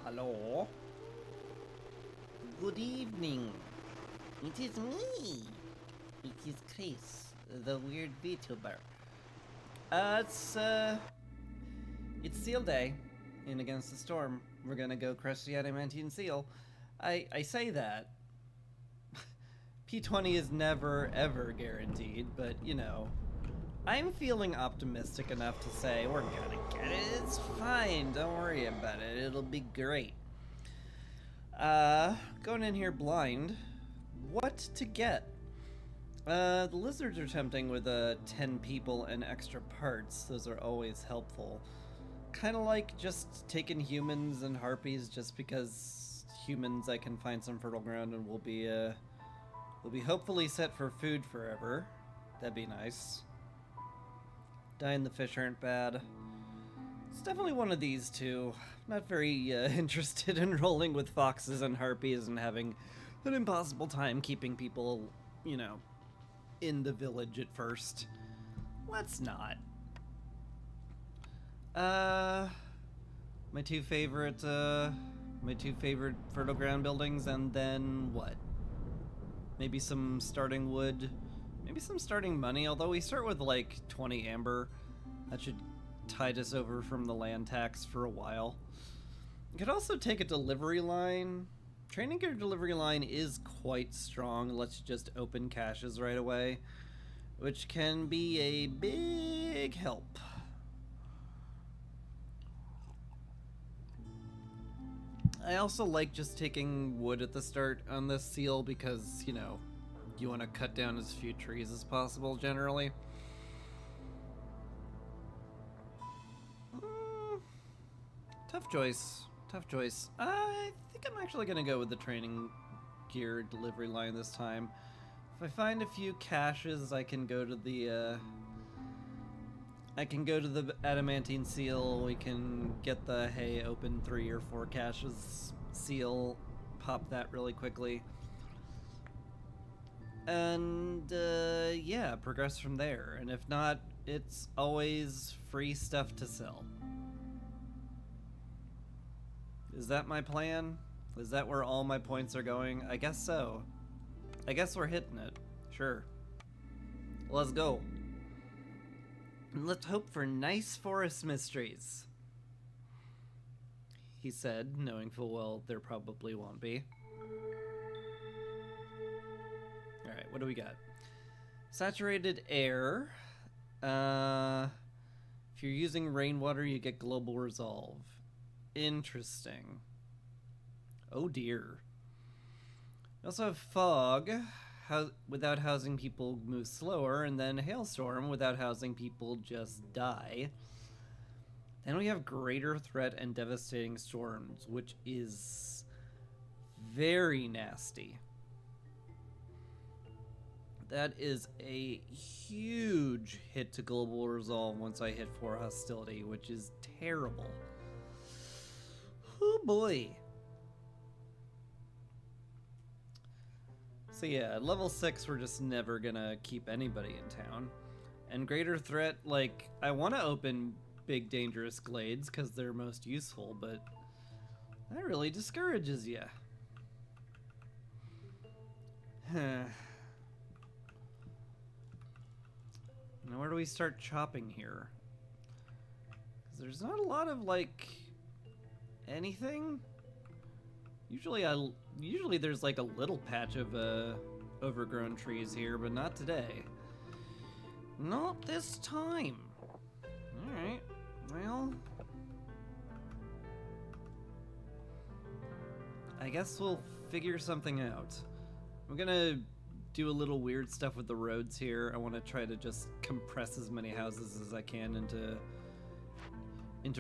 Hello. Good evening. It is me. It is Chris, the weird VTuber. Uh, it's uh, it's Seal Day, in Against the Storm. We're gonna go crush the adamantine seal. I say that. P20 is never ever guaranteed, but you know, I'm feeling optimistic enough to say we're gonna get it. It's fine. Don't worry about it. It'll be great. Going in here blind. What to get? The lizards are tempting with 10 people and extra parts. Those are always helpful. Kind of like just taking humans and harpies just because humans I can find some fertile ground and we'll be hopefully set for food forever. That'd be nice. Dying the fish aren't bad. It's definitely one of these two. Not very interested in rolling with foxes and harpies and having an impossible time keeping people, you know, in the village at first. Let's not. My two favorite fertile ground buildings, and then what? Maybe some starting wood, maybe some starting money. Although we start with like 20 amber, that should tide us over from the land tax for a while. You could also take a delivery line. Training gear delivery line is quite strong. Let's just open caches right away, which can be a big help. I also like just taking wood at the start on this seal because, you know, you want to cut down as few trees as possible generally. Tough choice. Tough choice. I think I'm actually going to go with the training gear delivery line this time. If I find a few caches, I can go to the adamantine seal. We can get the hey, open 3 or 4 caches seal, pop that really quickly, and yeah, progress from there. And if not, it's always free stuff to sell. Is that my plan? Is that where all my points are going? I guess so. I guess we're hitting it. Sure. Let's go. And let's hope for nice forest mysteries, he said, knowing full well there probably won't be. Alright, what do we got? Saturated air. If you're using rainwater, you get global resolve. Interesting. Oh dear. We also have fog. Without housing, people move slower, and then hailstorm. Without housing, people just die. Then we have greater threat and devastating storms, which is very nasty. That is a huge hit to global resolve once I hit 4 hostility, which is terrible. Oh boy. So yeah, at level 6 we're just never gonna keep anybody in town. And greater threat, like, I want to open big dangerous glades because they're most useful, but that really discourages you. Now where do we start chopping here? Because there's not a lot of, like, anything. Usually there's like a little patch of overgrown trees here, but not today. Not this time. Alright, well, I guess we'll figure something out. I'm gonna do a little weird stuff with the roads here. I want to try to just compress as many houses as I can into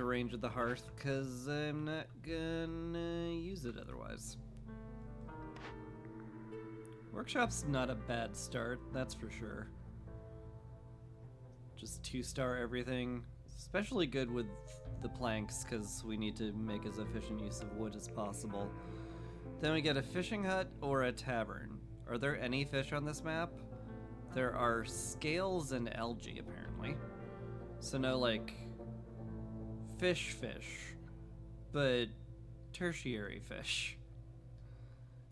range of the hearth, because I'm not gonna use it otherwise. Workshop's not a bad start, that's for sure. Just 2-star everything. Especially good with the planks, because we need to make as efficient use of wood as possible. Then we get a fishing hut or a tavern. Are there any fish on this map? There are scales and algae, apparently. So no, like, fish, but Tertiary fish.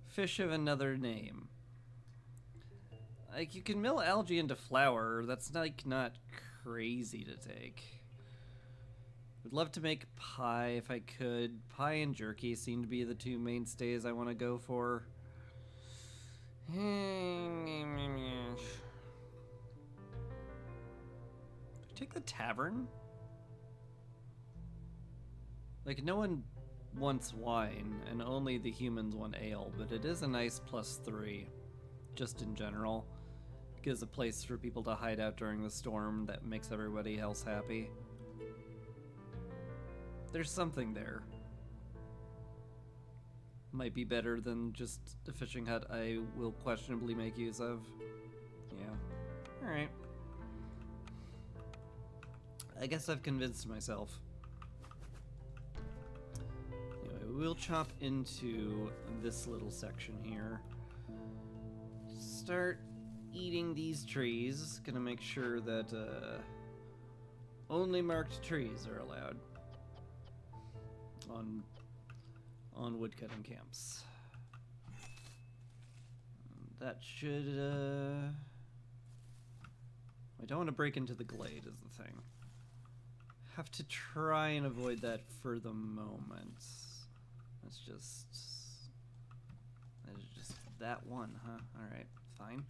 Fish of another name. Like, you can mill algae into flour. That's like not crazy to take. Would love to make pie if I could. Pie and jerky seem to be the two mainstays I want to go for. Take the tavern? Like, no one wants wine, and only the humans want ale, but it is a nice +3, just in general. It gives a place for people to hide out during the storm that makes everybody else happy. There's something there. Might be better than just a fishing hut I will questionably make use of. Yeah. Alright. I guess I've convinced myself. Anyway, we'll chop into this little section here. Start eating these trees. Gonna make sure that only marked trees are allowed on woodcutting camps. That should I don't want to break into the glade is the thing. Have to try and avoid that for the moment. That's just that one, huh? Alright, fine.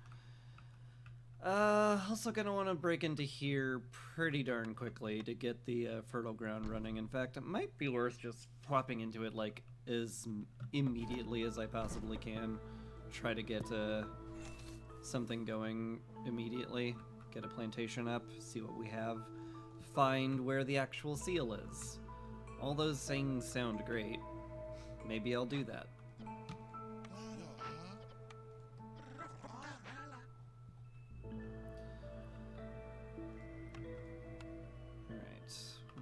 Also gonna want to break into here pretty darn quickly to get the fertile ground running. In fact, it might be worth just popping into it like as immediately as I possibly can. Try to get something going immediately. Get a plantation up, see what we have. Find where the actual seal is. All those things sound great. Maybe I'll do that. Alright.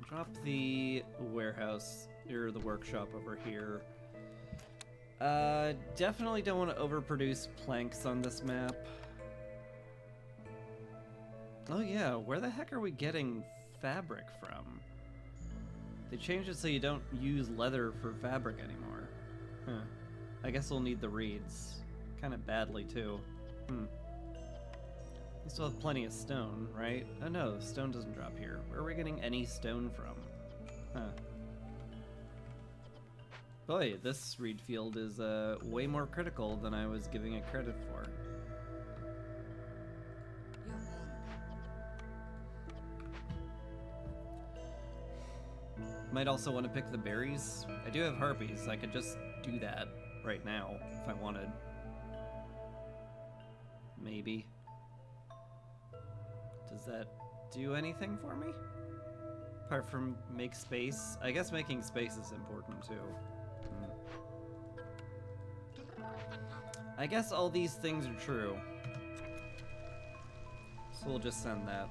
Drop the warehouse, or the workshop over here. Definitely don't want to overproduce planks on this map. Oh yeah, where the heck are we getting fabric from? They changed it so you don't use leather for fabric anymore. Huh. I guess we'll need the reeds. Kind of badly, too. We still have plenty of stone, right? Oh no, stone doesn't drop here. Where are we getting any stone from? Huh. Boy, this reed field is way more critical than I was giving it credit for. Might also want to pick the berries. I do have harpies. I could just do that right now if I wanted. Maybe. Does that do anything for me? Apart from make space? I guess making space is important too. I guess all these things are true. So we'll just send that.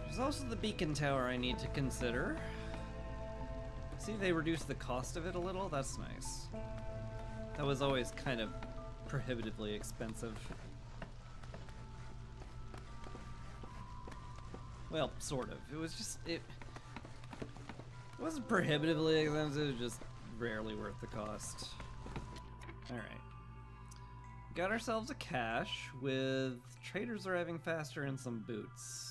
There's also the beacon tower I need to consider. See, they reduced the cost of it a little. That's nice. That was always kind of prohibitively expensive. Well, sort of. It was just, it wasn't prohibitively expensive, it was just rarely worth the cost. Alright. Got ourselves a cache with traders arriving faster and some boots.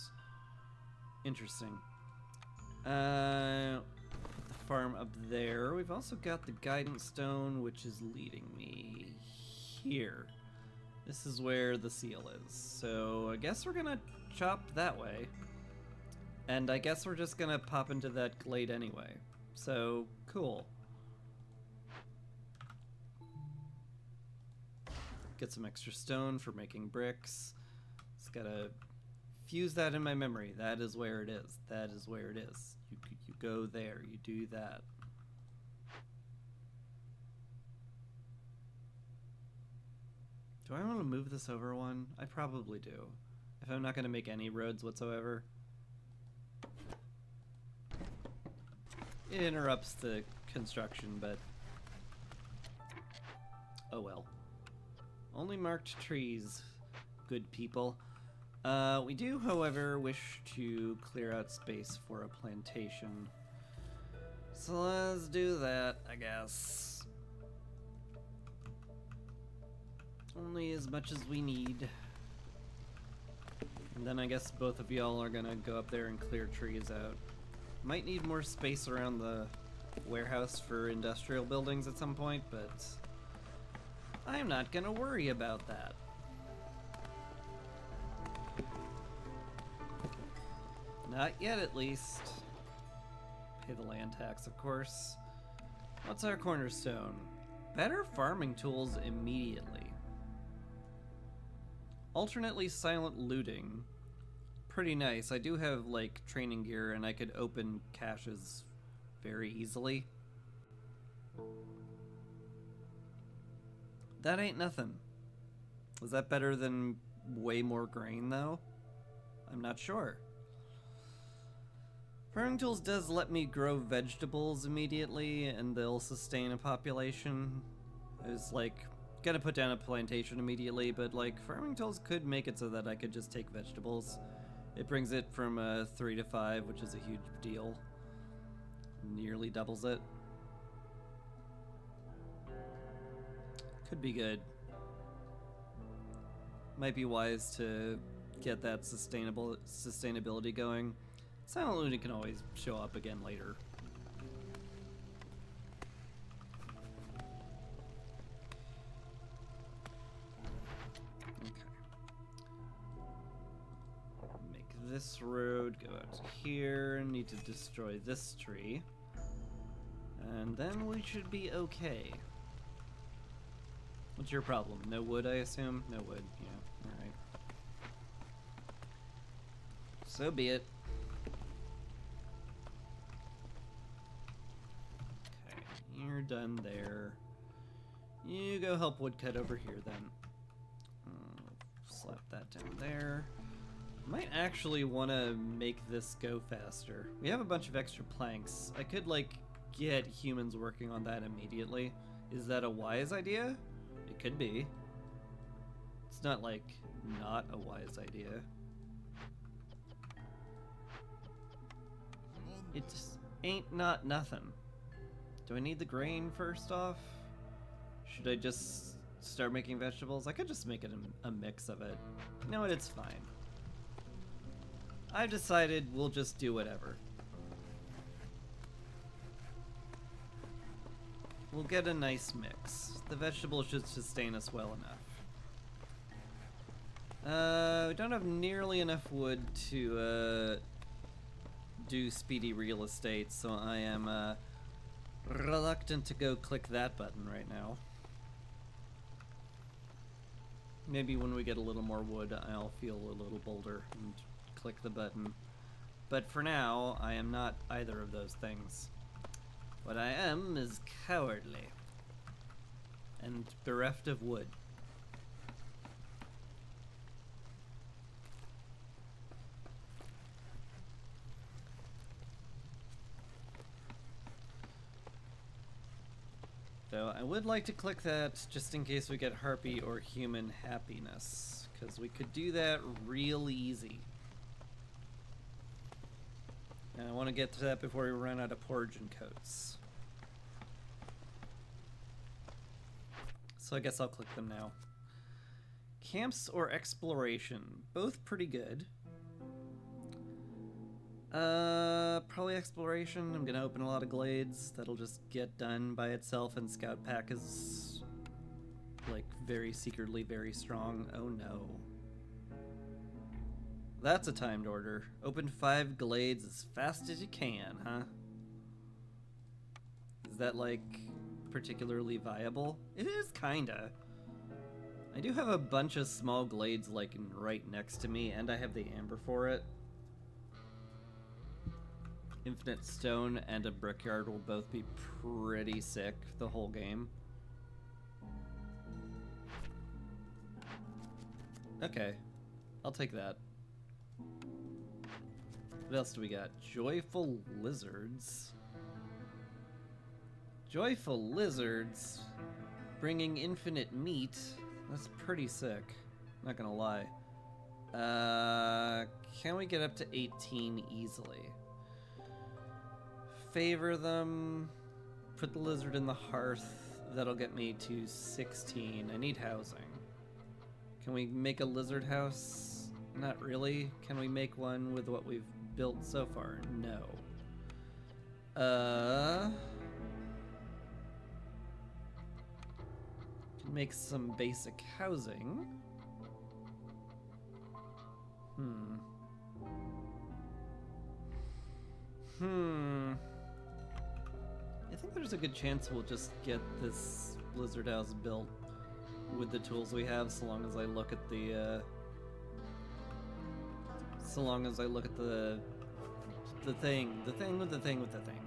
Interesting. Put the farm up there. We've also got the guidance stone, which is leading me here. This is where the seal is. So I guess we're gonna chop that way. And I guess we're just gonna pop into that glade anyway. So, cool. Get some extra stone for making bricks. Just gotta fuse that in my memory. That is where it is. That is where it is. You go there. You do that. Do I want to move this over one? I probably do. If I'm not going to make any roads whatsoever. It interrupts the construction, but oh well. Only marked trees, good people. We do, however, wish to clear out space for a plantation. So let's do that, I guess. Only as much as we need. And then I guess both of y'all are gonna go up there and clear trees out. Might need more space around the warehouse for industrial buildings at some point, but I'm not gonna worry about that. Not yet, at least. Pay the land tax, of course. What's our cornerstone? Better farming tools immediately. Alternately silent looting. Pretty nice. I do have, like, training gear, and I could open caches very easily. That ain't nothing. Was that better than way more grain, though? I'm not sure. Farming tools does let me grow vegetables immediately, and they'll sustain a population. I was like, gonna put down a plantation immediately, but like, farming tools could make it so that I could just take vegetables. It brings it from 3 to 5, which is a huge deal. Nearly doubles it. Could be good. Might be wise to get that sustainability going. Silent looting can always show up again later. Okay. Make this road go out to here. Need to destroy this tree. And then we should be okay. What's your problem? No wood, I assume? No wood, yeah, alright. So be it. Okay, you're done there. You go help woodcut over here then. Slap that down there. Might actually want to make this go faster. We have a bunch of extra planks. I could, like, get humans working on that immediately. Is that a wise idea? It could be. It's not, like, not a wise idea. It just ain't not nothing. Do I need the grain first off? Should I just start making vegetables? I could just make it a mix of it. You know what? It's fine. I've decided we'll just do whatever. We'll get a nice mix. The vegetables should sustain us well enough. We don't have nearly enough wood to do speedy real estate, so I am reluctant to go click that button right now. Maybe when we get a little more wood, I'll feel a little bolder and click the button. But for now, I am not either of those things. What I am is cowardly and bereft of wood. Though I would like to click that just in case we get harpy or human happiness, because we could do that real easy. And I want to get to that before we run out of porridge and coats. So I guess I'll click them now. Camps or exploration, both pretty good. Probably exploration. I'm gonna open a lot of glades. That'll just get done by itself, and Scout Pack is, like, very secretly very strong. Oh no. That's a timed order. Open 5 glades as fast as you can, huh? Is that, like, particularly viable? It is, kinda. I do have a bunch of small glades, like, right next to me, and I have the amber for it. Infinite stone and a brickyard will both be pretty sick the whole game. Okay, I'll take that. What else do we got? Joyful lizards. Joyful lizards bringing infinite meat. That's pretty sick. Not gonna lie. Can we get up to 18 easily? Favor them. Put the lizard in the hearth. That'll get me to 16. I need housing. Can we make a lizard house? Not really. Can we make one with what we've built so far? No. Can make some basic housing. I think there's a good chance we'll just get this blizzard house built with the tools we have, so long as I look at the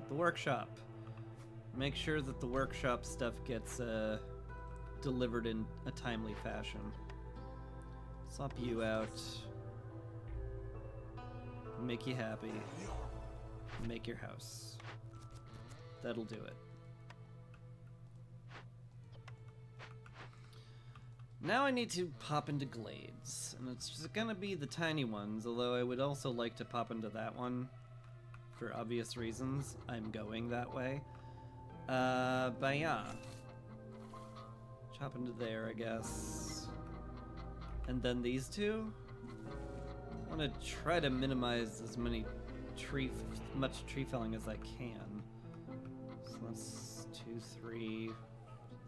the workshop. Make sure that the workshop stuff gets delivered in a timely fashion. Swap you out. Make you happy. Make your house. That'll do it. Now I need to pop into glades, and it's just gonna be the tiny ones, although I would also like to pop into that one. For obvious reasons, I'm going that way. But yeah. Chop into there, I guess. And then these two? I want to try to minimize as much tree felling as I can. So that's 2, 3.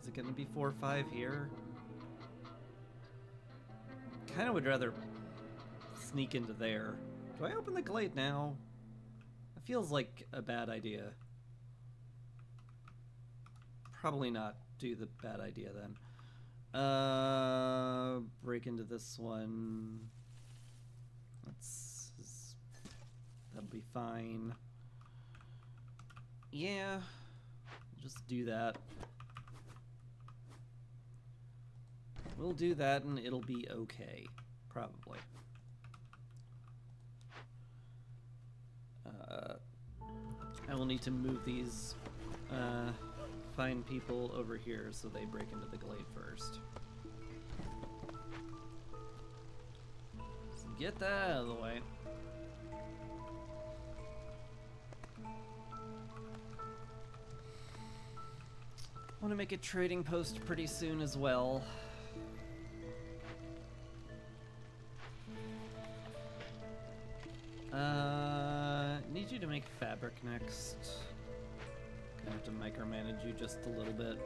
Is it going to be 4, 5 here? Kind of would rather sneak into there. Do I open the glade now? It feels like a bad idea. Probably not do the bad idea then. Break into this one. That'll be fine. Yeah, just do that. We'll do that and it'll be okay, probably. I will need to move these fine people over here so they break into the glade first. So get that out of the way. I want to make a trading post pretty soon as well. Need you to make fabric next. Gonna have to micromanage you just a little bit.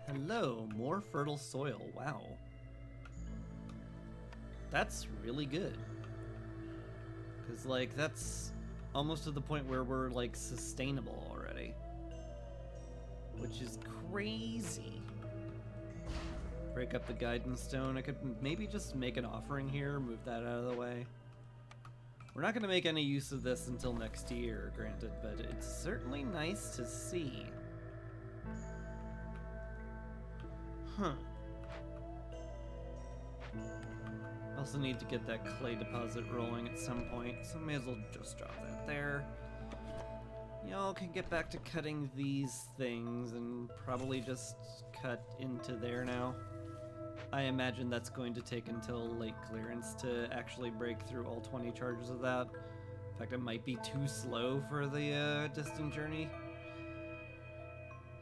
Hello, more fertile soil. Wow. That's really good. Because, like, that's almost to the point where we're, like, sustainable already. Which is crazy. Break up the guidance stone. I could maybe just make an offering here, move that out of the way. We're not going to make any use of this until next year, granted, but it's certainly nice to see. Huh. Also need to get that clay deposit rolling at some point, so may as well just drop that there. Y'all can get back to cutting these things and probably just cut into there now. I imagine that's going to take until late clearance to actually break through all 20 charges of that. In fact, it might be too slow for the distant journey.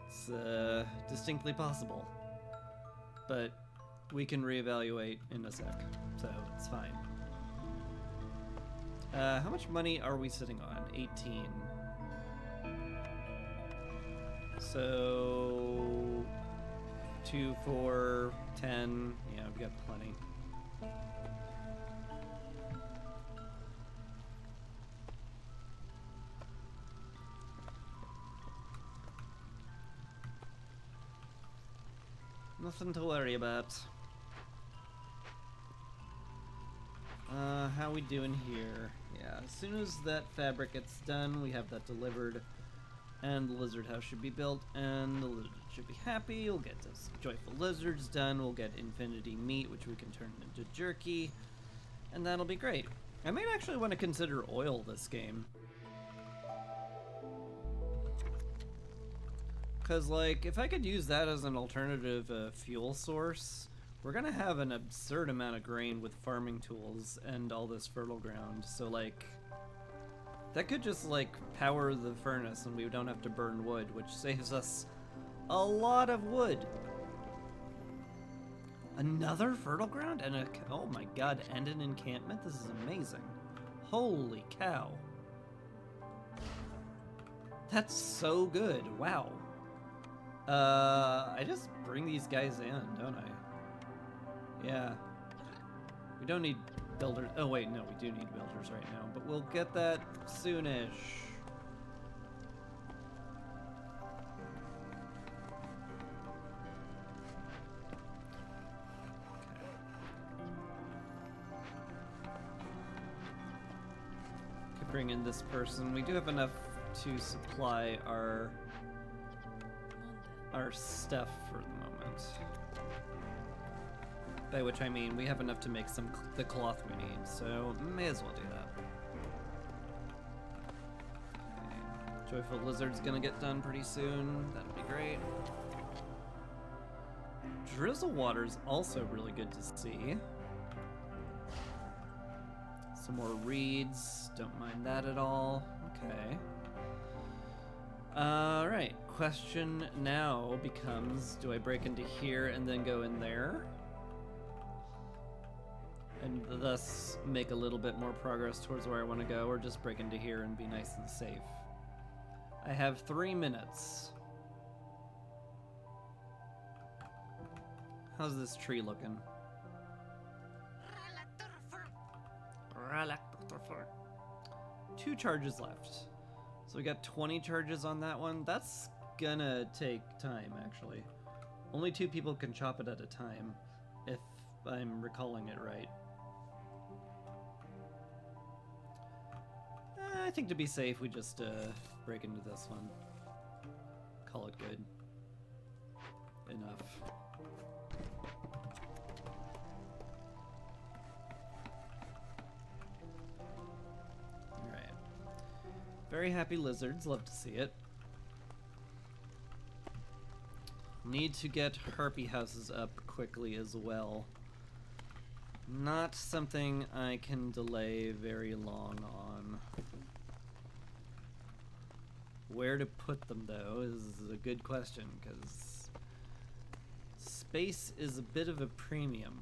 It's distinctly possible. But we can reevaluate in a sec, so it's fine. How much money are we sitting on? 18. So 2, 4, 10. Yeah, we've got plenty. Nothing to worry about. How we doing here? Yeah, as soon as that fabric gets done, we have that delivered. And the lizard house should be built, and the lizard should be happy. We'll get those joyful lizards done. We'll get infinity meat, which we can turn into jerky. And that'll be great. I might actually want to consider oil this game. Because, like, if I could use that as an alternative fuel source, we're gonna have an absurd amount of grain with farming tools and all this fertile ground. So, like, that could just, like, power the furnace and we don't have to burn wood, which saves us a lot of wood. Another fertile ground and a, oh my god, and an encampment? This is amazing. Holy cow. That's so good, wow. I just bring these guys in, don't I? Yeah. We don't need builders, oh wait, no, we do need builders right now, but we'll get that soonish. Bring in this person. We do have enough to supply our stuff for the moment. By which I mean we have enough to make the cloth we need, so may as well do that. Okay. Joyful Lizard's gonna get done pretty soon. That'll be great. Drizzle Water's also really good to see. Some more reeds, don't mind that at all. Okay. Alright, question now becomes, do I break into here and then go in there? And thus make a little bit more progress towards where I want to go, or just break into here and be nice and safe? I have 3 minutes. How's this tree looking? 2 charges left. So we got 20 charges on that one. That's gonna take time, actually. Only 2 people can chop it at a time, if I'm recalling it right. I think to be safe, we just break into this one. Call it good. Enough. Very happy lizards, love to see it. Need to get harpy houses up quickly as well. Not something I can delay very long on. Where to put them though is a good question, because space is a bit of a premium.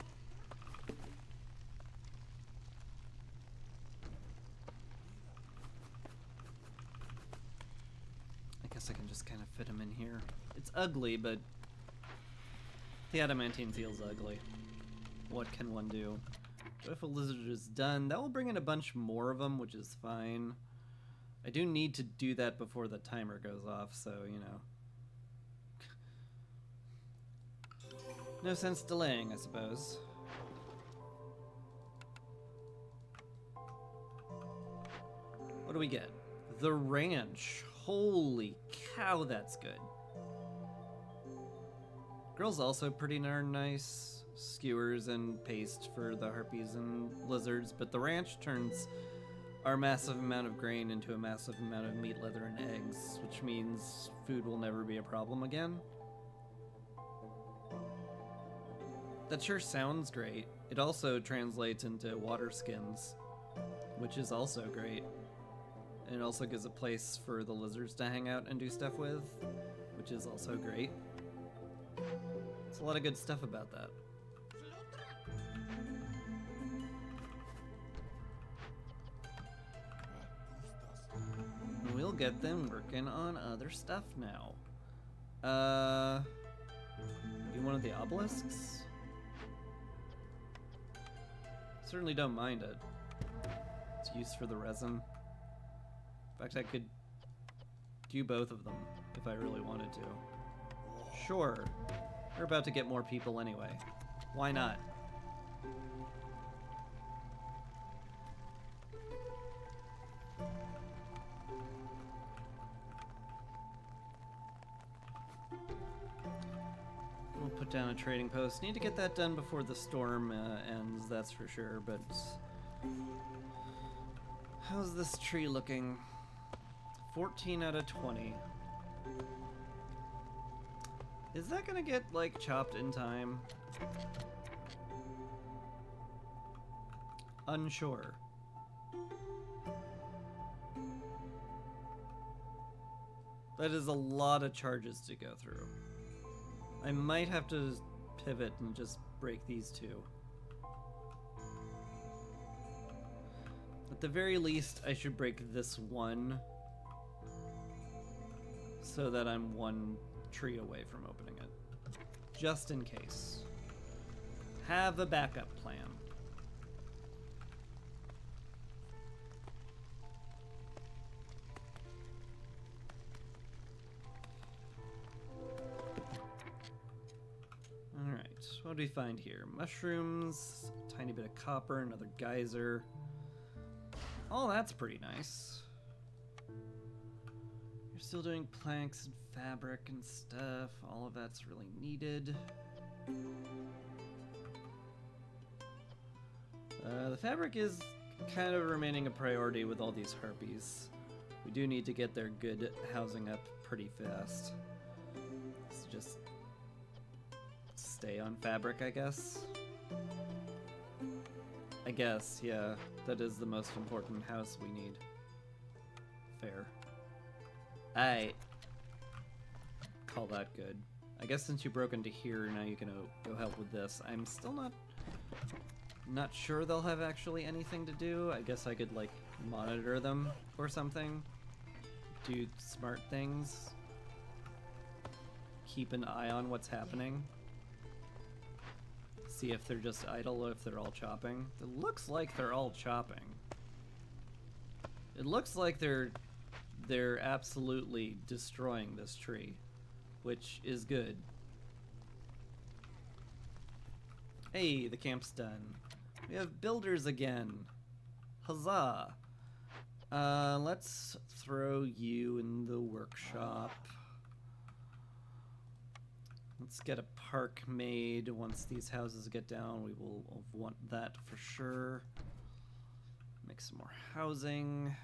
I can just kind of fit him in here. It's ugly, but the adamantine feels ugly. What can one do? If a lizard is done, that will bring in a bunch more of them, which is fine. I do need to do that before the timer goes off, so, you know. No sense delaying, I suppose. What do we get? The ranch. Holy cow, that's good. Grill's also pretty darn nice. Skewers and paste for the harpies and lizards, but the ranch turns our massive amount of grain into a massive amount of meat, leather, and eggs, which means food will never be a problem again. That sure sounds great. It also translates into water skins, which is also great. And it also gives a place for the lizards to hang out and do stuff with, which is also great. It's a lot of good stuff about that. We'll get them working on other stuff now. Be one of the obelisks? Certainly don't mind it. It's used for the resin. In fact, I could do both of them if I really wanted to. Sure. We're about to get more people anyway. Why not? We'll put down a trading post. Need to get that done before the storm ends, that's for sure, but... How's this tree looking? 14 out of 20. Is that gonna get, like, chopped in time? Unsure. That is a lot of charges to go through. I might have to pivot and just break these two. At the very least, I should break this one so that I'm one tree away from opening it. Just in case. Have a backup plan. Alright, what do we find here? Mushrooms, a tiny bit of copper, another geyser. Oh, that's pretty nice. You're still doing planks and fabric and stuff. All of that's really needed. The fabric is kind of remaining a priority with all these harpies. We do need to get their good housing up pretty fast. Let's just stay on fabric, I guess. I guess, yeah. That is the most important house we need. Fair. I call that good. I guess since you broke into here, now you can go help with this. I'm still not sure they'll have actually anything to do. I guess I could, like, monitor them or something. Do smart things. Keep an eye on what's happening. See if they're just idle or if they're all chopping. It looks like they're all chopping. It looks like they're absolutely destroying this tree, which is good. Hey, the camp's done. We have builders again. Huzzah! Let's throw you in the workshop. Let's get a park made. Once these houses get down, we will want that for sure. Make some more housing.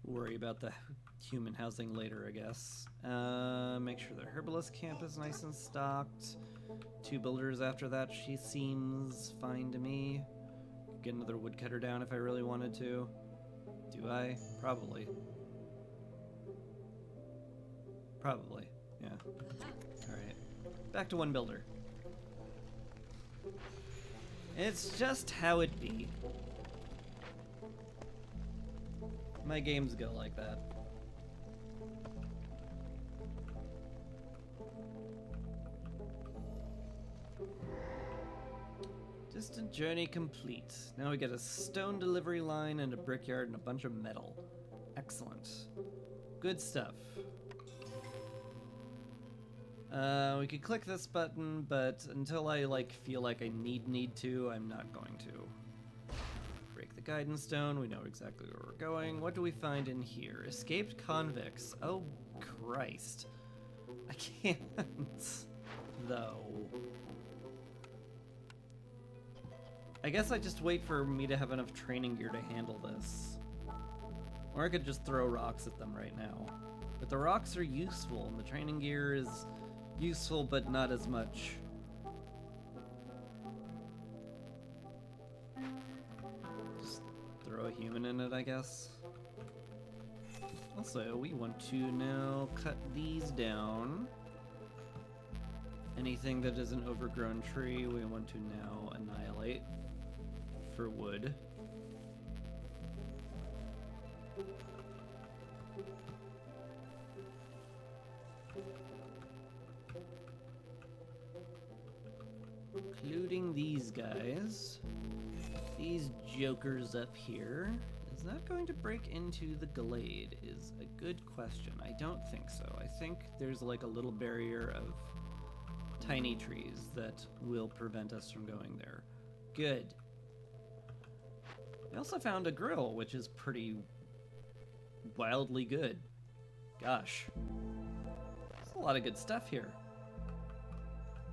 Worry about the human housing later, I guess. Make sure the herbalist camp is nice and stocked. 2 builders after that, she seems fine to me. Get another woodcutter down if I really wanted to. Do I? Probably. Probably, yeah. Alright. Back to 1 builder. It's just how it be. My games go like that. Distant journey complete. Now we get a stone delivery line and a brickyard and a bunch of metal. Excellent. Good stuff. We could click this button, but until I feel like I need to, I'm not going to. Break the guidance stone. We know exactly where we're going. What do we find in here? Escaped convicts. Oh, Christ. I can't, though. I guess I just wait for me to have enough training gear to handle this. Or I could just throw rocks at them right now. But the rocks are useful, and the training gear is useful, but not as much. Just throw a human in it, I guess. Also, we want to now cut these down. Anything that is an overgrown tree, we want to now annihilate for wood. Including these guys. These jokers up here. Is that going to break into the glade is a good question. I don't think so. I think there's like a little barrier of tiny trees that will prevent us from going there. Good. We also found a grill, which is pretty wildly good. Gosh. There's a lot of good stuff here.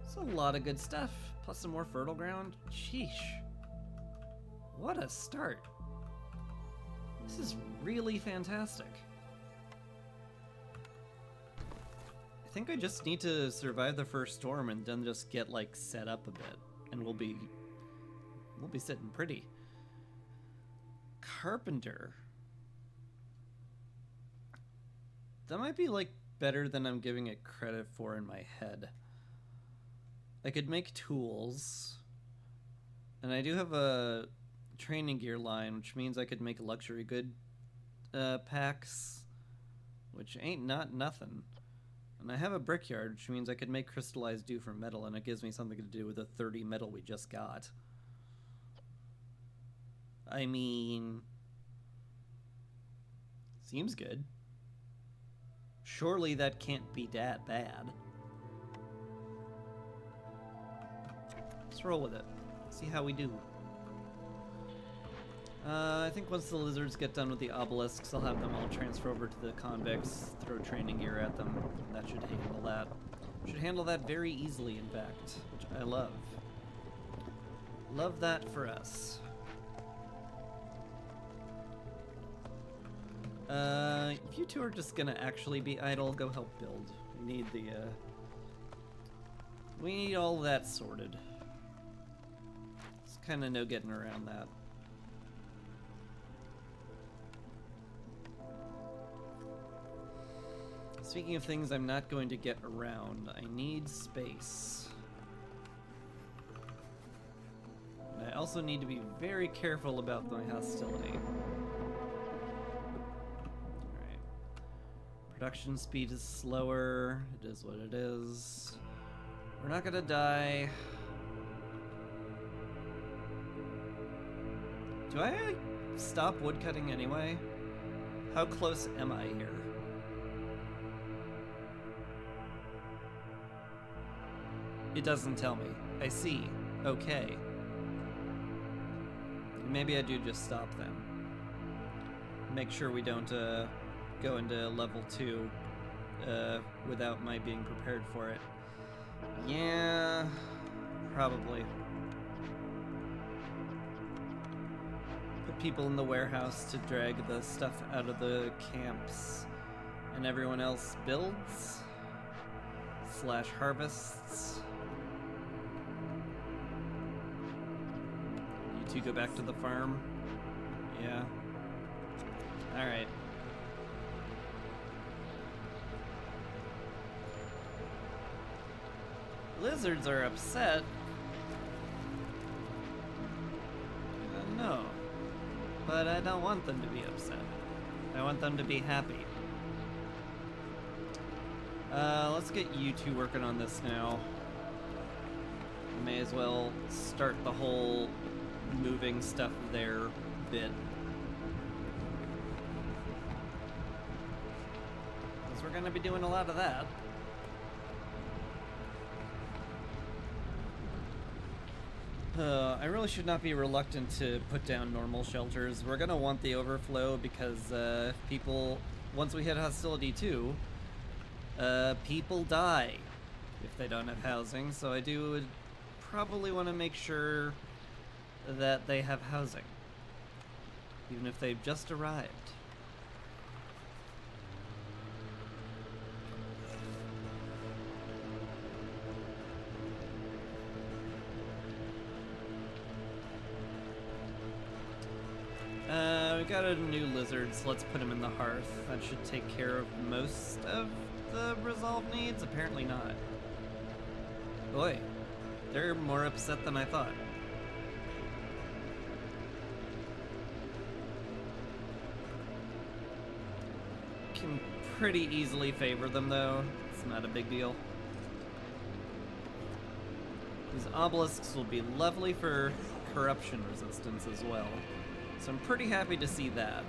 There's a lot of good stuff. Plus some more fertile ground. Sheesh. What a start. This is really fantastic. I think I just need to survive the first storm and then just get like set up a bit, and we'll be sitting pretty. Carpenter. That might be like better than I'm giving it credit for in my head. I could make tools, and I do have a training gear line, which means I could make luxury good packs, which ain't not nothing. And I have a brickyard, which means I could make crystallized dew from metal, and it gives me something to do with the 30 metal we just got. I mean, seems good. Surely that can't be that bad. Let's roll with it. See how we do. I think once the lizards get done with the obelisks, I'll have them all transfer over to the convicts, throw training gear at them. That should handle that. Should handle that very easily, in fact, which I love. Love that for us. If you two are just gonna actually be idle, go help build. We need the, we need all that sorted. There's kinda no getting around that. Speaking of things I'm not going to get around, I need space. And I also need to be very careful about my hostility. Alright. Production speed is slower. It is what it is. We're not gonna die. Do I stop woodcutting anyway? How close am I here? It doesn't tell me. I see. Okay. Maybe I do just stop then. Make sure we don't go into level 2 without my being prepared for it. Yeah, probably. Put people in the warehouse to drag the stuff out of the camps, and everyone else builds / harvests. You two go back to the farm. Yeah. All right. Lizards are upset. No. But I don't want them to be upset. I want them to be happy. Let's get you two working on this now. May as well start the whole moving stuff there bit. Because we're gonna be doing a lot of that. I really should not be reluctant to put down normal shelters. We're gonna want the overflow because people, once we hit hostility 2, people die if they don't have housing, so I do probably want to make sure that they have housing, even if they've just arrived. We got a new lizard, so let's put him in the hearth. That should take care of most of the resolve needs. Apparently not. Boy, they're more upset than I thought. Can pretty easily favor them though. It's not a big deal. These obelisks will be lovely for corruption resistance as well. So I'm pretty happy to see that.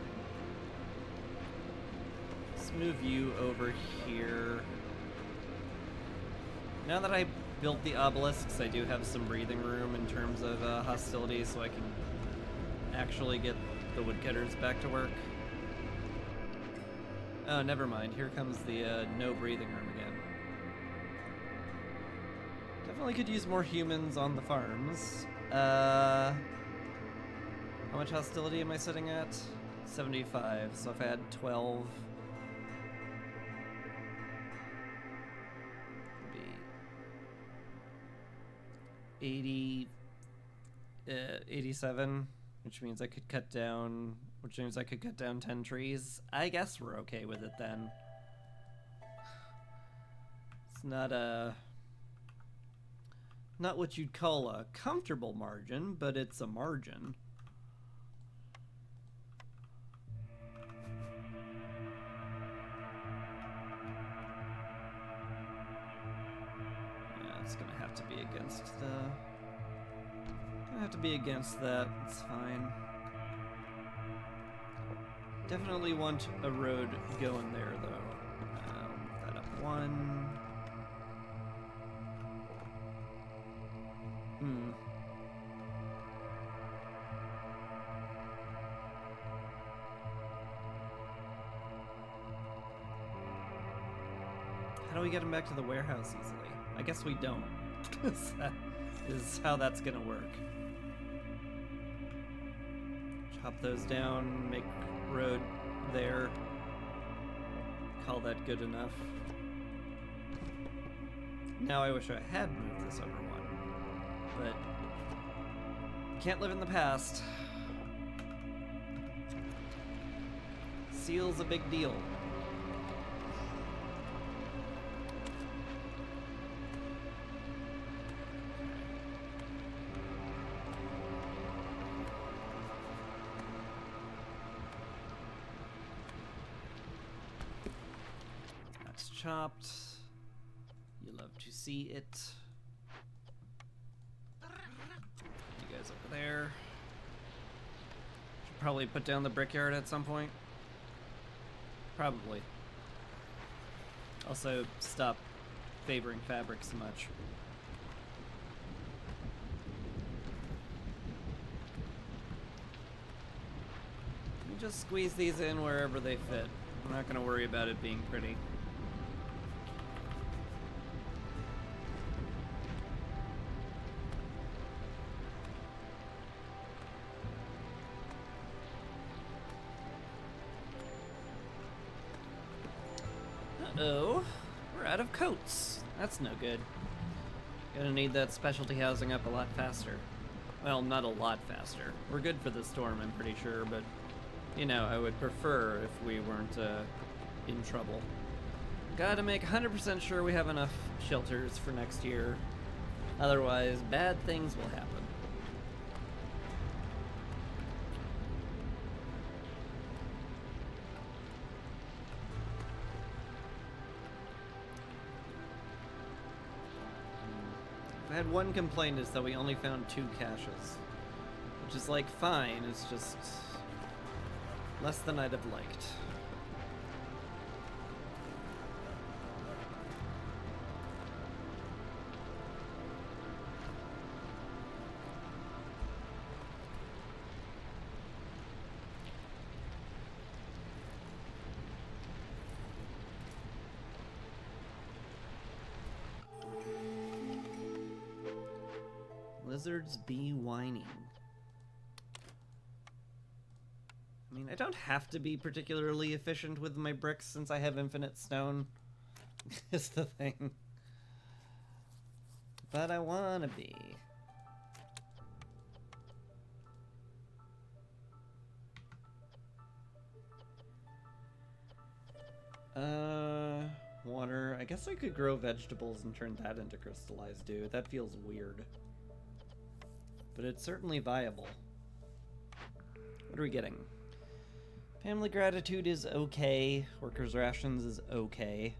Let's move you over here. Now that I built the obelisks, I do have some breathing room in terms of hostility, so I can actually get the woodcutters back to work. Oh, never mind. Here comes the no breathing room again. Definitely could use more humans on the farms. How much hostility am I sitting at? 75, so if I had 12... 80, 87, which means I could cut down 10 trees. I guess we're okay with it then. It's not what you'd call a comfortable margin, but it's a margin. It's gonna have to be against that. It's fine. Definitely want a road going there though. That up one. How do we get him back to the warehouse easily? I guess we don't. That is how that's gonna work. Chop those down, make road there. Call that good enough. Now I wish I had moved this over one, but can't live in the past. Seal's a big deal. Chopped. You love to see it. You guys over there. Should probably put down the brickyard at some point. Probably. Also, stop favoring fabric so much. You just squeeze these in wherever they fit. I'm not gonna worry about it being pretty. Uh-oh, we're out of coats. That's no good. Gonna need that specialty housing up a lot faster. Well, not a lot faster. We're good for the storm, I'm pretty sure, but, you know, I would prefer if we weren't, in trouble. Gotta make 100% sure we have enough shelters for next year. Otherwise, bad things will happen. I had one complaint is that we only found 2 caches, which is like fine, it's just less than I'd have liked. Lizards be whining. I mean, I don't have to be particularly efficient with my bricks since I have infinite stone, is the thing. But I wanna be. Water. I guess I could grow vegetables and turn that into crystallized dew. That feels weird. But it's certainly viable. What are we getting? Family gratitude is okay. Workers' rations is okay.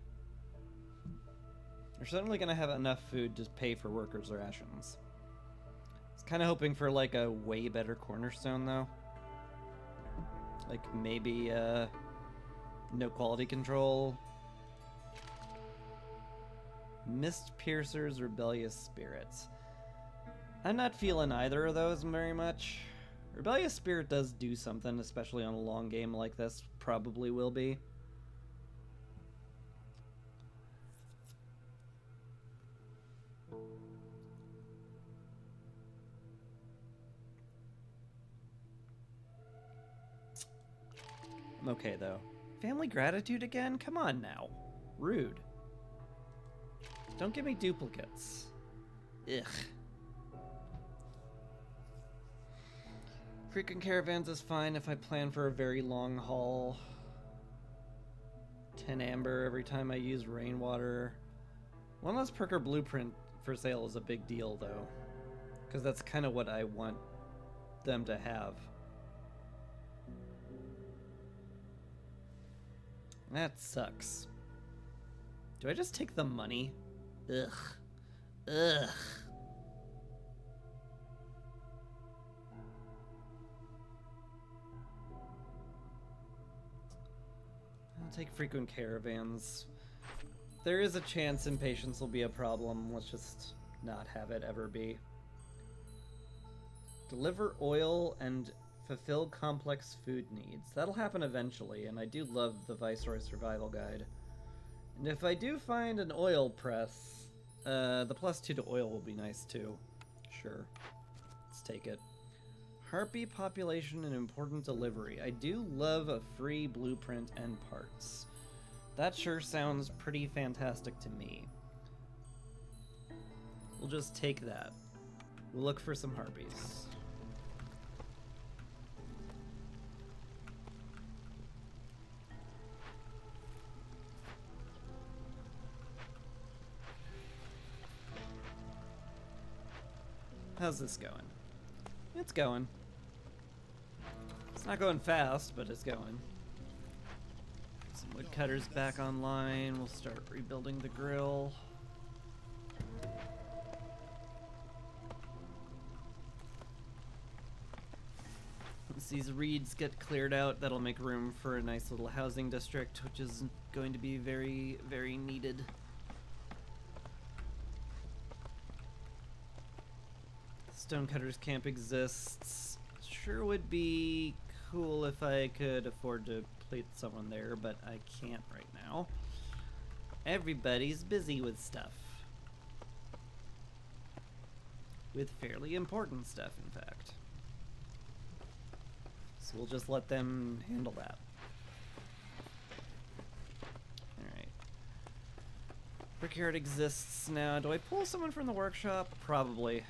We're certainly gonna have enough food to pay for workers' rations. I was kind of hoping for like a way better cornerstone though. Like maybe no quality control. Mist Piercers, Rebellious Spirits. I'm not feeling either of those very much. Rebellious Spirit does do something, especially on a long game like this. Probably will be. I'm okay, though. Family gratitude again? Come on now. Rude. Don't give me duplicates. Ugh. Frequent caravans is fine if I plan for a very long haul. 10 amber every time I use rainwater. One less perk or blueprint for sale is a big deal, though. Because that's kind of what I want them to have. That sucks. Do I just take the money? Ugh. Ugh. I'll take frequent caravans. There is a chance impatience will be a problem. Let's just not have it ever be. Deliver oil and fulfill complex food needs. That'll happen eventually, and I do love the Viceroy Survival Guide. And if I do find an oil press, the +2 to oil will be nice too. Sure. Let's take it. Harpy population and important delivery. I do love a free blueprint and parts. That sure sounds pretty fantastic to me. We'll just take that. We'll look for some harpies. How's this going? It's going. It's not going fast, but it's going. Some woodcutters back online. We'll start rebuilding the grill. Once these reeds get cleared out, that'll make room for a nice little housing district, which is going to be very, very needed. Stonecutters Camp exists. Sure would be cool if I could afford to place someone there, but I can't right now. Everybody's busy with stuff. With fairly important stuff, in fact. So we'll just let them handle that. Alright. Brickyard exists now. Do I pull someone from the workshop? Probably.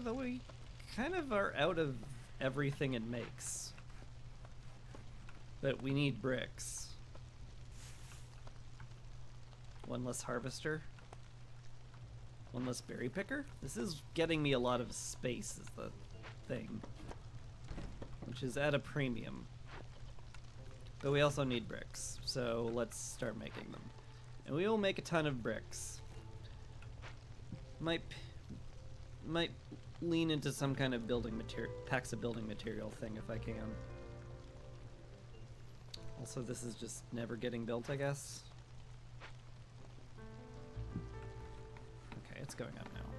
Though we kind of are out of everything it makes. But we need bricks. One less harvester. One less berry picker. This is getting me a lot of space is the thing. Which is at a premium. But we also need bricks. So let's start making them. And we will make a ton of bricks. Might lean into some kind of building material, packs of building material thing if I can. Also, this is just never getting built, I guess. Okay, it's going up now.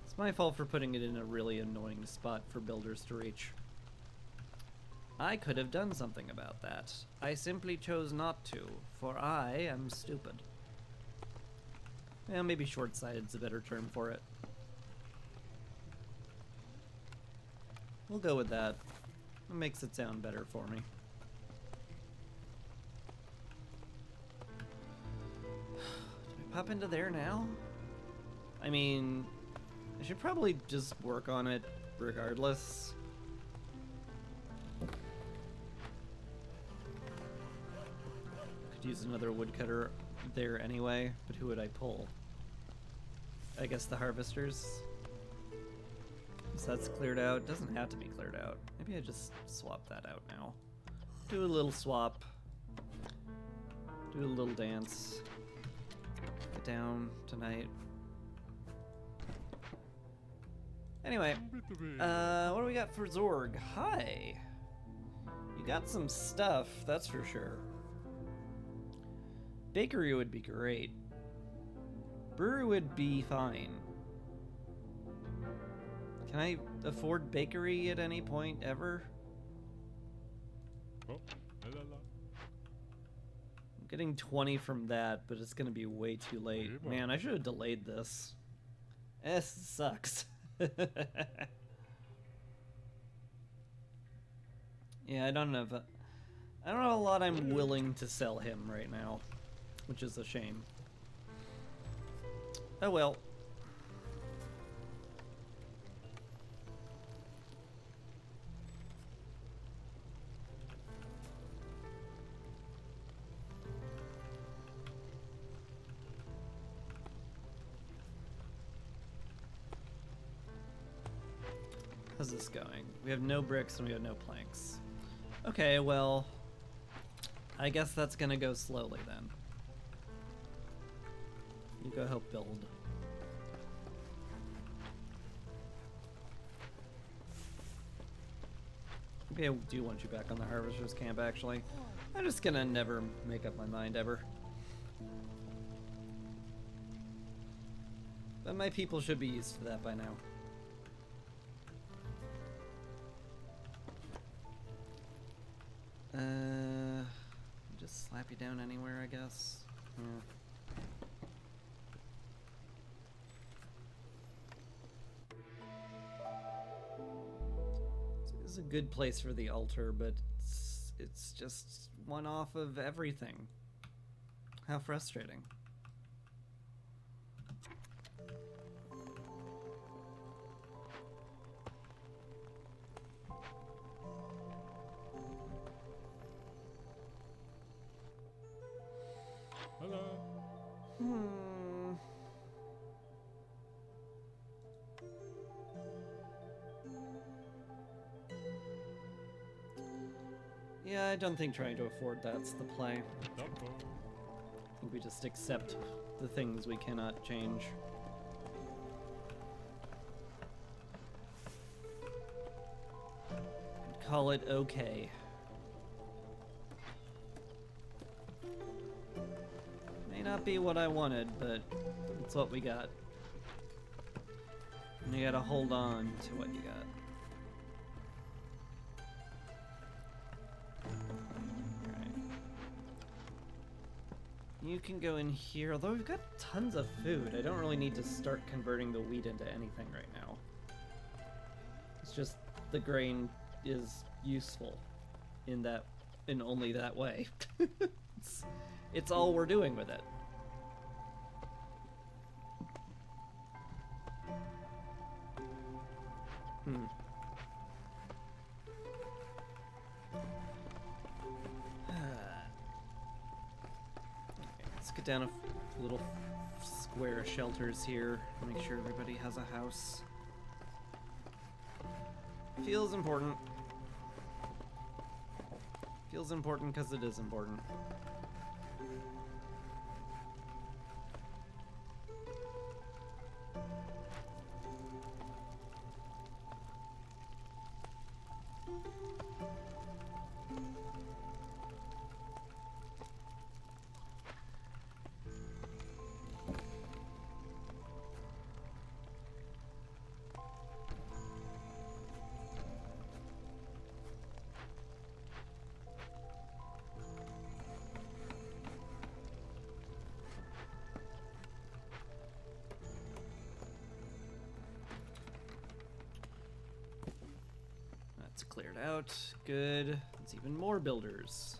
It's my fault for putting it in a really annoying spot for builders to reach. I could have done something about that. I simply chose not to, for I am stupid. Well, maybe short-sighted's a better term for it. We'll go with that. It makes it sound better for me. Do I pop into there now? I mean, I should probably just work on it regardless. Could use another woodcutter there anyway, but who would I pull? I guess the harvesters. So that's cleared out. Doesn't have to be cleared out. Maybe I just swap that out now. Do a little swap. Do a little dance. Get down tonight. Anyway, what do we got for Zorg? Hi! You got some stuff, that's for sure. Bakery would be great. Brewery would be fine. Can I afford bakery at any point ever? Oh, la, la, la. I'm getting 20 from that, but it's gonna be way too late. Man, I should have delayed this. This sucks. Yeah, I don't have a lot I'm willing to sell him right now, which is a shame. Oh well. How's this going? We have no bricks and we have no planks. Okay, well, I guess that's gonna go slowly then. You go help build. Maybe I do want you back on the Harvester's Camp, actually. I'm just gonna never make up my mind, ever. But my people should be used to that by now. Just slap you down anywhere, I guess. Yeah. This is a good place for the altar, but it's just one off of everything. How frustrating. Hello. Yeah, I don't think trying to afford that's the play. Double. I think we just accept the things we cannot change. And call it okay. May not be what I wanted, but it's what we got. And you gotta hold on to what you got. You can go in here, although we've got tons of food. I don't really need to start converting the wheat into anything right now. It's just the grain is useful in only that way. It's all we're doing with it. Let's get down a little square of shelters here. Make sure everybody has a house. Feels important. Feels important because it is important. Cleared out. Good. It's even more builders,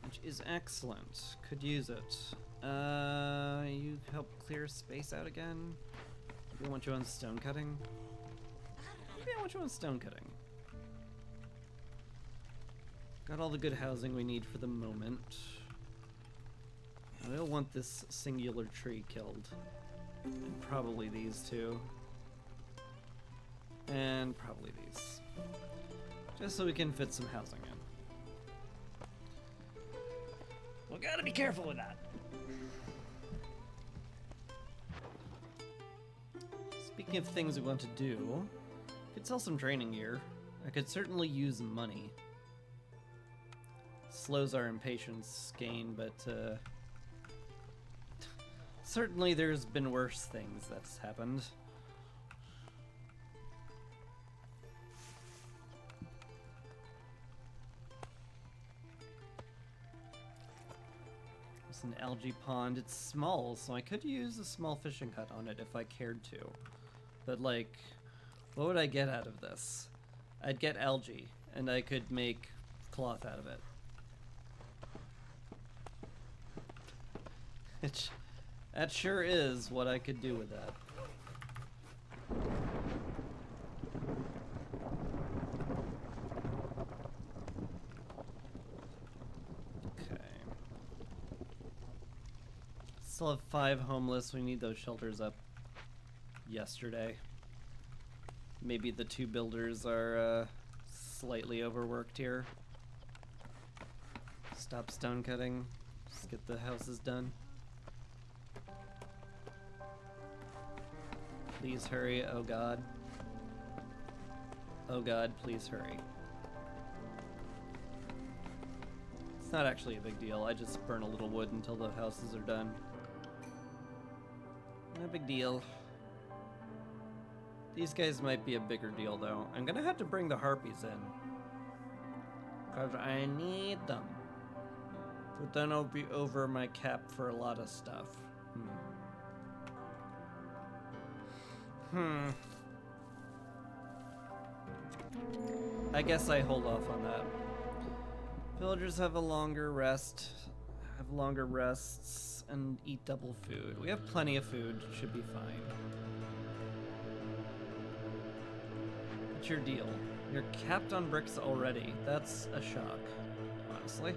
which is excellent. Could use it. You help clear space out again. Maybe I want you on stone cutting. Maybe I want you on stone cutting. Got all the good housing we need for the moment. I don't want this singular tree killed. And probably these two. And probably these. Just so we can fit some housing in. We gotta be careful with that. Speaking of things we want to do, I could sell some training gear. I could certainly use money. Slows our impatience gain, but certainly there's been worse things that's happened. An algae pond. It's small, so I could use a small fishing hut on it if I cared to. But like, what would I get out of this? I'd get algae, and I could make cloth out of it. That sure is what I could do with that. Okay. Still have 5 homeless. We need those shelters up yesterday. Maybe the 2 builders are slightly overworked here. Stop stone cutting. Just get the houses done. Please hurry, oh god. Oh god, please hurry. It's not actually a big deal. I just burn a little wood until the houses are done. No big deal. These guys might be a bigger deal though. I'm gonna have to bring the harpies in, cause I need them. But then I'll be over my cap for a lot of stuff. I guess I hold off on that. Villagers have a longer rest, have longer rests, and eat double food. We have plenty of food, should be fine. What's your deal? You're capped on bricks already. That's a shock, honestly.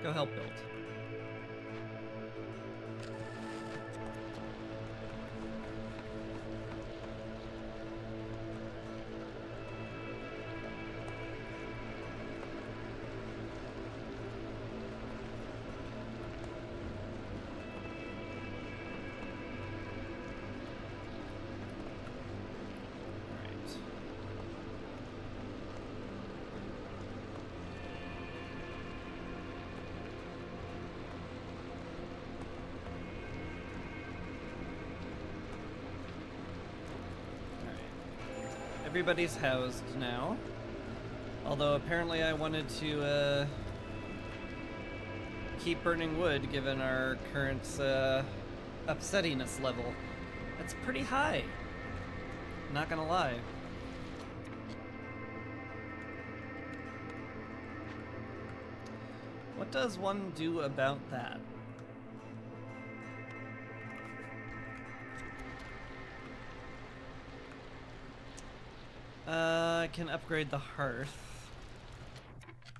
Go help build. Everybody's housed now. Although apparently I wanted to keep burning wood given our current upsettiness level. That's pretty high. Not gonna lie. What does one do about that? I can upgrade the hearth.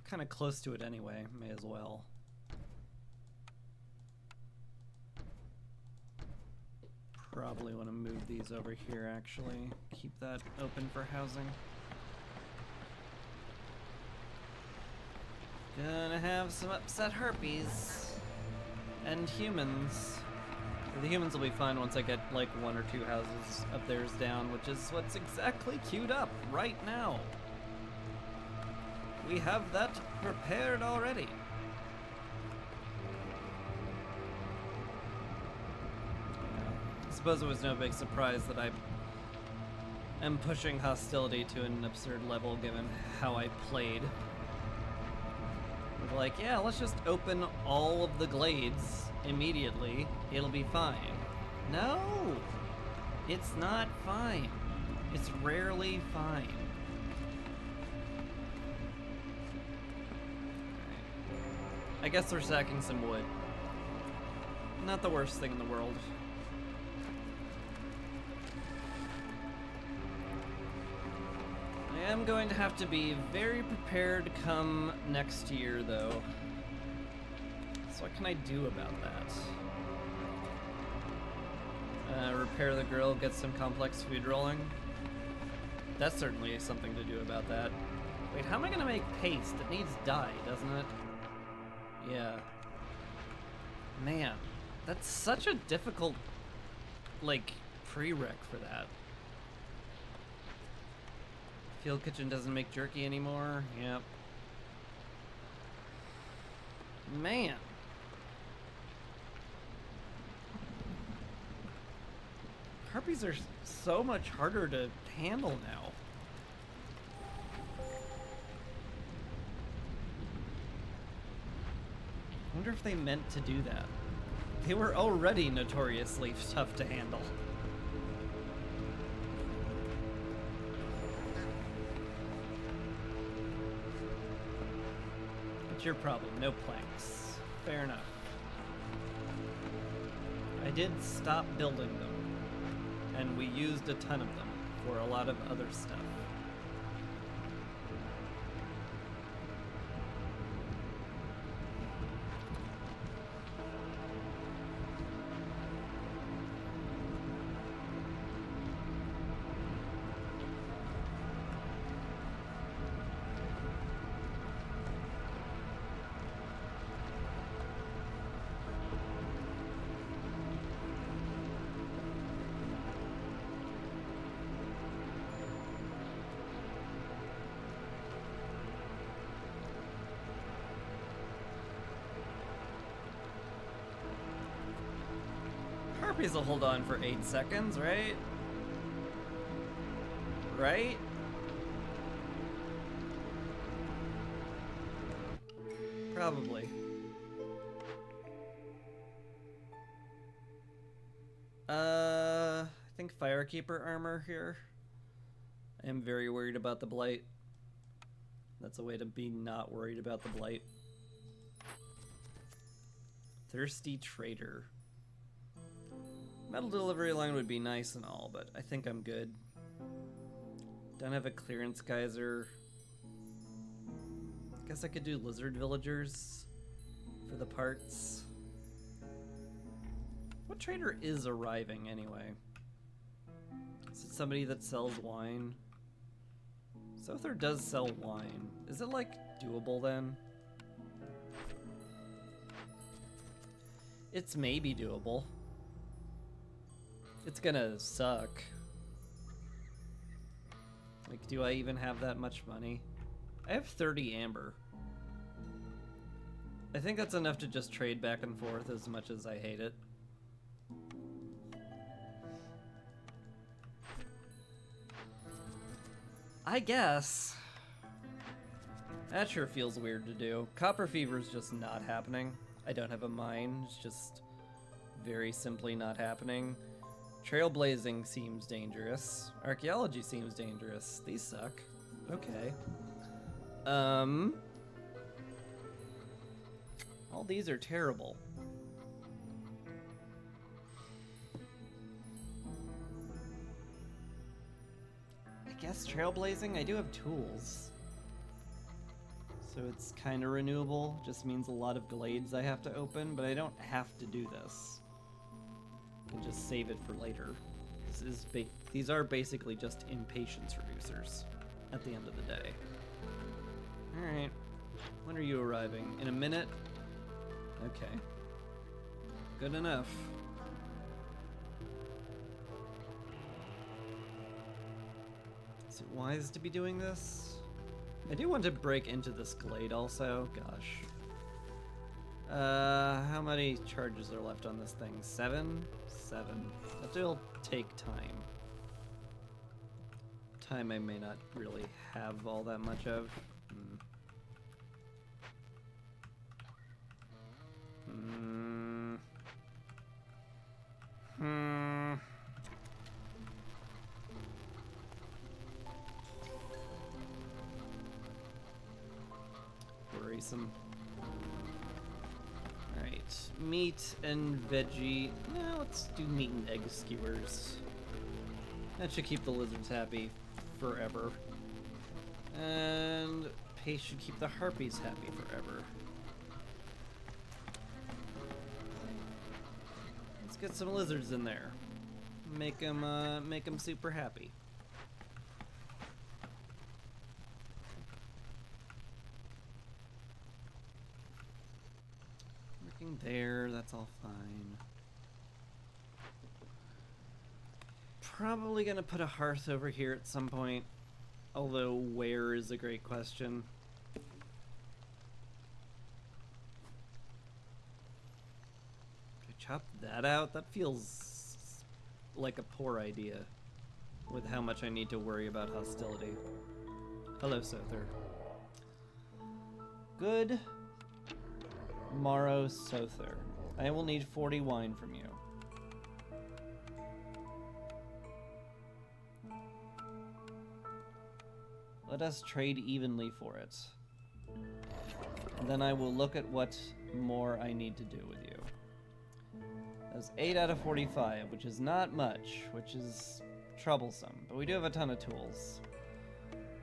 Kind of close to it anyway, may as well. Probably want to move these over here actually. Keep that open for housing. Gonna have some upset harpies. And humans. The humans will be fine once I get like 1 or 2 houses of theirs down, which is what's exactly queued up right now. We have that prepared already. I suppose it was no big surprise that I am pushing hostility to an absurd level given how I played. Like, yeah, let's just open all of the glades immediately. It'll be fine. No! It's not fine. It's rarely fine. I guess we're stacking some wood. Not the worst thing in the world. I am going to have to be very prepared come next year, though. So what can I do about that? Repair the grill, get some complex food rolling. That's certainly something to do about that. Wait, how am I gonna make paste? It needs dye, doesn't it? Yeah. Man, that's such a difficult, like, prereq for that. Field Kitchen doesn't make jerky anymore. Yep. Man. Harpies are so much harder to handle now. I wonder if they meant to do that. They were already notoriously tough to handle. What's your problem? No planks. Fair enough. I did stop building them, and we used a ton of them for a lot of other stuff. Harpies will hold on for 8 seconds, right? Right? Probably. I think Firekeeper armor here. I am very worried about the Blight. That's a way to be not worried about the Blight. Thirsty Trader. Metal delivery line would be nice and all, but I think I'm good. Don't have a clearance geyser. Guess I could do lizard villagers for the parts. What trader is arriving anyway? Is it somebody that sells wine? Sother does sell wine. Is it like doable then? It's maybe doable. It's gonna suck. Like, do I even have that much money? I have 30 amber. I think that's enough to just trade back and forth as much as I hate it. I guess. That sure feels weird to do. Copper Fever's just not happening. I don't have a mine, it's just very simply not happening. Trailblazing seems dangerous. Archaeology seems dangerous. These suck. Okay. All these are terrible. I guess trailblazing, I do have tools. So it's kind of renewable. Just means a lot of glades I have to open, but I don't have to do this. I can just save it for later. These are basically just impatience reducers at the end of the day. Alright. When are you arriving? In a minute? Okay. Good enough. Is it wise to be doing this? I do want to break into this glade also. Gosh. How many charges are left on this thing? 7? 7. That will take time. Time I may not really have all that much of. Worrisome. Alright, meat and veggie. No, let's do meat and egg skewers. That should keep the lizards happy forever. And paste should keep the harpies happy forever. Let's get some lizards in there. Make them super happy. Working there, that's all fine. Probably gonna put a hearth over here at some point, although where is a great question. Could I chop that out? That feels like a poor idea with how much I need to worry about hostility. Hello, Sother. Good morrow, Sother. I will need 40 wine from you. Let us trade evenly for it. And then I will look at what more I need to do with you. That's 8 out of 45, which is not much, which is troublesome. But we do have a ton of tools.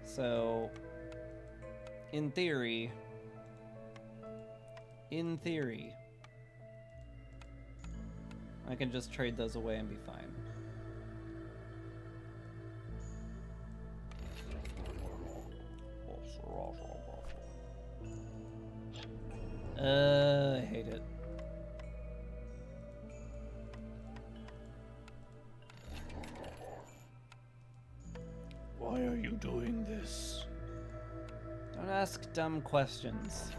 So, in theory, I can just trade those away and be fine. I hate it. Why are you doing this? Don't ask dumb questions.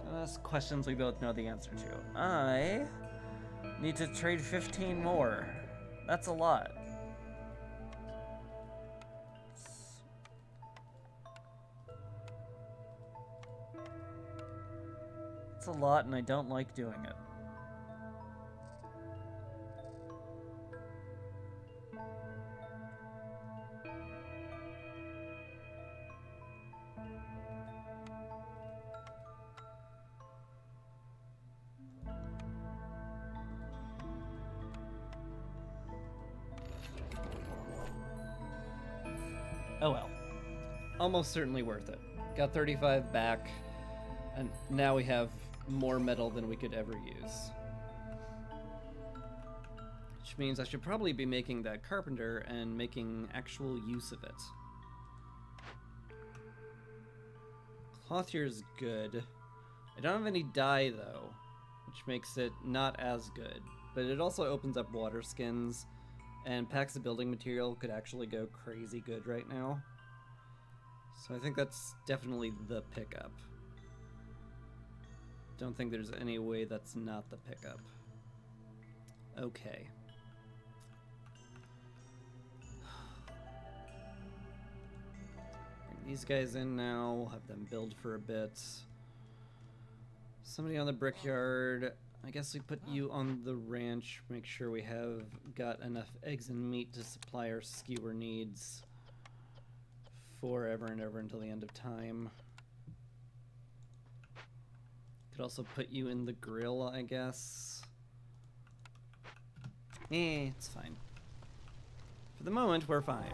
Don't ask questions we both know the answer to. I need to trade 15 more. That's a lot. It's a lot, and I don't like doing it. Oh well. Almost certainly worth it. Got 35 back, and now we have more metal than we could ever use. Which means I should probably be making that carpenter and making actual use of it. Clothier's good. I don't have any dye though, which makes it not as good. But it also opens up water skins, and packs of building material could actually go crazy good right now. So I think that's definitely the pickup. Don't think there's any way that's not the pickup. Okay. Bring these guys in now. We'll have them build for a bit. Somebody on the brickyard. I guess we put you on the ranch. Make sure we have got enough eggs and meat to supply our skewer needs forever and ever until the end of time. Could also put you in the grill, I guess. It's fine. For the moment, we're fine.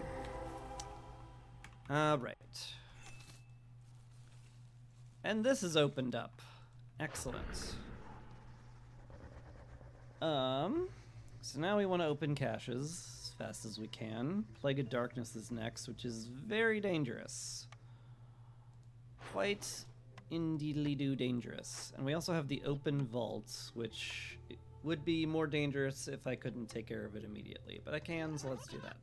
Alright. And this is opened up. Excellent. So now we want to open caches as fast as we can. Plague of Darkness is next, which is very dangerous. Quite indeedly-do dangerous. And we also have the open vault, which would be more dangerous if I couldn't take care of it immediately. But I can, so let's do that.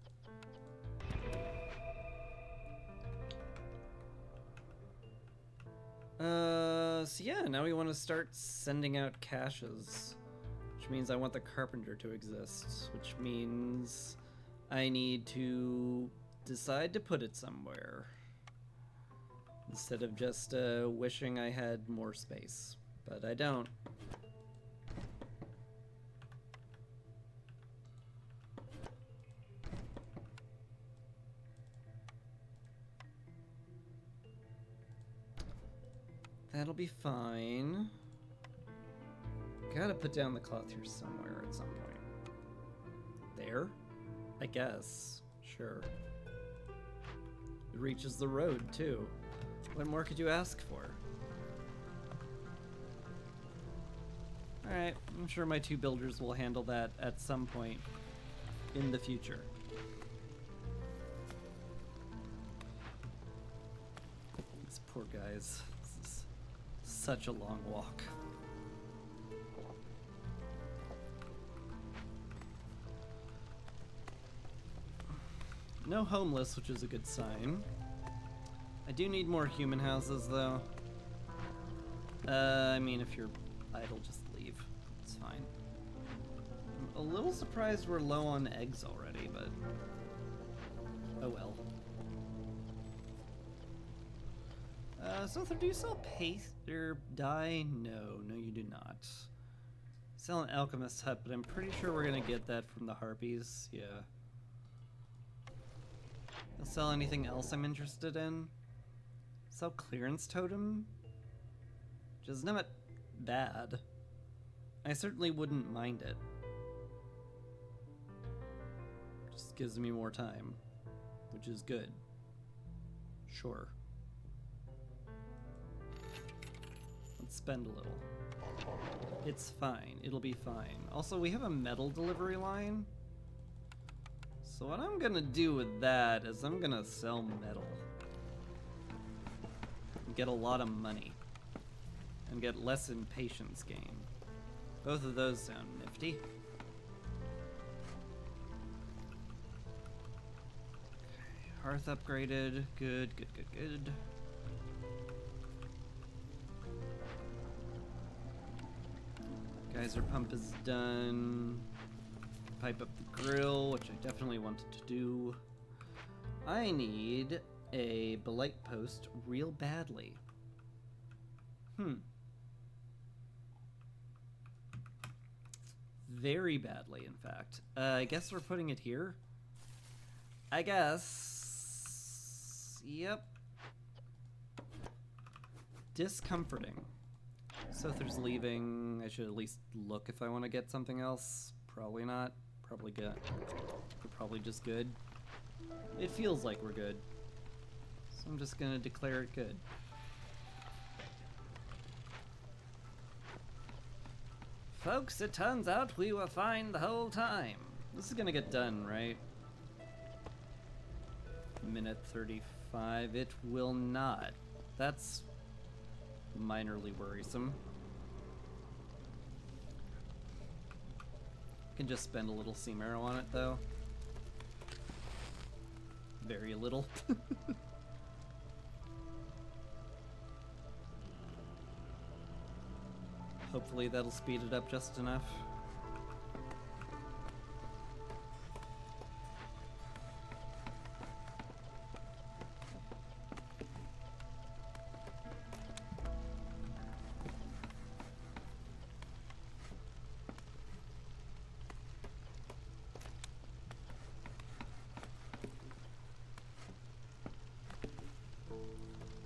So yeah, now we want to start sending out caches. Which means I want the carpenter to exist. Which means I need to decide to put it somewhere. Instead of just wishing I had more space. But I don't. That'll be fine. Gotta put down the cloth here somewhere at some point. There? I guess. Sure. It reaches the road, too. What more could you ask for? Alright, I'm sure my two builders will handle that at some point in the future. These poor guys. This is such a long walk. No homeless, which is a good sign. I do need more human houses, though. I mean, if you're idle, just leave. It's fine. I'm a little surprised we're low on eggs already, but... oh well. So do you sell paste or dye? No, you do not. Sell an alchemist hut, but I'm pretty sure we're gonna get that from the harpies. Yeah. You'll sell anything else I'm interested in? Sell clearance totem? Which is not bad. I certainly wouldn't mind it. Just gives me more time, which is good. Sure. Let's spend a little. It's fine. It'll be fine. Also, we have a metal delivery line. So what I'm gonna do with that is I'm gonna sell metal. And get a lot of money. And get less impatience gain. Both of those sound nifty. Hearth upgraded. Good, good, good, good. Geyser pump is done. Pipe up the grill, which I definitely wanted to do. I need a belite post real badly. Very badly, in fact. I guess we're putting it here. I guess. Yep. Discomforting. Sother's leaving. I should at least look if I want to get something else. Probably not. Probably good. We're probably just good. It feels like we're good. So I'm just gonna declare it good. Folks, it turns out we were fine the whole time. This is gonna get done, right? Minute 35. It will not. That's minorly worrisome. Can just spend a little sea marrow on it, though. Very little. Hopefully that'll speed it up just enough.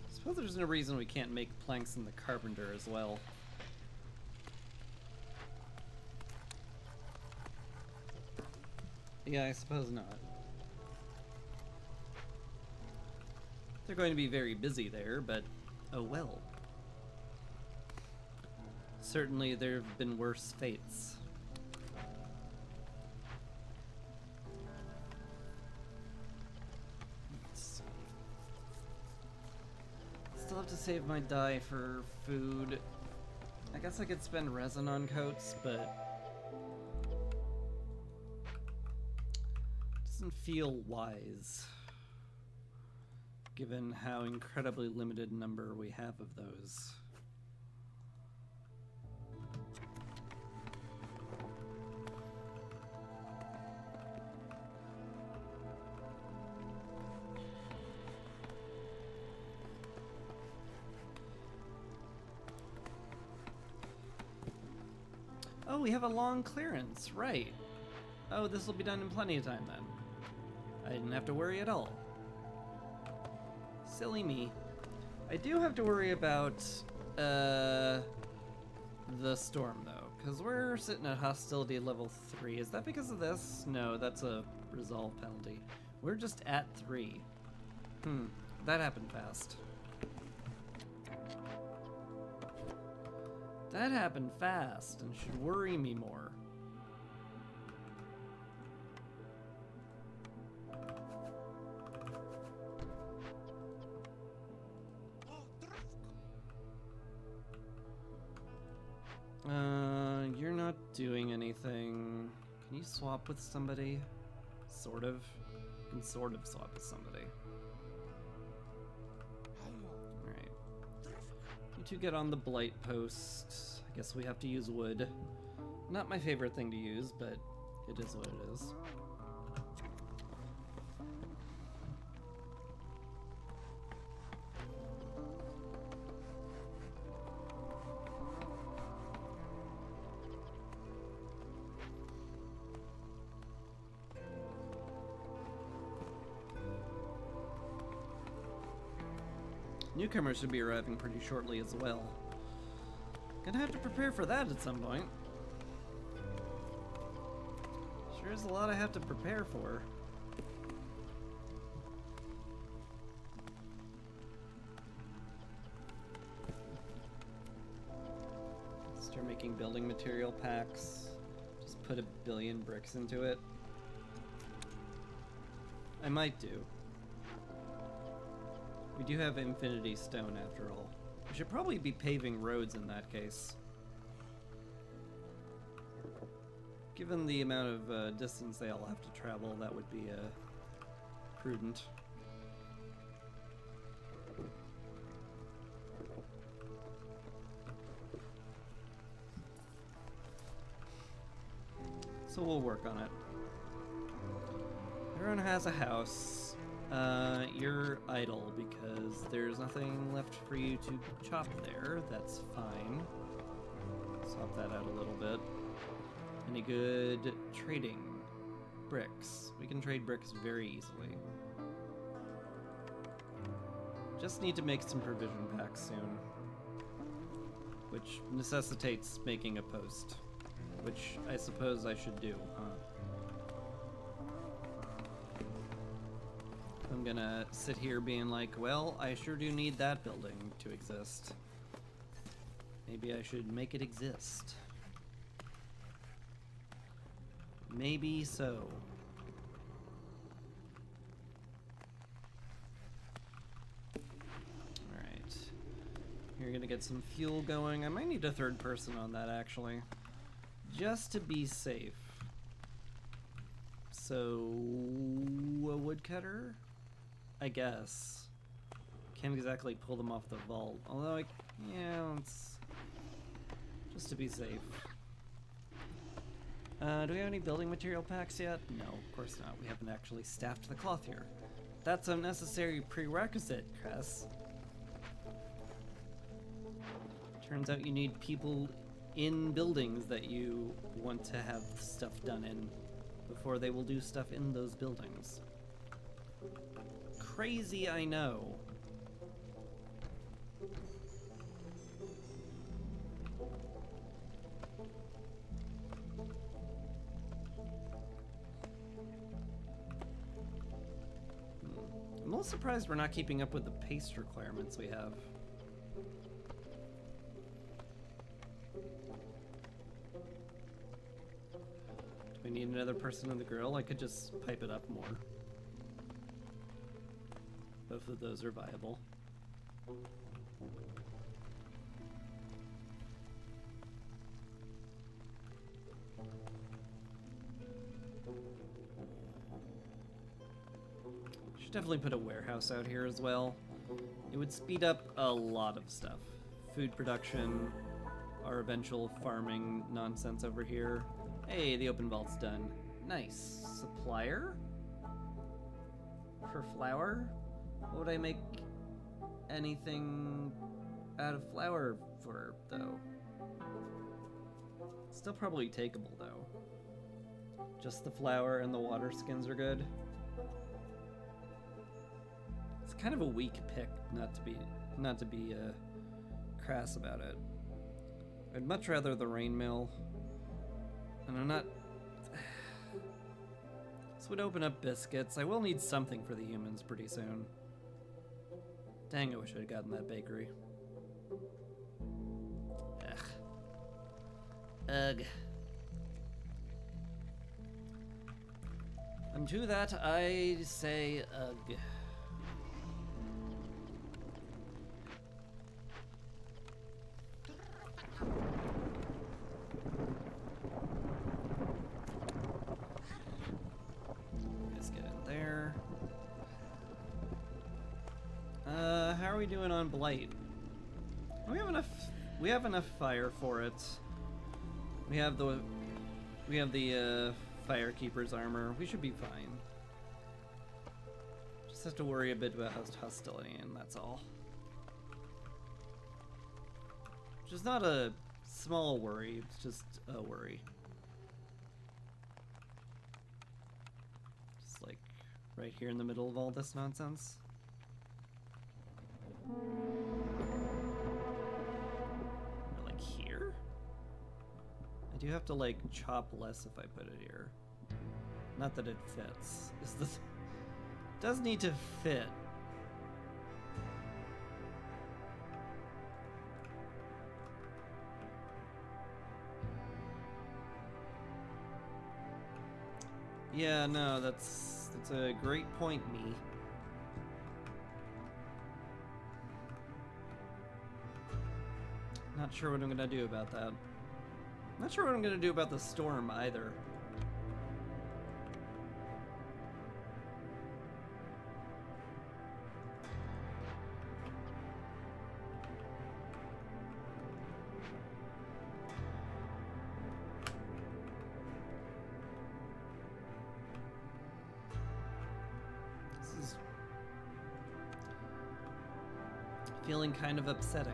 I suppose there's no reason we can't make planks in the carpenter as well. Yeah, I suppose not. They're going to be very busy there, but oh well. Certainly there have been worse fates. Let's see. Still have to save my dye for food. I guess I could spend resin on coats, but doesn't feel wise, given how incredibly limited number we have of those. Oh, we have a long clearance, right. Oh, this will be done in plenty of time then. I didn't have to worry at all. Silly me. I do have to worry about the storm though, because we're sitting at hostility level 3. Is that because of this? No, that's a resolve penalty. We're just at 3. That happened fast. That happened fast and should worry me more. You're not doing anything. Can you swap with somebody? Sort of. You can sort of swap with somebody. Alright. You two get on the blight post. I guess we have to use wood. Not my favorite thing to use, but it is what it is. Newcomers should be arriving pretty shortly as well. Gonna have to prepare for that at some point. There's a lot I have to prepare for. Start making building material packs. Just put 1 billion bricks into it. I might do. We do have infinity stone after all. We should probably be paving roads in that case. Given the amount of distance they all have to travel, that would be prudent. So we'll work on it. Everyone has a house. You're idle because there's nothing left for you to chop there. That's fine. Swap that out a little bit. Any good trading? Bricks. We can trade bricks very easily. Just need to make some provision packs soon. Which necessitates making a post. Which I suppose I should do, huh? I'm gonna sit here being like, well, I sure do need that building to exist. Maybe I should make it exist. Maybe so. Alright. You're gonna get some fuel going. I might need a third person on that, actually. Just to be safe. So, a woodcutter? I guess. Can't exactly pull them off the vault. Although, yeah, let's... just to be safe. Do we have any building material packs yet? No, of course not. We haven't actually staffed the cloth here. That's a necessary prerequisite, Cress. Turns out you need people in buildings that you want to have stuff done in before they will do stuff in those buildings. Crazy, I know. I'm a little surprised we're not keeping up with the paste requirements we have. Do we need another person on the grill? I could just pipe it up more. Both of those are viable. Should definitely put a warehouse out here as well. It would speed up a lot of stuff. Food production, our eventual farming nonsense over here. Hey, the open vault's done. Nice. Supplier? For flour? What would I make anything out of flour for, though? Still probably takeable, though. Just the flour and the water skins are good. It's kind of a weak pick, not to be crass about it. I'd much rather the rain mill. And I'm not... This would open up biscuits. I will need something for the humans pretty soon. Dang, I wish I'd gotten that bakery. Ugh. Ugh. And to that, I say ugh. How are we doing on blight? We have enough fire for it. We have the Firekeeper's armor. We should be fine. Just have to worry a bit about hostility, and that's all. Which is not a small worry, it's just a worry. Just like right here in the middle of all this nonsense. Like here? I do have to like chop less if I put it here. Not that it fits. Is this does need to fit. Yeah, no, that's a great point, me. Not sure what I'm gonna do about that. Not sure what I'm gonna do about the storm either. This is feeling kind of upsetting.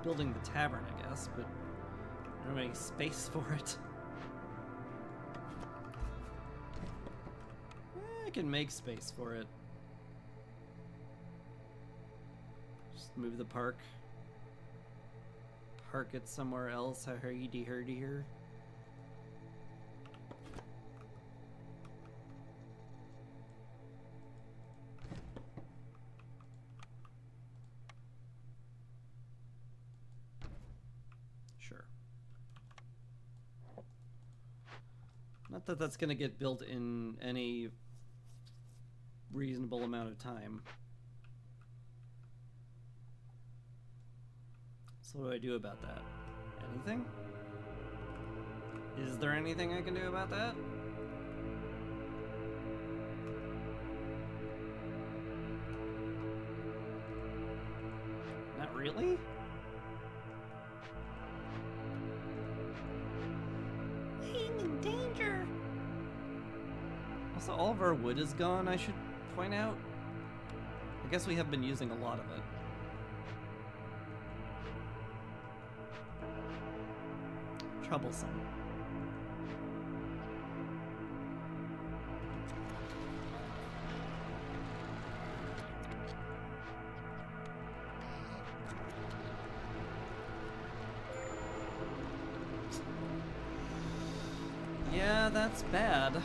Building the tavern, I guess, but I don't have any space for it. I can make space for it. Just move the park. Park it somewhere else. How hurdy-hurdy here. Not that that's going to get built in any reasonable amount of time. So what do I do about that? Anything? Is there anything I can do about that? Not really? In danger. Also, all of our wood is gone, I should point out. I guess we have been using a lot of it. Troublesome. Yeah, that's bad.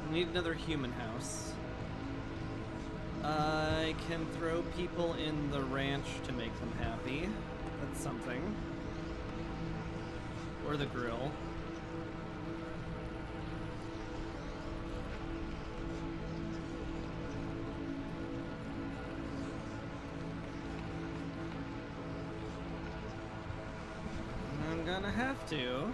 We need another human house. I can throw people in the ranch to make them happy. That's something. Or the grill. I'm gonna have to.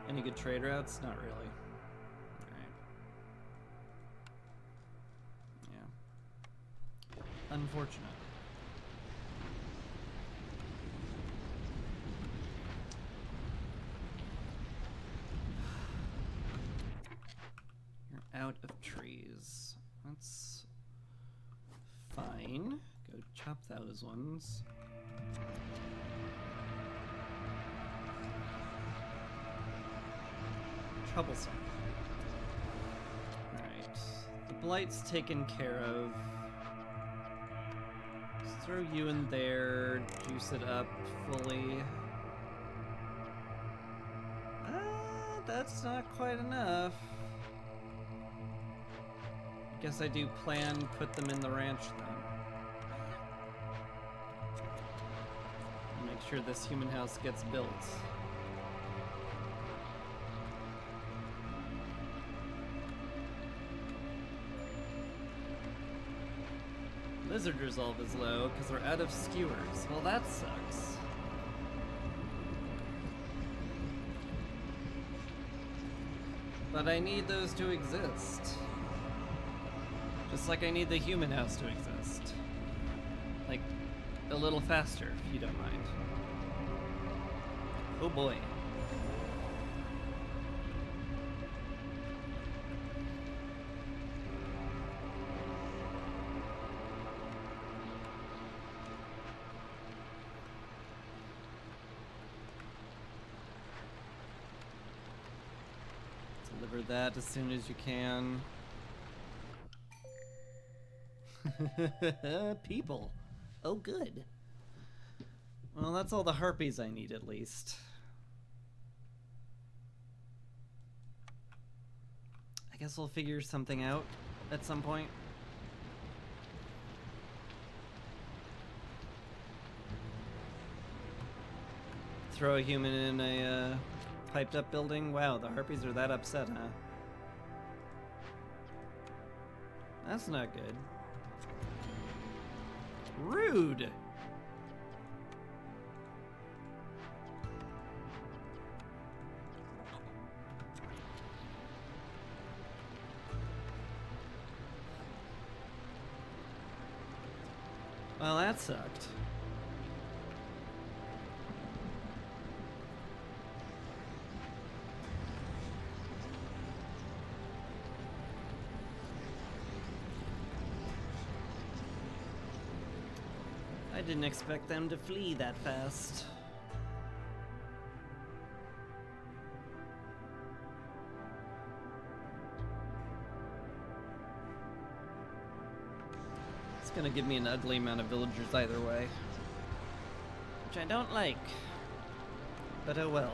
Any good trade routes? Not really. Alright. Yeah. Unfortunate. You're out of trees. That's fine. Go chop those ones. Troublesome. Alright. The blight's taken care of. Just throw you in there, juice it up fully. That's not quite enough. Guess I do plan put them in the ranch then. Make sure this human house gets built. Lizard resolve is low because we're out of skewers. Well, that sucks. But I need those to exist. Just like I need the human house to exist. Like, a little faster, if you don't mind. Oh boy. deliver that as soon as you can. People. Oh, good. Well, that's all the harpies I need, at least. I guess we'll figure something out at some point. Throw a human in a piped up building? Wow, the harpies are that upset, huh? That's not good. Rude! Well, that sucked. I didn't expect them to flee that fast. It's gonna give me an ugly amount of villagers either way, which I don't like, but oh well.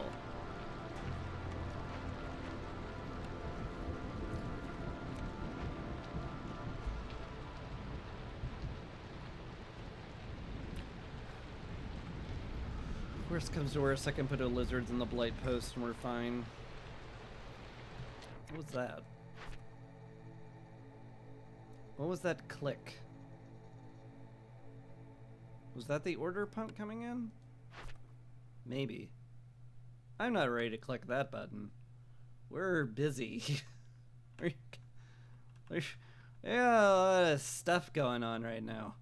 Worst comes to worst, I can put a lizards in the blight post and we're fine. What was that? What was that click? Was that the order pump coming in? Maybe. I'm not ready to click that button. We're busy. There's a lot of stuff going on right now.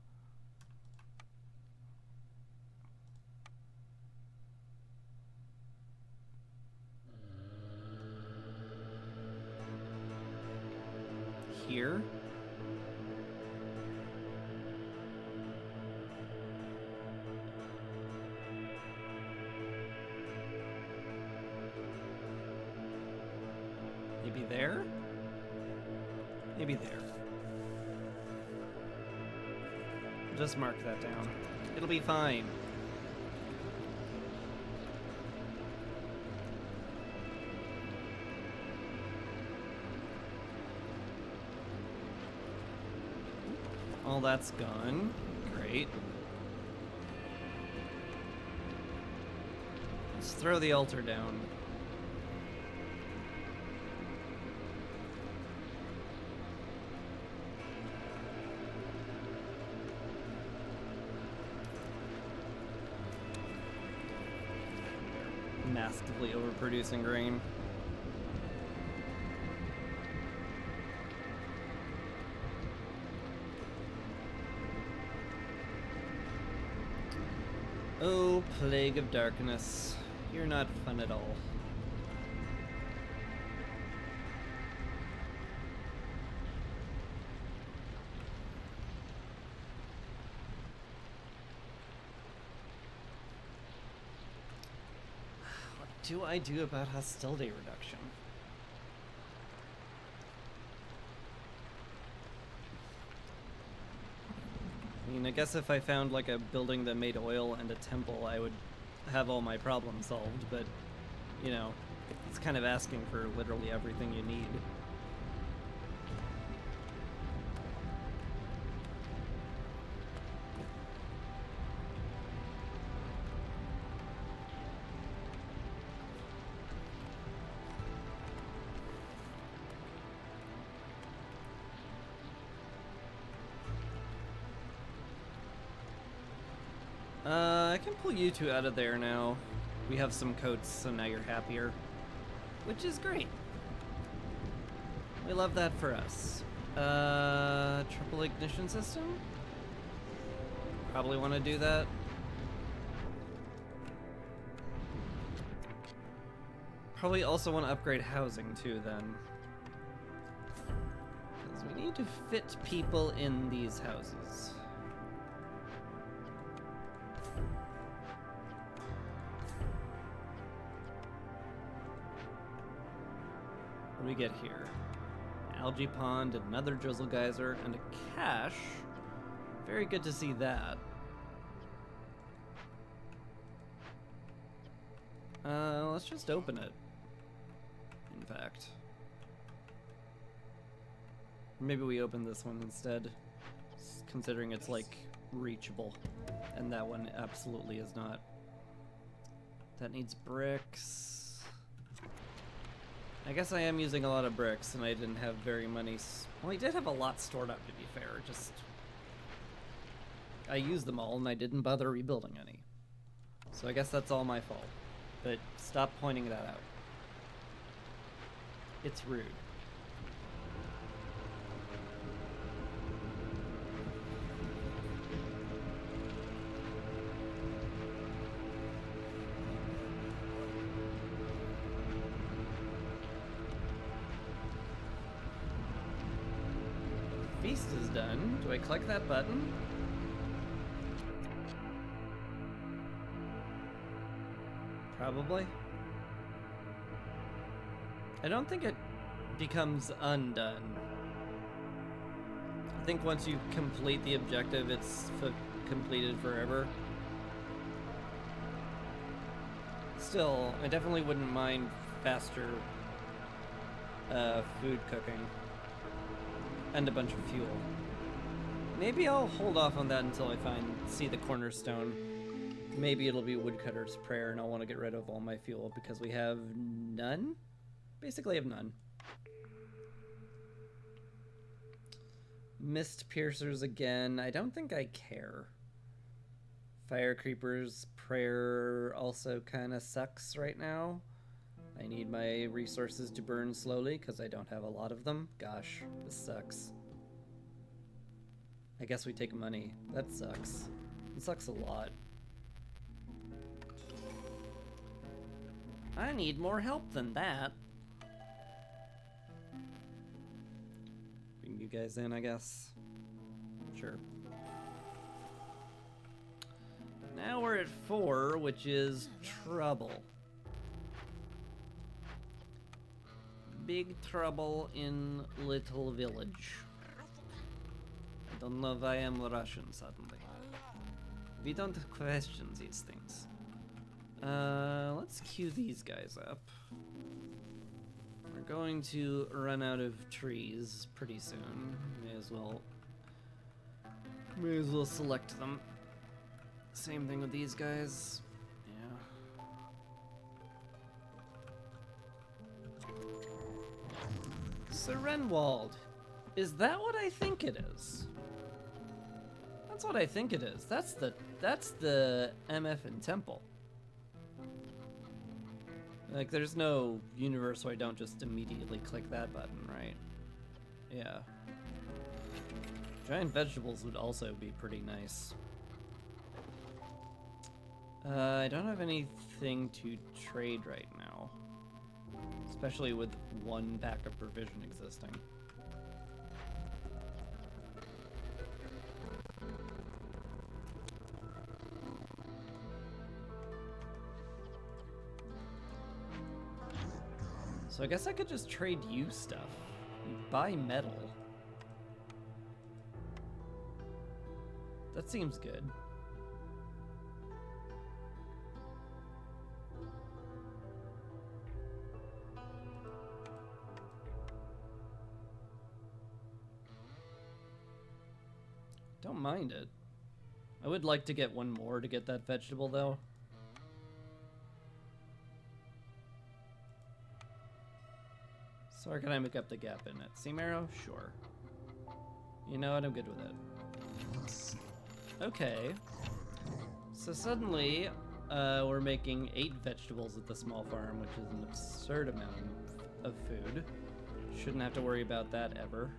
Here? Maybe there? Maybe there. Just mark that down. It'll be fine. All that's gone. Great. Let's throw the altar down. Massively overproducing grain. Oh, plague of darkness. You're not fun at all. What do I do about hostility reduction? I mean, I guess if I found like a building that made oil and a temple, I would have all my problems solved, but, you know, it's kind of asking for literally everything you need. I can pull you two out of there now. We have some coats, so now you're happier. Which is great. We love that for us. Triple ignition system? Probably want to do that. Probably also want to upgrade housing too then. Because we need to fit people in these houses. What do we get here? Algae pond, another drizzle geyser, and a cache. Very good to see that. Let's just open it. In fact. Maybe we open this one instead, considering it's like reachable, and that one absolutely is not. That needs bricks. I guess I am using a lot of bricks, and I didn't have very many. Well, I did have a lot stored up, to be fair. Just I used them all, and I didn't bother rebuilding any. So I guess that's all my fault. But stop pointing that out. It's rude. Feast is done. Do I click that button? Probably. I don't think it becomes undone. I think once you complete the objective, it's completed forever. Still, I definitely wouldn't mind faster food cooking. And a bunch of fuel. Maybe I'll hold off on that until I see the cornerstone. Maybe it'll be Woodcutter's Prayer and I'll want to get rid of all my fuel because we have none? Basically have none. Mist Piercers again. I don't think I care. Fire Creeper's Prayer also kind of sucks right now. I need my resources to burn slowly because I don't have a lot of them. Gosh, this sucks. I guess we take money. That sucks. It sucks a lot. I need more help than that. Bring you guys in, I guess. Sure. Now we're at 4, which is trouble. Big trouble in little village. I don't know if I am Russian suddenly. We don't question these things. Let's queue these guys up. We're going to run out of trees pretty soon. May as well select them. Same thing with these guys. Serenwald. Is that what I think it is? That's what I think it is. That's the MF temple. Like, there's no universe where I don't just immediately click that button, right? Yeah. Giant vegetables would also be pretty nice. I don't have anything to trade right now. Especially with one pack of provision existing. So I guess I could just trade you stuff. Buy metal. That seems good. Don't mind it. I would like to get one more to get that vegetable, though. So where can I make up the gap in it? Seam arrow? Sure. You know what? I'm good with it. Okay. So suddenly, we're making 8 vegetables at the small farm, which is an absurd amount of food. Shouldn't have to worry about that ever.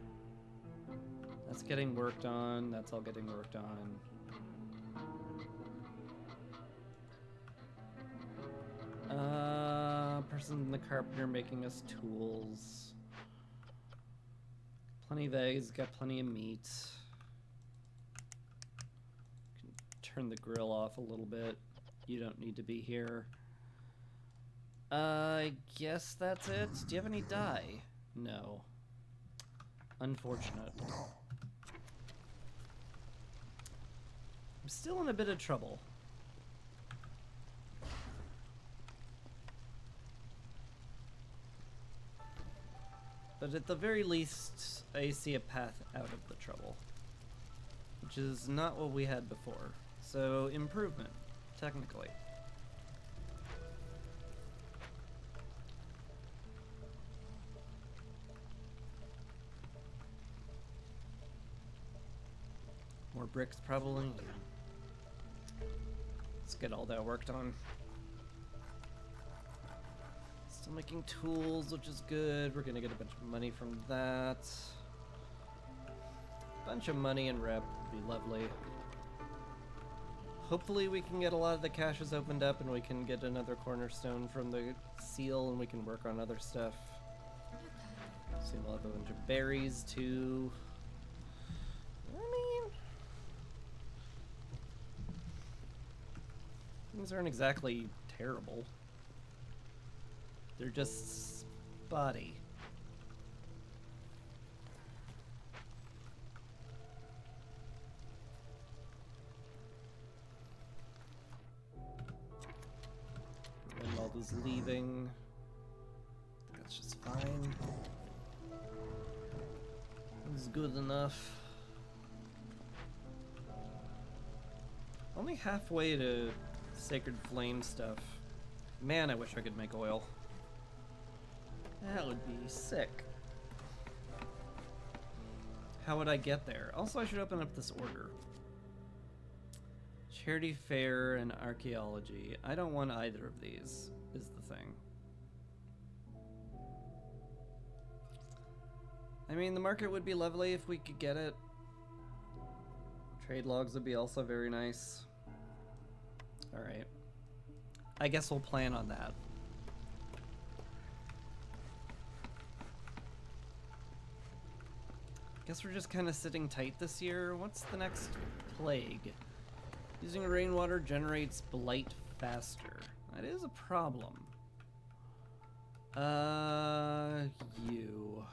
That's getting worked on. That's all getting worked on. Person in the carpenter making us tools. Plenty of eggs, got plenty of meat. Can turn the grill off a little bit. You don't need to be here. I guess that's it. Do you have any dye? No. Unfortunate. I'm still in a bit of trouble. But at the very least, I see a path out of the trouble. Which is not what we had before. So, improvement, technically. More bricks, probably. Let's get all that worked on. Still making tools, which is good. We're gonna get a bunch of money from that. Bunch of money and rep would be lovely. Hopefully we can get a lot of the caches opened up and we can get another cornerstone from the seal and we can work on other stuff. Soon we'll have a bunch of berries too. I mean, things aren't exactly terrible. They're just spotty. Renwald is leaving. I think that's just fine. It's good enough. Only halfway to Sacred Flame stuff. Man, I wish I could make oil. That would be sick. How would I get there? Also, I should open up this order. Charity Fair and Archaeology. I don't want either of these, is the thing. I mean, the market would be lovely if we could get it. Trade logs would be also very nice. Alright. I guess we'll plan on that. Guess we're just kind of sitting tight this year. What's the next plague? Using rainwater generates blight faster. That is a problem. You.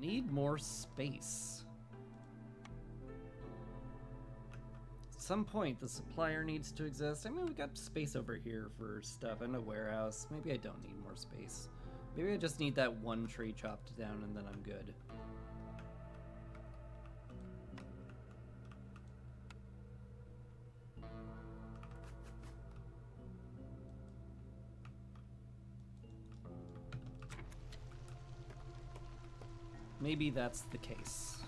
Need more space. At some point, the supplier needs to exist. I mean, we got space over here for stuff in a warehouse. Maybe I don't need more space. Maybe I just need that one tree chopped down and then I'm good. Maybe that's the case.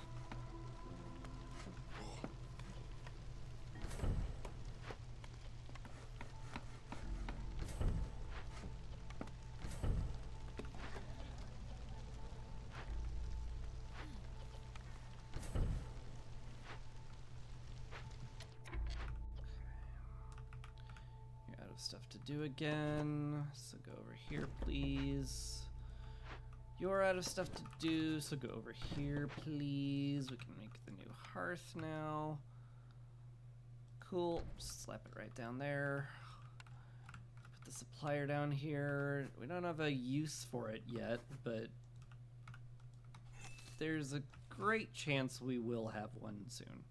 You're out of stuff to do again, so go over here, please. You're out of stuff to do, so go over here, please. We can make the new hearth now. Cool. Just slap it right down there. Put the supplier down here. We don't have a use for it yet, but there's a great chance we will have one soon.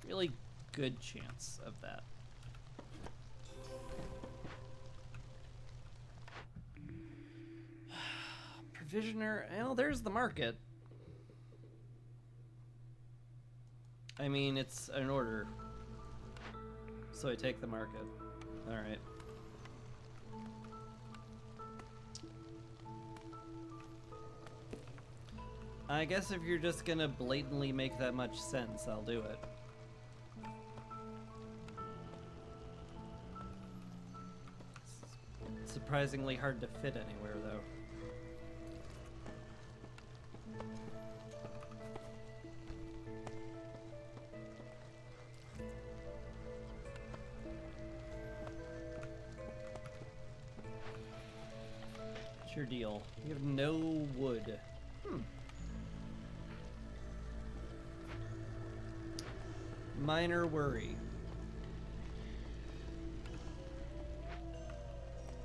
Really good chance of that. Provisioner, well, there's the market. I mean, it's an order. So I take the market. Alright. I guess if you're just gonna blatantly make that much sense, I'll do it. It's surprisingly hard to fit anywhere, though. Your deal. You have no wood. minor worry.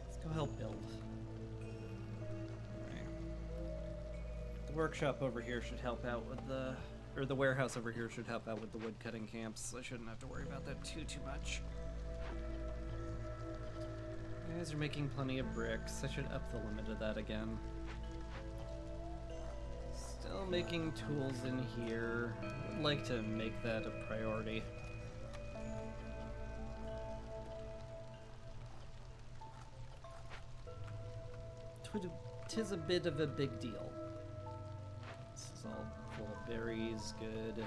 Let's go help build. Okay. The workshop over here should help out with the... Or the warehouse over here should help out with the wood cutting camps. I shouldn't have to worry about that too much. You guys are making plenty of bricks. I should up the limit of that again. Still making tools in here. Would like to make that a priority. Tis a bit of a big deal. This is all full of berries, good.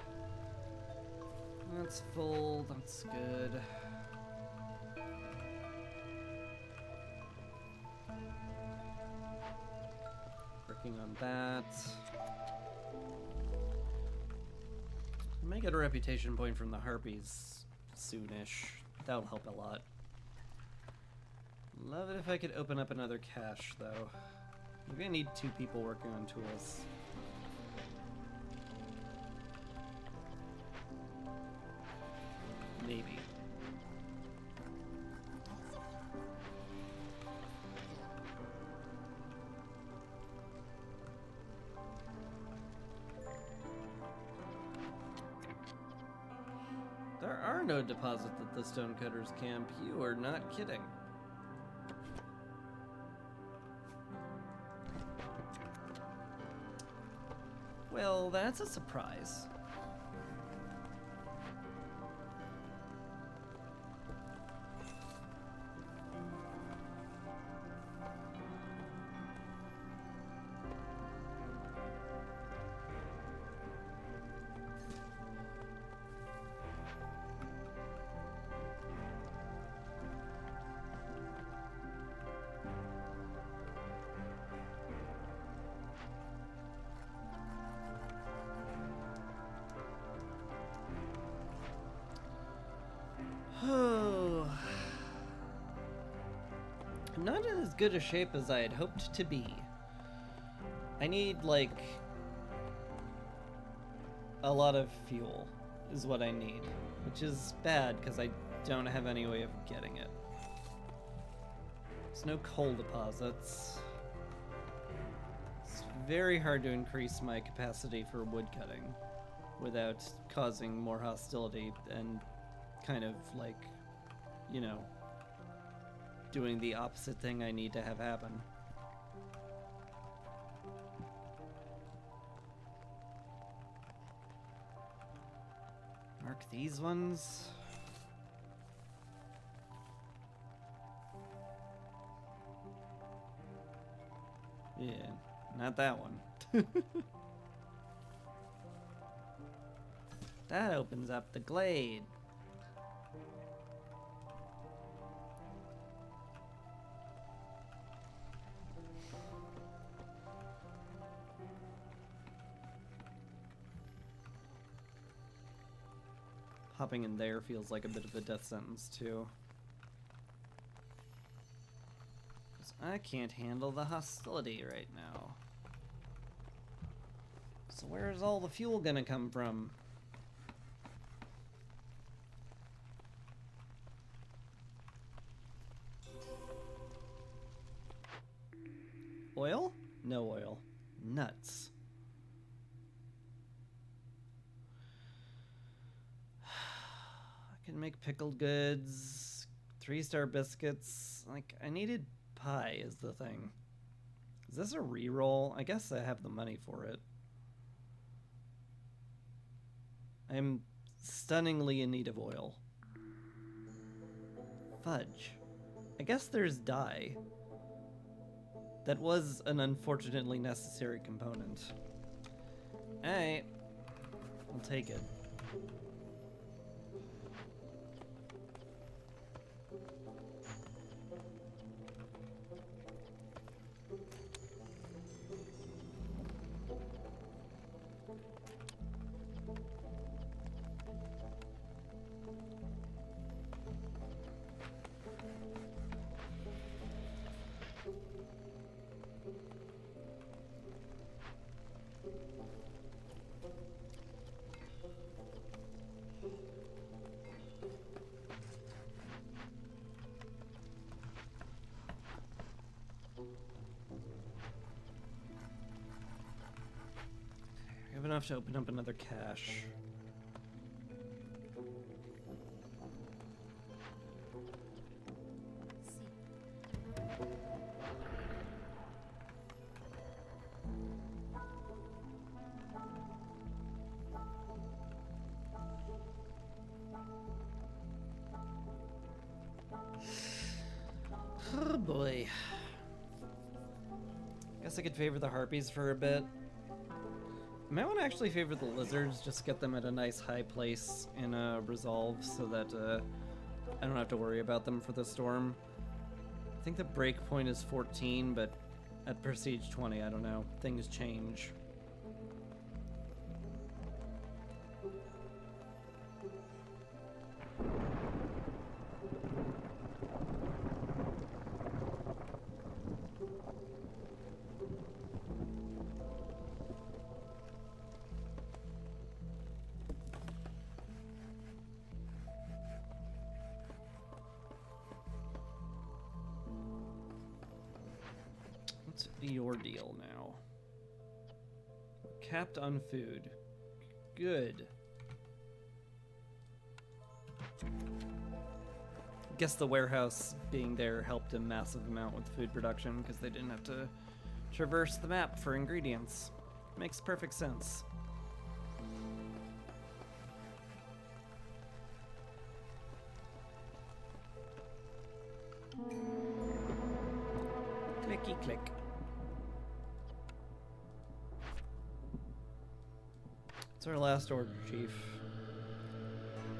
That's full, that's good. Working on that. I may get a reputation point from the harpies soonish. That'll help a lot. Love it if I could open up another cache, though. I'm gonna need 2 people working on tools. Maybe. There are no deposits at the Stonecutters camp. You are not kidding. Well, that's a surprise. I'm not in as good a shape as I had hoped to be. I need, like, a lot of fuel is what I need, which is bad because I don't have any way of getting it. There's no coal deposits. It's very hard to increase my capacity for wood cutting without causing more hostility and kind of, like, you know, doing the opposite thing I need to have happen. Mark these ones. Yeah, not that one. That opens up the glade. Hopping in there feels like a bit of a death sentence, too. Because I can't handle the hostility right now. So where's all the fuel gonna come from? Oil? No oil. Nuts. I can make pickled goods, 3-star biscuits. Like, I needed pie is the thing. Is this a reroll? I guess I have the money for it. I'm stunningly in need of oil. Fudge. I guess there's dye. That was an unfortunately necessary component. Alright. I'll take it. enough to open up another cache. Oh boy. Guess I could favor the harpies for a bit. I might want to actually favor the lizards, just get them at a nice high place in Resolve so that I don't have to worry about them for the storm. I think the break point is 14, but at Prestige 20, I don't know. Things change. What's your deal now? Capped on food. Good. Guess the warehouse being there helped a massive amount with food production because they didn't have to traverse the map for ingredients. Makes perfect sense. Clicky click. It's our last order, Chief.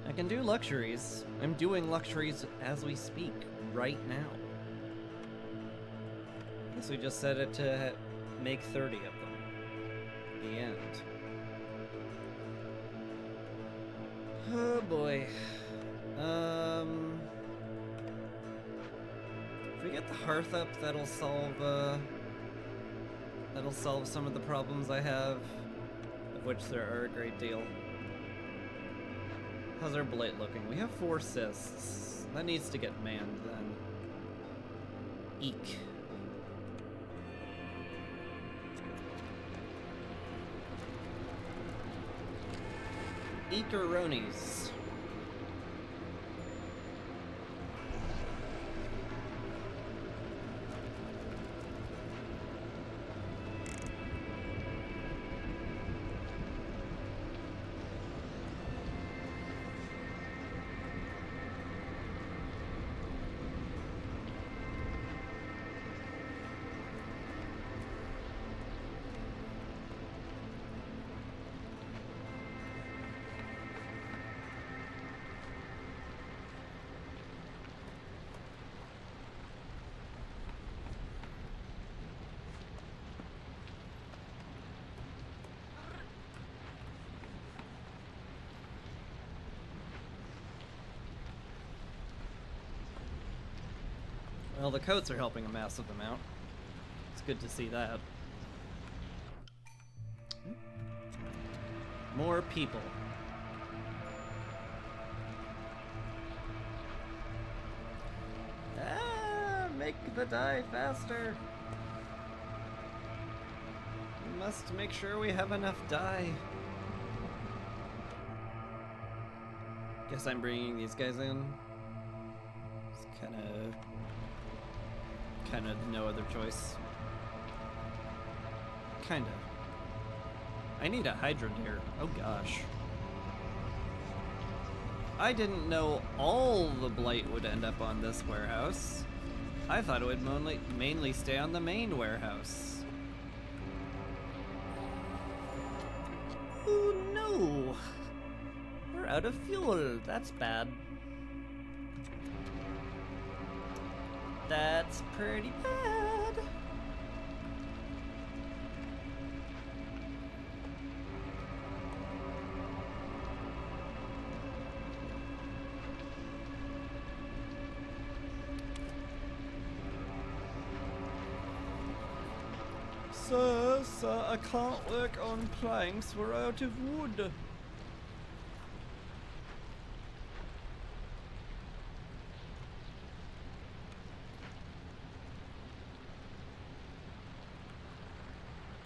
I can do luxuries. I'm doing luxuries as we speak, right now. Guess we just set it to make 30 of them. The end. Oh boy. If we get the hearth up, that'll solve some of the problems I have, of which there are a great deal. How's our blight looking? We have 4 cysts. That needs to get manned then. Eek. Eekeronies. Well, the coats are helping a massive amount. It's good to see that. More people. Ah, make the dye faster. We must make sure we have enough dye. Guess I'm bringing these guys in. It's kind of no other choice. Kind of. I need a hydrant here. Oh gosh. I didn't know all the blight would end up on this warehouse. I thought it would mainly stay on the main warehouse. Oh no! We're out of fuel. That's bad. That's pretty bad. Sir, I can't work on planks. We're out of wood.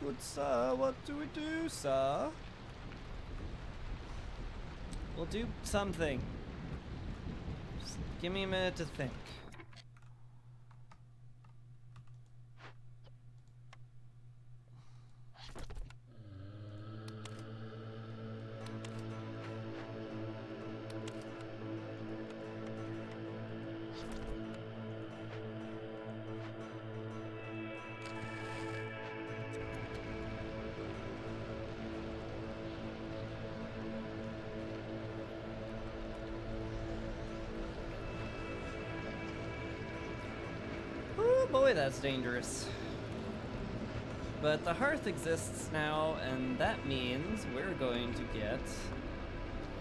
Good sir, what do we do, sir? We'll do something. Just give me a minute to think. Oh boy, that's dangerous. But the hearth exists now, and that means we're going to get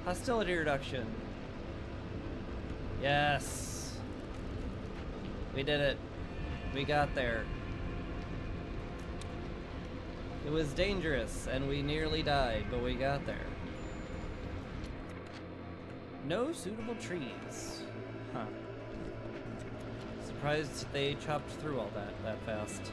hostility reduction. Yes. We did it. We got there. It was dangerous, and we nearly died, but we got there. No suitable trees. Huh. Surprised they chopped through all that fast.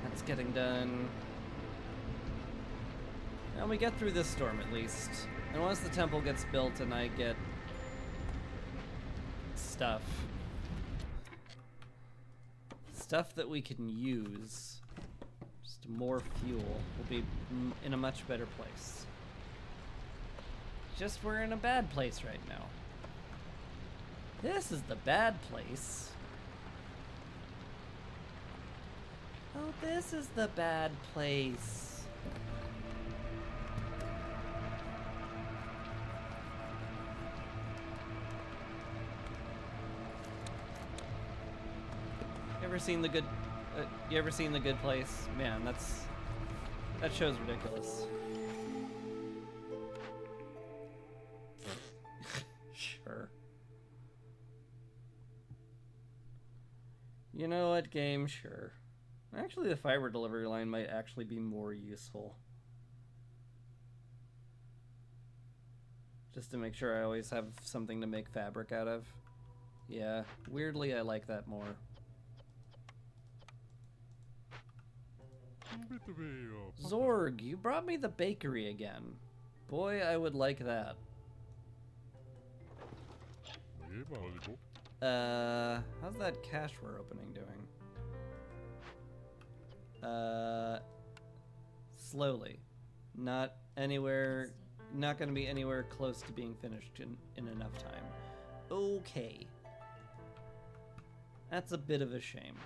That's getting done. And we get through this storm at least. And once the temple gets built and I get stuff that we can use, just more fuel, we'll be in a much better place. Just we're in a bad place right now. This is the bad place. Oh, this is the bad place. You ever seen the Good Place? Man, that show's ridiculous. Sure. You know what, game? Sure. Actually, the fiber delivery line might actually be more useful. Just to make sure I always have something to make fabric out of. Yeah, weirdly I like that more. Zorg, you brought me the bakery again. Boy, I would like that. How's that cash we're opening doing? Slowly. Not gonna be anywhere close to being finished in enough time. Okay. That's a bit of a shame.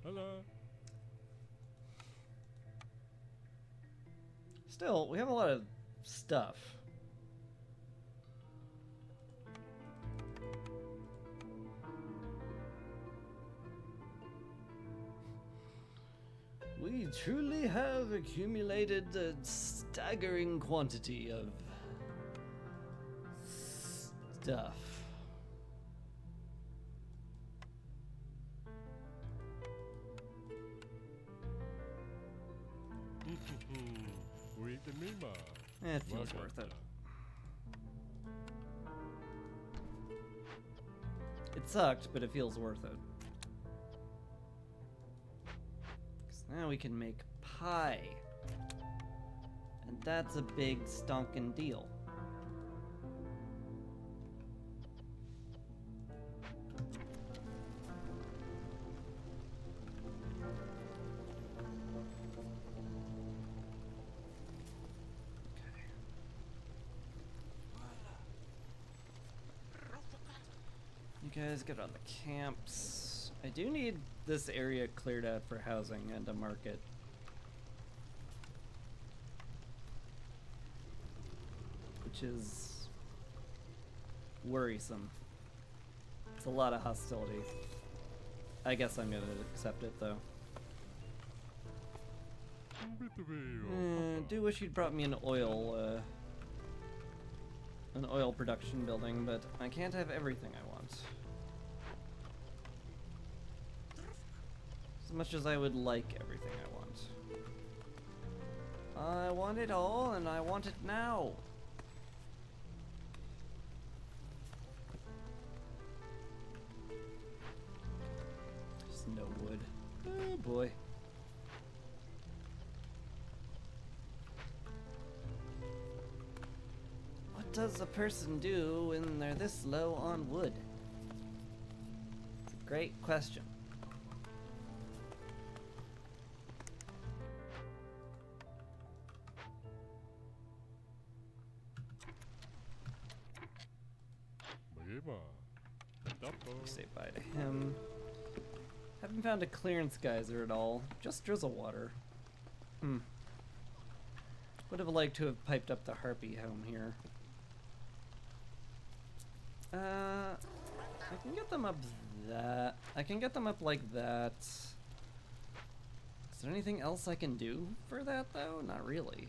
Hello. Still, we have a lot of stuff. We truly have accumulated a staggering quantity of stuff. It feels worth it. It sucked, but it feels worth it. Because now we can make pie. And that's a big stonkin' deal. You guys get on the camps. I do need this area cleared out for housing and a market. Which is worrisome. It's a lot of hostility. I guess I'm gonna accept it though. Do wish you'd brought me an oil production building, but I can't have everything I want. As much as I would like everything I want. I want it all, and I want it now. There's no wood. Oh boy. What does a person do when they're this low on wood? It's a great question. Say bye to him. Haven't found a clearance geyser at all. Just drizzle water. Would have liked to have piped up the harpy home here. I can get them up that. I can get them up like that. Is there anything else I can do for that though? Not really.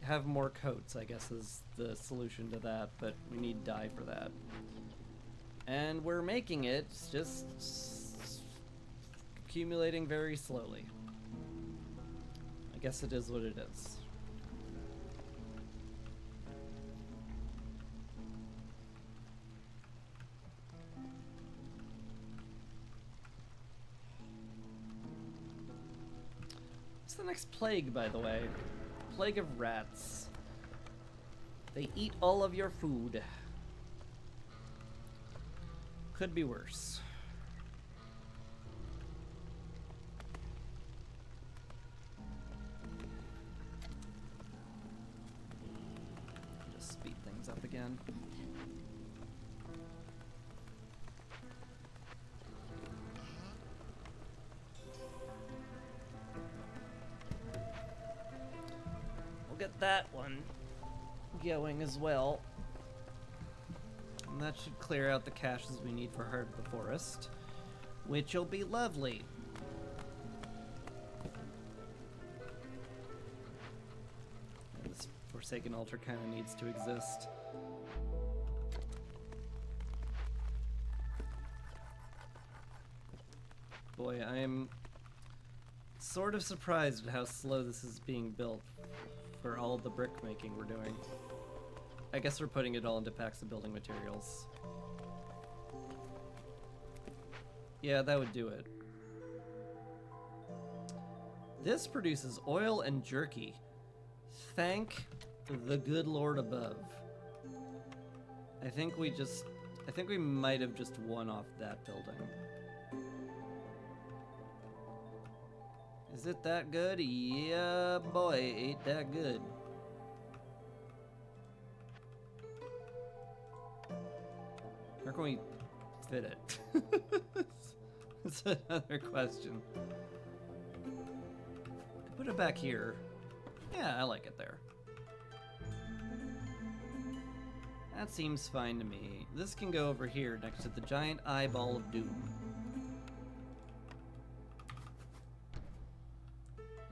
Have more coats, I guess, is the solution to that, but we need dye for that. And we're making it, it's just accumulating very slowly. I guess it is what it is. What's the next plague, by the way? Plague of rats. They eat all of your food. Could be worse. Just speed things up again. We'll get that one going as well. And that should clear out the caches we need for Heart of the Forest, which will be lovely. And this Forsaken Altar kind of needs to exist. Boy, I'm sort of surprised at how slow this is being built for all the brick making we're doing. I guess we're putting it all into packs of building materials. Yeah, that would do it. This produces oil and jerky. Thank the good Lord above. I think we might have just won off that building. Is it that good? Yeah, boy, ain't that good. Where can we fit it? That's another question. Put it back here. Yeah, I like it there. That seems fine to me. This can go over here next to the giant eyeball of doom.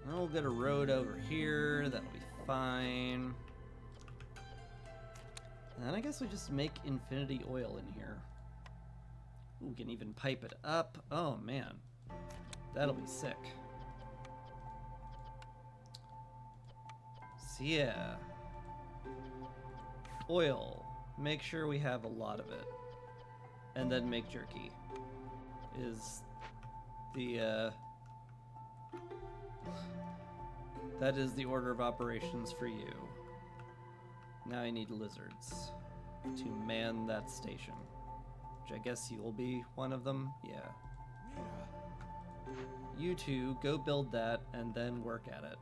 And we'll get a road over here. That'll be fine. And then I guess we just make infinity oil in here. Ooh, we can even pipe it up. Oh man, that'll be sick. So yeah, oil. Make sure we have a lot of it, and then make jerky. Is the that is the order of operations for you. Now I need lizards to man that station. Which I guess you'll be one of them? Yeah. You two, go build that and then work at it.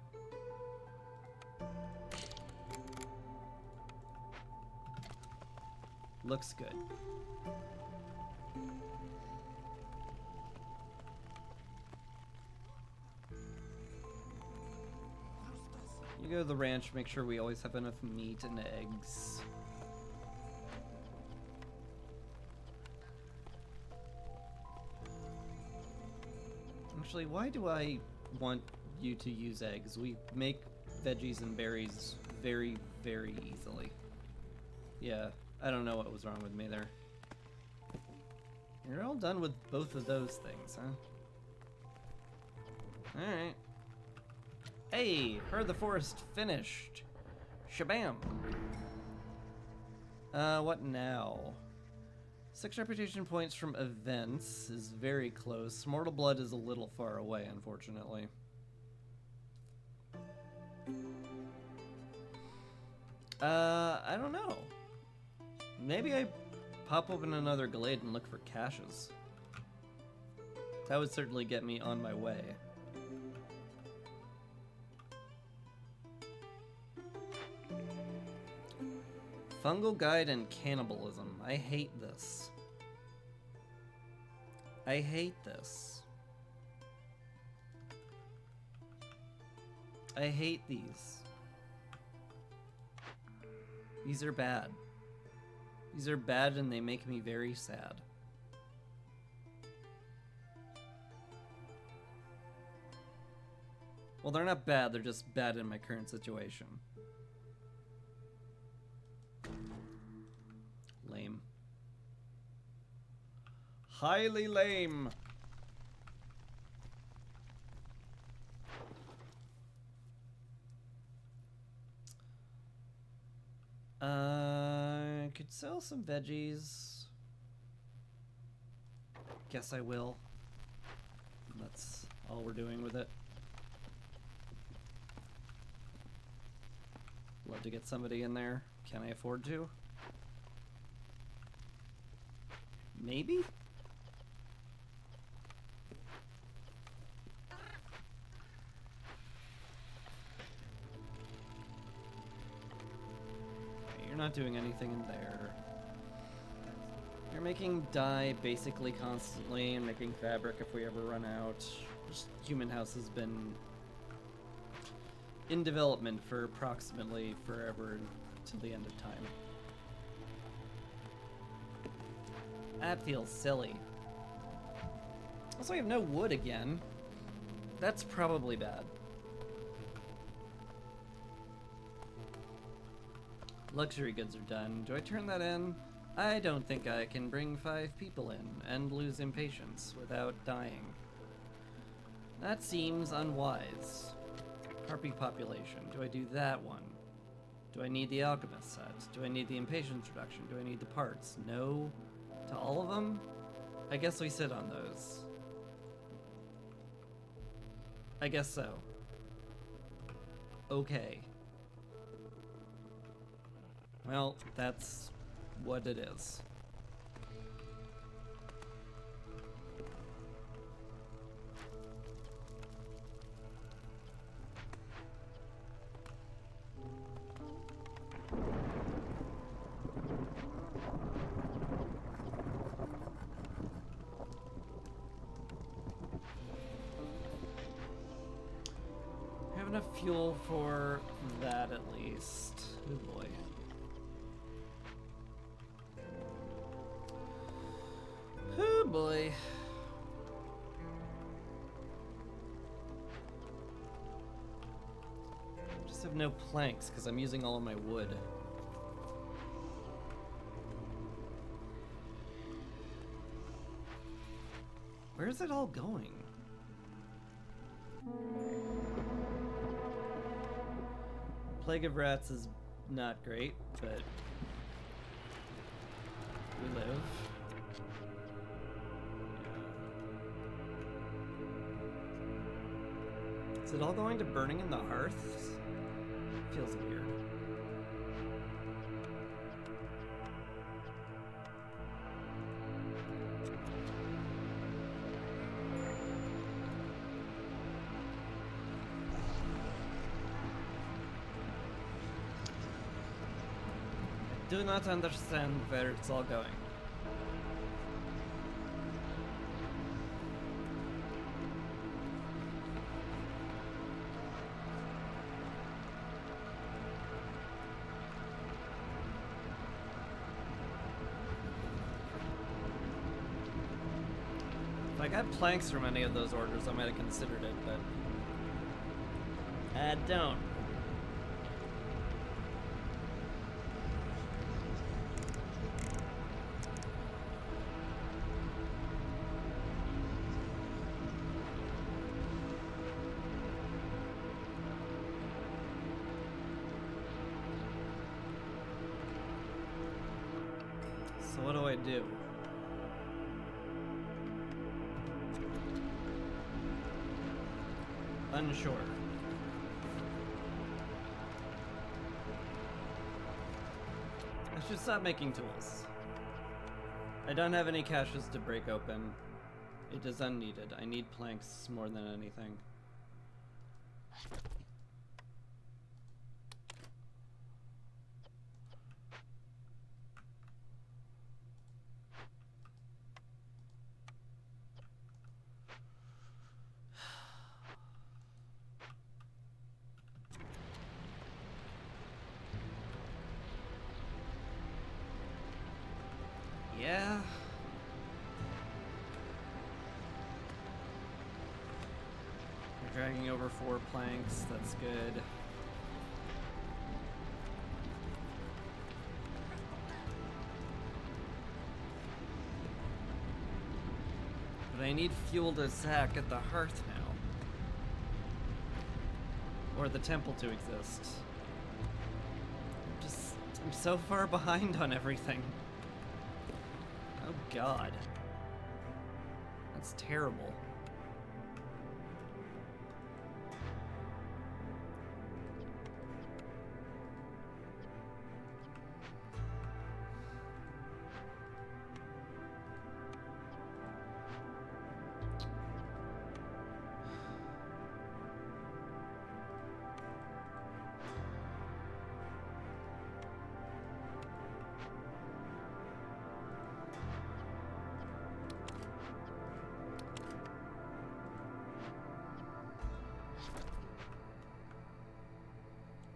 Looks good. You go to the ranch, make sure we always have enough meat and eggs. Actually, why do I want you to use eggs? We make veggies and berries very, very easily. Yeah, I don't know what was wrong with me there. You're all done with both of those things, huh? Alright. Hey, Herd the Forest finished. Shabam. What now? 6 reputation points from events is very close. Mortal Blood is a little far away, unfortunately. I don't know. Maybe I pop open another glade and look for caches. That would certainly get me on my way. Fungal Guide and Cannibalism. I hate this. I hate this. I hate these. These are bad. These are bad and they make me very sad. Well, they're not bad, they're just bad in my current situation. Lame. Highly lame. Could sell some veggies. Guess I will. That's all we're doing with it. Love to get somebody in there. Can I afford to? Maybe? You're not doing anything in there. You're making dye basically constantly and making fabric if we ever run out. Just Human House has been in development for approximately forever till the end of time. That feels silly. Also, I have no wood again. That's probably bad. Luxury goods are done. Do I turn that in? I don't think I can bring 5 people in and lose impatience without dying. That seems unwise. Harpy population. Do I do that one? Do I need the alchemist set? Do I need the impatience reduction? Do I need the parts? No to all of them? I guess we sit on those. I guess so. Okay. Well, that's what it is. Have enough fuel for that at least. Oh boy. Oh boy. Just have no planks because I'm using all of my wood. Where is it all going? Plague of Rats is not great, but we live. Is it all going to burning in the hearths? Feels weird. I do not understand where it's all going. If I got planks from any of those orders, I might have considered it, but I don't. So what do I do? Unsure. I should stop making tools. I don't have any caches to break open. It is unneeded. I need planks more than anything. Yeah. We're dragging over 4 planks. That's good. But I need fuel to sack at the hearth now. Or the temple to exist. I'm so far behind on everything. Oh god. That's terrible.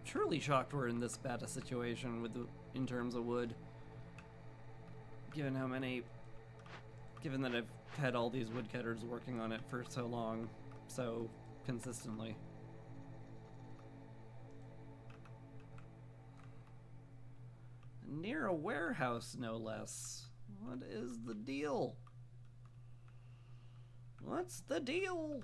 Truly shocked we're in this bad a situation with in terms of wood. Given that I've had all these woodcutters working on it for so long, so consistently. Near a warehouse, no less. What is the deal? What's the deal?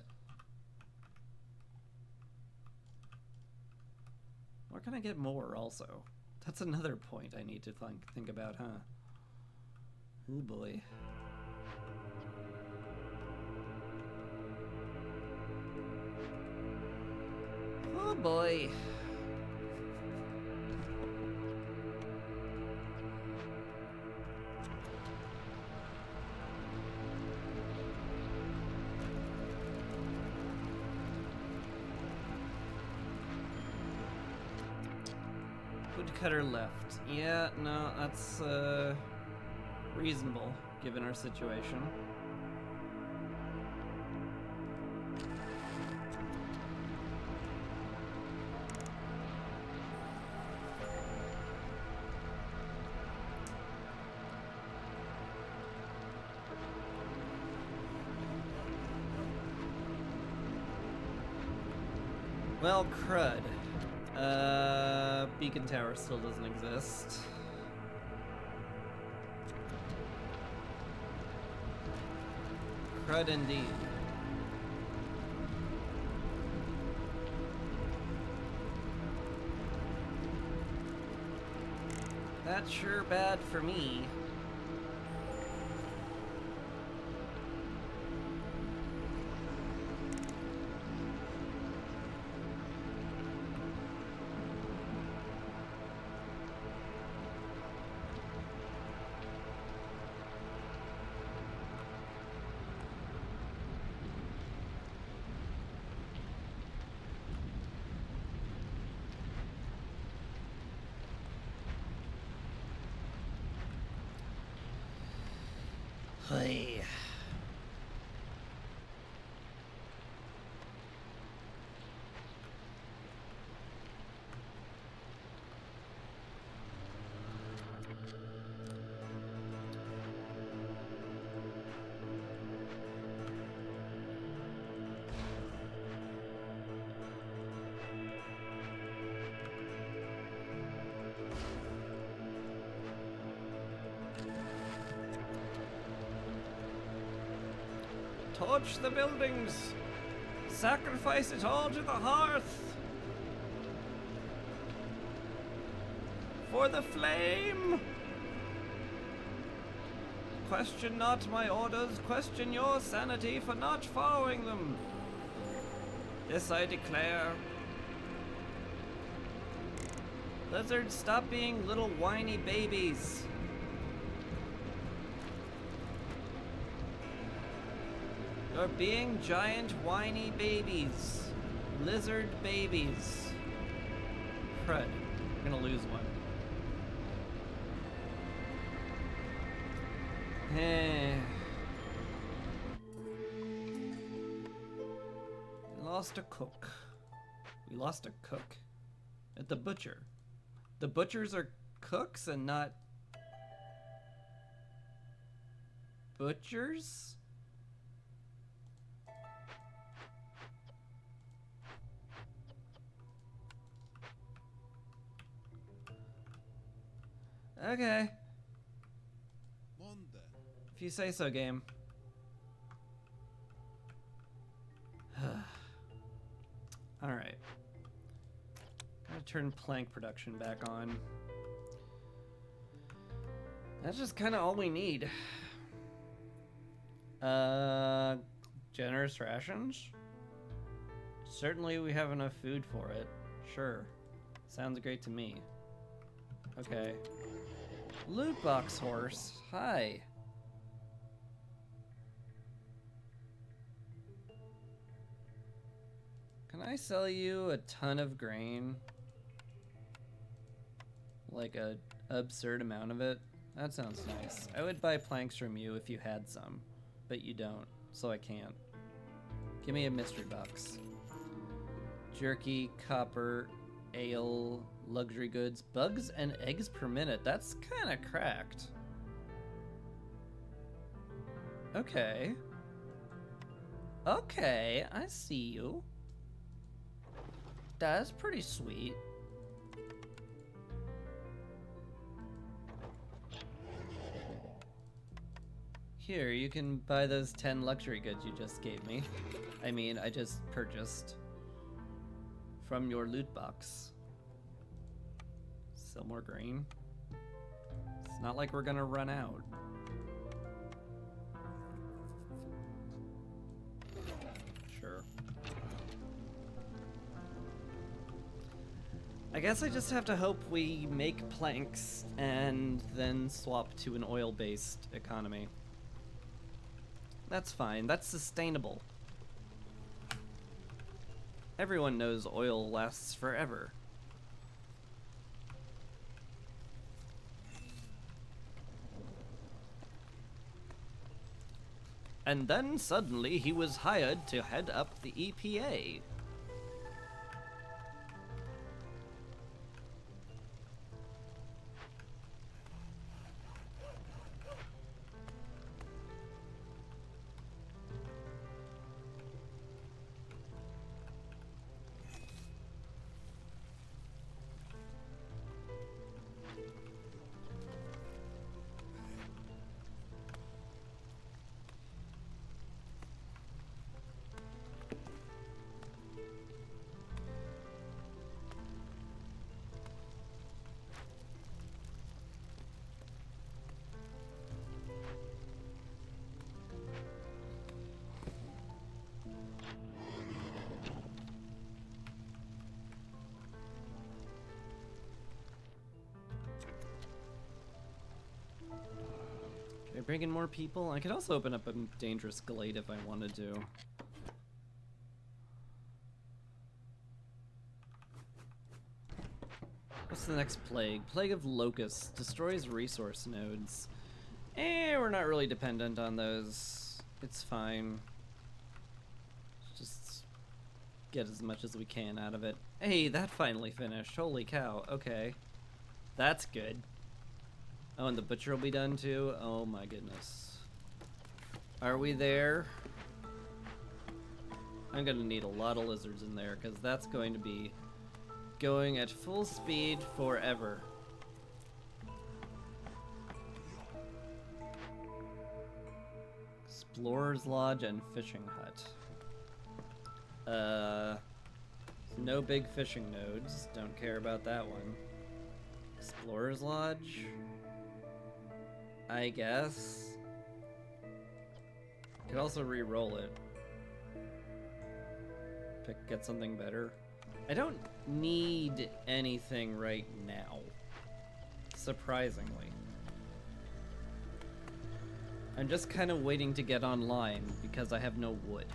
Where can I get more, also? That's another point I need to think about, huh? Oh boy. Oh boy. Woodcutter left. Yeah, no, that's reasonable given our situation. Well, crud. Beacon Tower still doesn't exist. Crud indeed. That's sure bad for me. Hey. Torch the buildings! Sacrifice it all to the hearth! For the flame! Question not my orders, question your sanity for not following them. This I declare. Lizards, stop being little whiny babies. You're being giant whiny babies. Lizard babies. Crud. I'm gonna lose one. Eh. We lost a cook. We lost a cook. At the butcher. The butchers are cooks and not butchers? Okay. If you say so, game. Alright. Gotta turn plank production back on. That's just kinda all we need. Generous rations? Certainly we have enough food for it. Sure. Sounds great to me. Okay. Loot box horse. Hi. Can I sell you a ton of grain? Like a absurd amount of it? That sounds nice. I would buy planks from you if you had some, but you don't, so I can't. Give me a mystery box. Jerky, copper, ale, luxury goods, bugs and eggs per minute. That's kind of cracked. Okay. Okay, I see you. That's pretty sweet. Here, you can buy those 10 luxury goods you just gave me. I mean, I just purchased from your loot box. Sell more grain. It's not like we're gonna run out. Sure. I guess I just have to hope we make planks and then swap to an oil-based economy. That's fine. That's sustainable. Everyone knows oil lasts forever. And then suddenly he was hired to head up the EPA. Can I bring in more people? I could also open up a dangerous glade if I wanted to. What's the next plague? Plague of locusts. Destroys resource nodes. We're not really dependent on those. It's fine. Just get as much as we can out of it. Hey, that finally finished. Holy cow. Okay. That's good. Oh, and the butcher will be done too? Oh my goodness. Are we there? I'm gonna need a lot of lizards in there, because that's going to be going at full speed forever. Explorer's Lodge and Fishing Hut. No big fishing nodes. Don't care about that one. Explorer's Lodge? I guess. Could also re-roll it. Get something better. I don't need anything right now. Surprisingly. I'm just kind of waiting to get online because I have no wood.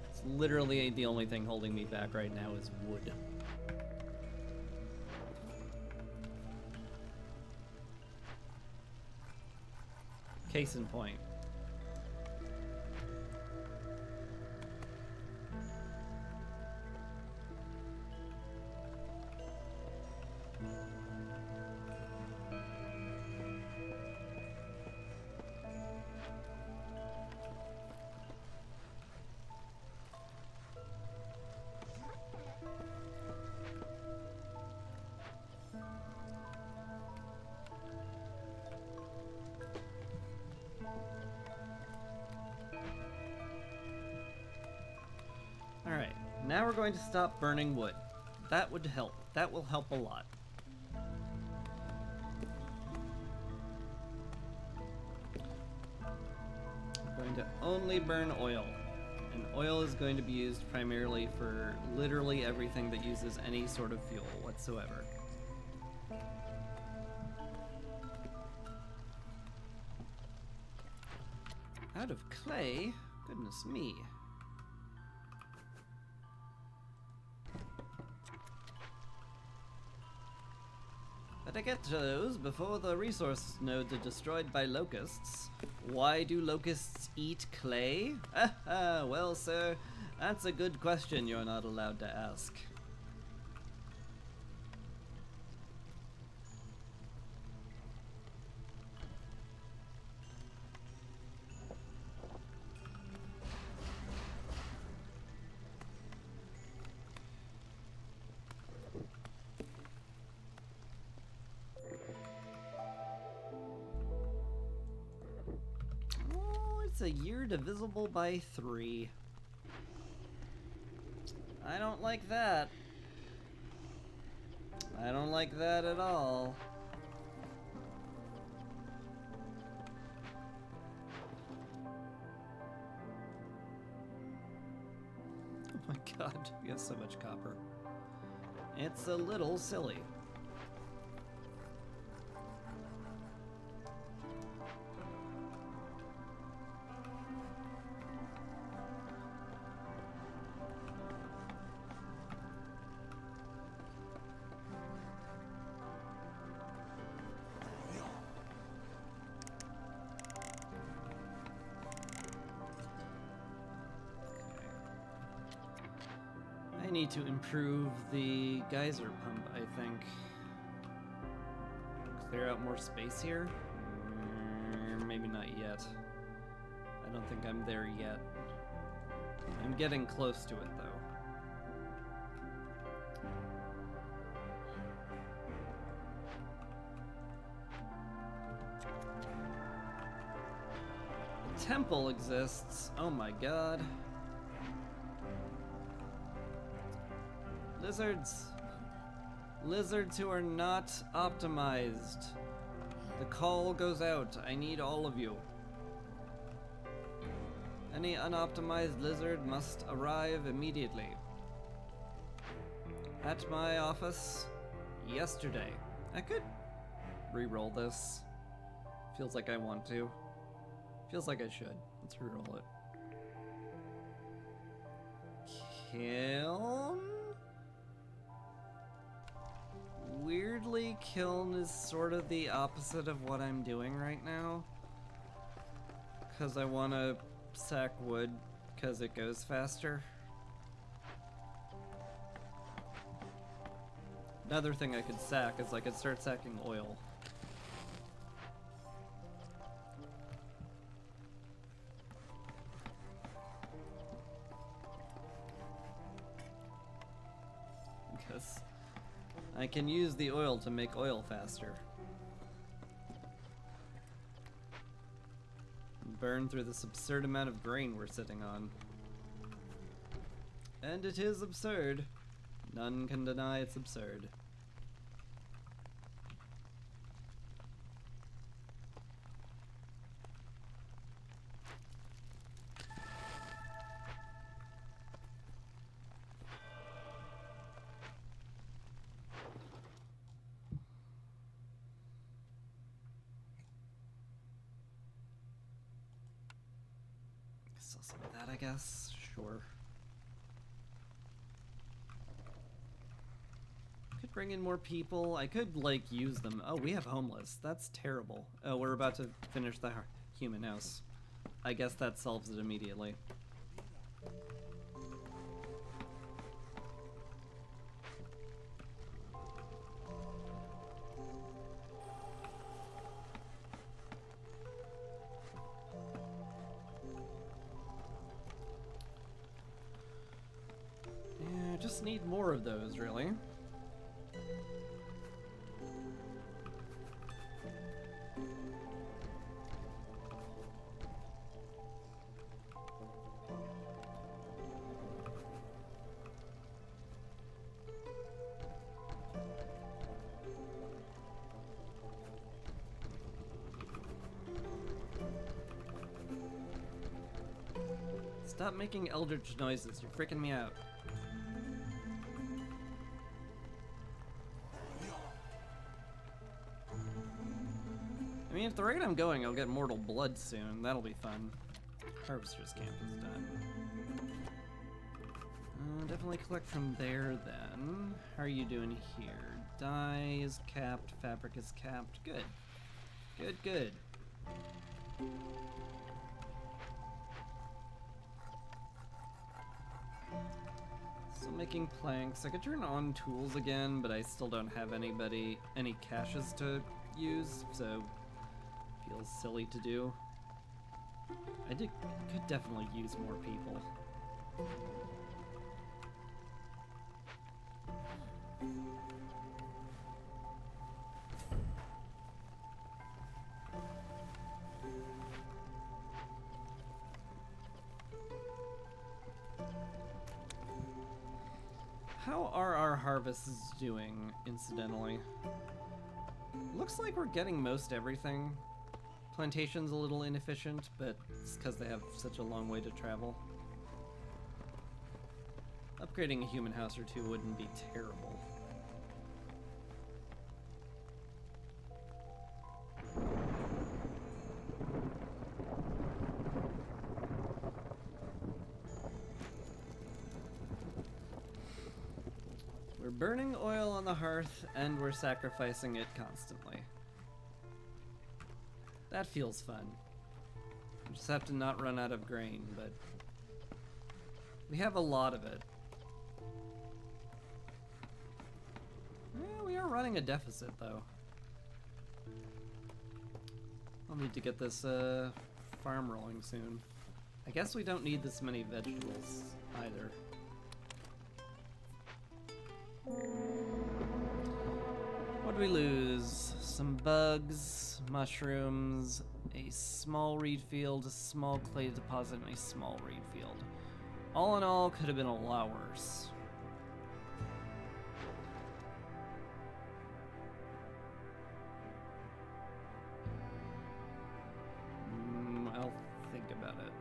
It's literally the only thing holding me back right now is wood. Case in point. Alright, now we're going to stop burning wood. That would help. That will help a lot. I'm going to only burn oil. And oil is going to be used primarily for literally everything that uses any sort of fuel whatsoever. Out of clay? Goodness me. Better get those before the resource nodes are destroyed by locusts. Why do locusts eat clay? Well, sir, that's a good question you're not allowed to ask. A year divisible by 3. I don't like that. I don't like that at all. Oh my god, we have so much copper. It's a little silly. I need to improve the geyser pump, I think. Clear out more space here? Maybe not yet. I don't think I'm there yet. I'm getting close to it, though. The temple exists. Oh my god. Lizards. Lizards who are not optimized. The call goes out. I need all of you. Any unoptimized lizard must arrive immediately. At my office yesterday. I could re-roll this. Feels like I want to. Feels like I should. Let's re-roll it. Kiln? Weirdly, kiln is sort of the opposite of what I'm doing right now. Because I want to sack wood because it goes faster. Another thing I could sack is I could start sacking oil. Because I can use the oil to make oil faster. Burn through this absurd amount of grain we're sitting on. And it is absurd. None can deny it's absurd. Sell some of that, I guess. Sure. Could bring in more people. I could, like, use them. Oh, we have homeless. That's terrible. Oh, we're about to finish the human house. I guess that solves it immediately. Yeah, just need more of those, really. Stop making eldritch noises, you're freaking me out. I mean, at the rate I'm going, I'll get Mortal Blood soon. That'll be fun. Harvester's Camp is done. Definitely collect from there then. How are you doing here? Dye is capped, fabric is capped. Good. Good, good. Still making planks. I could turn on tools again, but I still don't have any caches to use, so feels silly to do. Could definitely use more people. How are our harvests doing, incidentally? Looks like we're getting most everything. Plantation's a little inefficient, but it's because they have such a long way to travel. Upgrading a human house or two wouldn't be terrible. We're burning oil on the hearth, and we're sacrificing it constantly. That feels fun. We just have to not run out of grain, but we have a lot of it. Yeah, we are running a deficit, though. I'll need to get this farm rolling soon. I guess we don't need this many vegetables either. What do we lose? Some bugs, mushrooms, a small reed field, a small clay deposit, and a small reed field. All in all, could have been a lot worse. I'll think about it.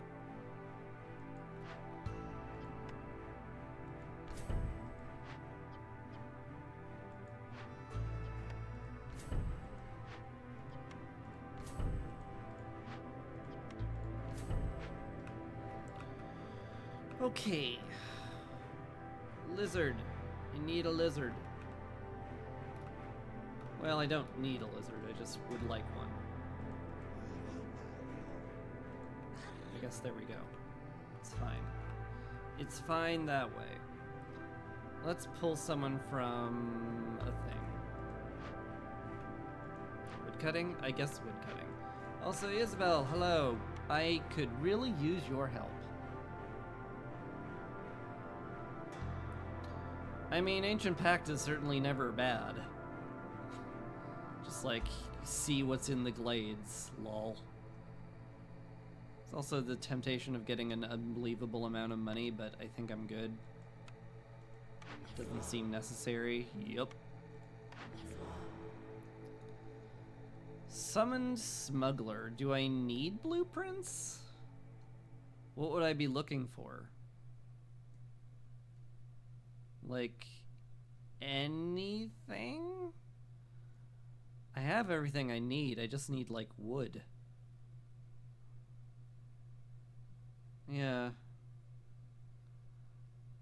Okay. Lizard. I need a lizard. Well, I don't need a lizard, I just would like one. I guess there we go. It's fine. It's fine that way. Let's pull someone from a thing. Woodcutting? I guess woodcutting. Also, Isabel, hello. I could really use your help. I mean, Ancient Pact is certainly never bad. Just like, see what's in the glades, lol. There's also the temptation of getting an unbelievable amount of money, but I think I'm good. Doesn't seem necessary. Yup. Summoned Smuggler. Do I need blueprints? What would I be looking for? Like, anything? I have everything I need. I just need, like, wood. Yeah.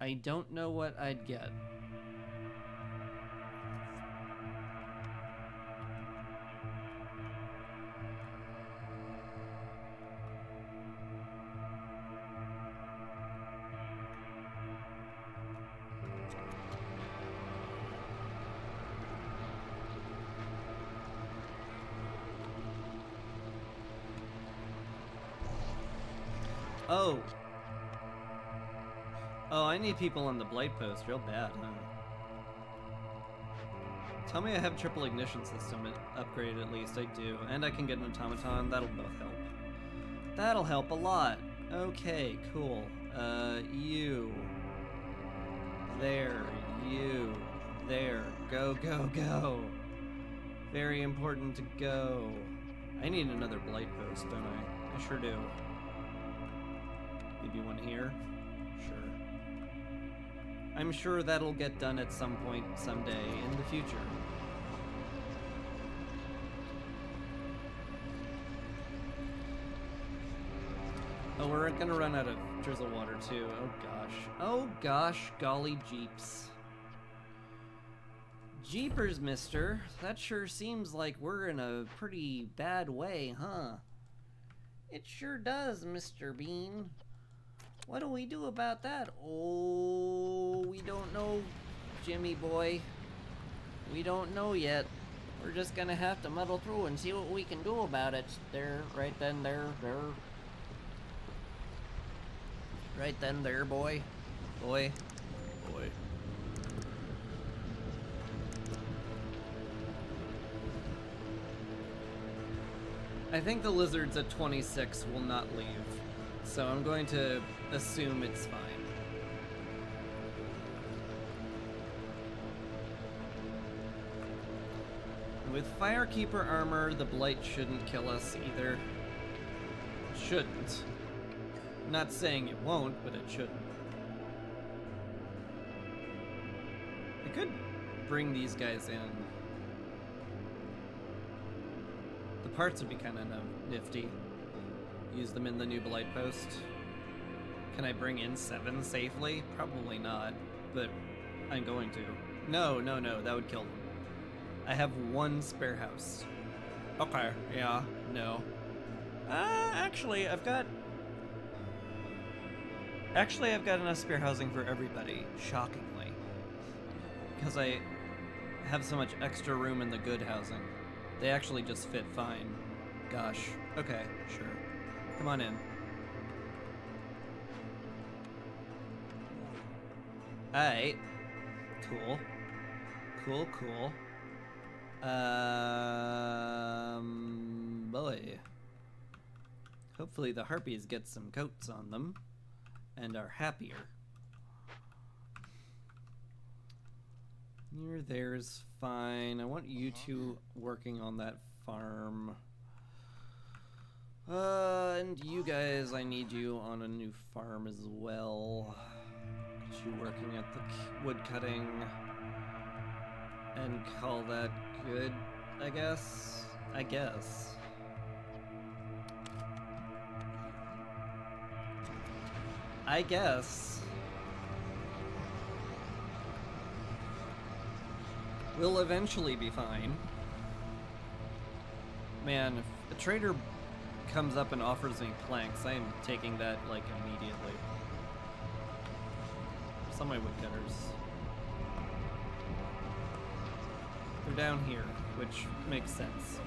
I don't know what I'd get. Oh. Oh, I need people on the Blight Post real bad, huh? Tell me I have triple ignition system upgraded at least. I do. And I can get an automaton. That'll both help. That'll help a lot. Okay, cool. You. There. You. There. Go, go, go. Very important to go. I need another Blight Post, don't I? I sure do. Maybe one here? Sure. I'm sure that'll get done at some point someday in the future. Oh, we're gonna run out of drizzle water too. Oh gosh. Oh gosh, golly jeeps. Jeepers, mister. That sure seems like we're in a pretty bad way, huh? It sure does, Mr. Bean. What do we do about that? Oh, we don't know, Jimmy boy. We don't know yet. We're just gonna have to muddle through and see what we can do about it. There, right then, there. Right then, there, boy. Boy. I think the lizards at 26 will not leave, so I'm going to assume it's fine. With Firekeeper armor, the Blight shouldn't kill us either. Shouldn't. Not saying it won't, but it shouldn't. I could bring these guys in. The parts would be kind of nifty. Use them in the new Blight Post. Can I bring in 7 safely? Probably not, but I'm going to. No, that would kill them. I have 1 spare house. Okay, yeah, no. Actually, I've got enough spare housing for everybody, shockingly. Because I have so much extra room in the good housing. They actually just fit fine. Gosh. Okay, sure. Come on in. Alright. Cool. Cool. Boy. Hopefully the harpies get some coats on them and are happier. Near there's fine. I want you two working on that farm. And you guys, I need you on a new farm as well. Get you working at the wood cutting. And call that good, I guess? I guess. We'll eventually be fine. Man, if a trader comes up and offers me planks, I am taking that, like, immediately. Some of my woodcutters. They're down here, which makes sense.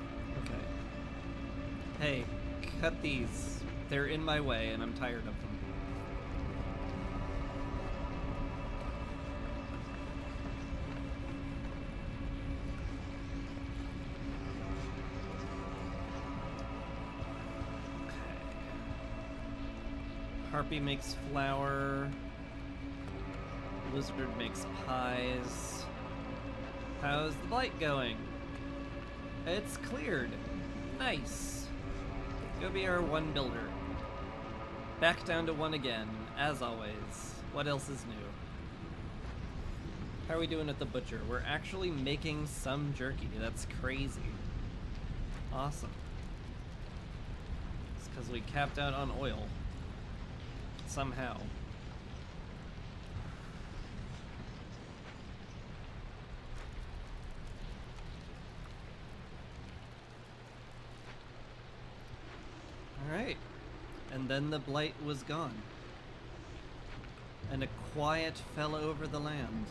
Okay. Hey, cut these. They're in my way, and I'm tired of them. Harpy makes flour. Lizard makes pies. How's the blight going? It's cleared. Nice. Go be our 1 builder. Back down to 1 again, as always. What else is new? How are we doing at the butcher? We're actually making some jerky. That's crazy. Awesome. It's because we capped out on oil. somehow. Alright. And then the blight was gone. And a quiet fell over the land.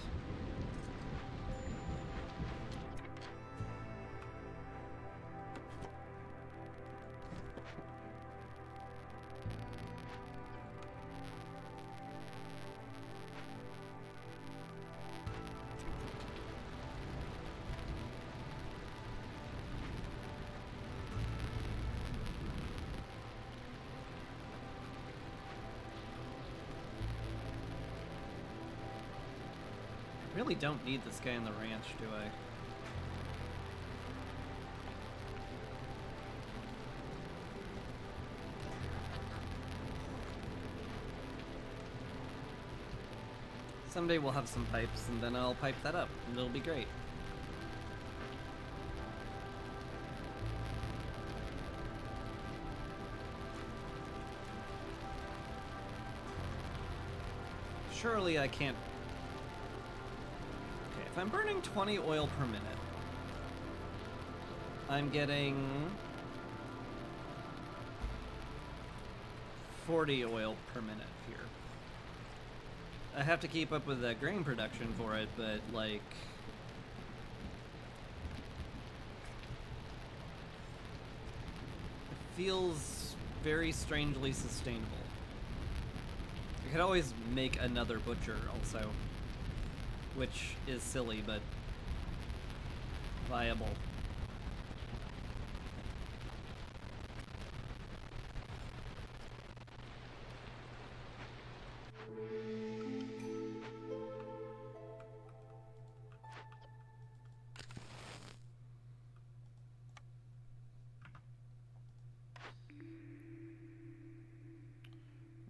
I really don't need this guy on the ranch, do I? Someday we'll have some pipes, and then I'll pipe that up, and it'll be great. Surely I can't... Okay, if I'm burning 20 oil per minute, I'm getting 40 oil per minute here. I have to keep up with the grain production for it, but like... It feels very strangely sustainable. I could always make another butcher also, which is silly, but viable.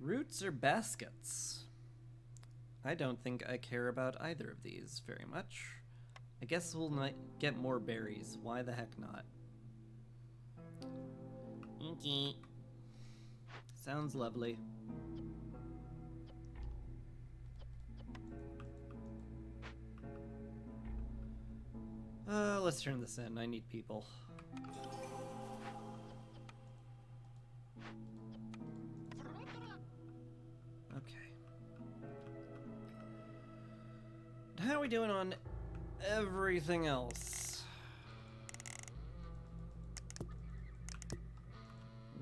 Roots or baskets? I don't think I care about either of these very much. I guess we'll get more berries. Why the heck not? Okay. Sounds lovely. Let's turn this in. I need people. How are we doing on everything else?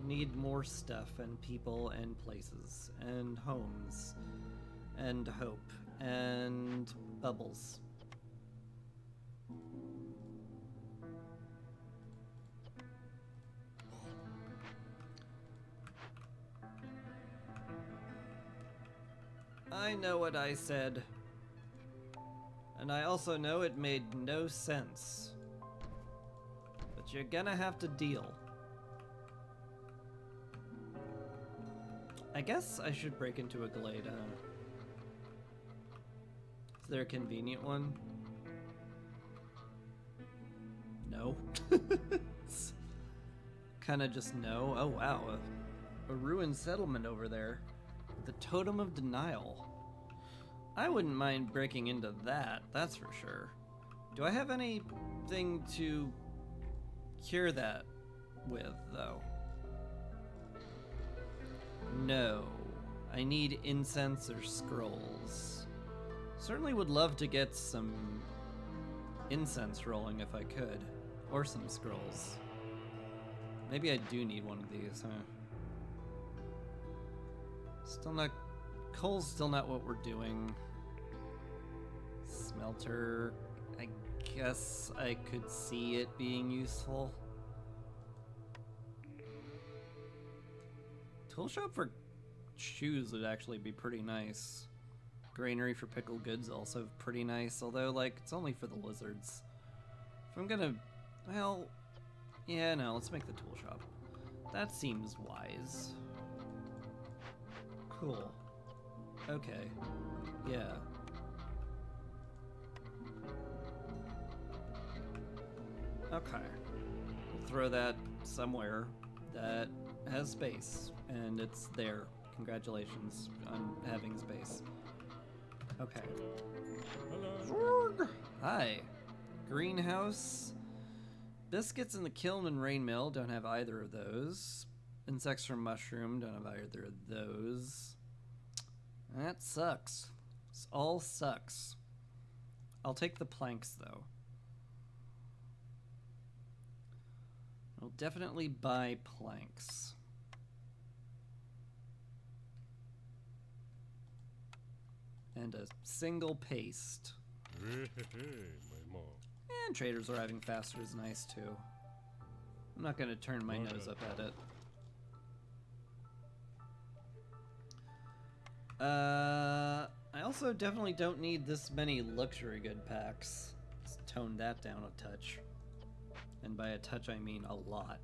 Need more stuff and people and places and homes and hope and bubbles. I know what I said. And I also know it made no sense. But you're gonna have to deal. I guess I should break into a glade, huh? Is there a convenient one? No. Kinda just no. Oh wow, a ruined settlement over there. The Totem of Denial. I wouldn't mind breaking into that, that's for sure. Do I have anything to cure that with, though? No. I need incense or scrolls. Certainly would love to get some incense rolling if I could. Or some scrolls. Maybe I do need one of these, huh? Still not... Coal's still not what we're doing. Smelter, I guess I could see it being useful. Tool shop for shoes would actually be pretty nice. Granary for pickled goods also pretty nice, although like it's only for the lizards. If I'm gonna, well, yeah, no, let's make the tool shop. That seems wise. Cool. Okay. Yeah. Okay. We'll throw that somewhere that has space, and it's there, Congratulations on having space. Okay. Hello. Hi. Greenhouse. Biscuits in the kiln and rain mill, don't have either of those. Insects from mushroom, don't have either of those. That sucks. This all sucks. I'll take the planks though. I'll definitely buy planks. And a single paste. Hey, my mom. And traders arriving faster is nice too. I'm not gonna turn my nose up at it. I also definitely don't need this many luxury good packs. Let's tone that down a touch. And by a touch I mean a lot.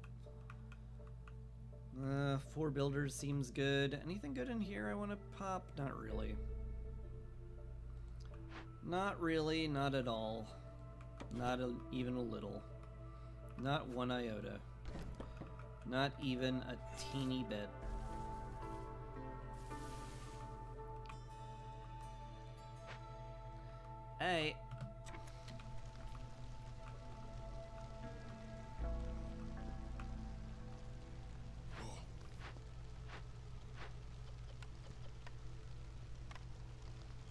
4 builders seems good. Anything good in here I want to pop? Not really. Not really, not at all. Not even a little. Not one iota. Not even a teeny bit. Hey.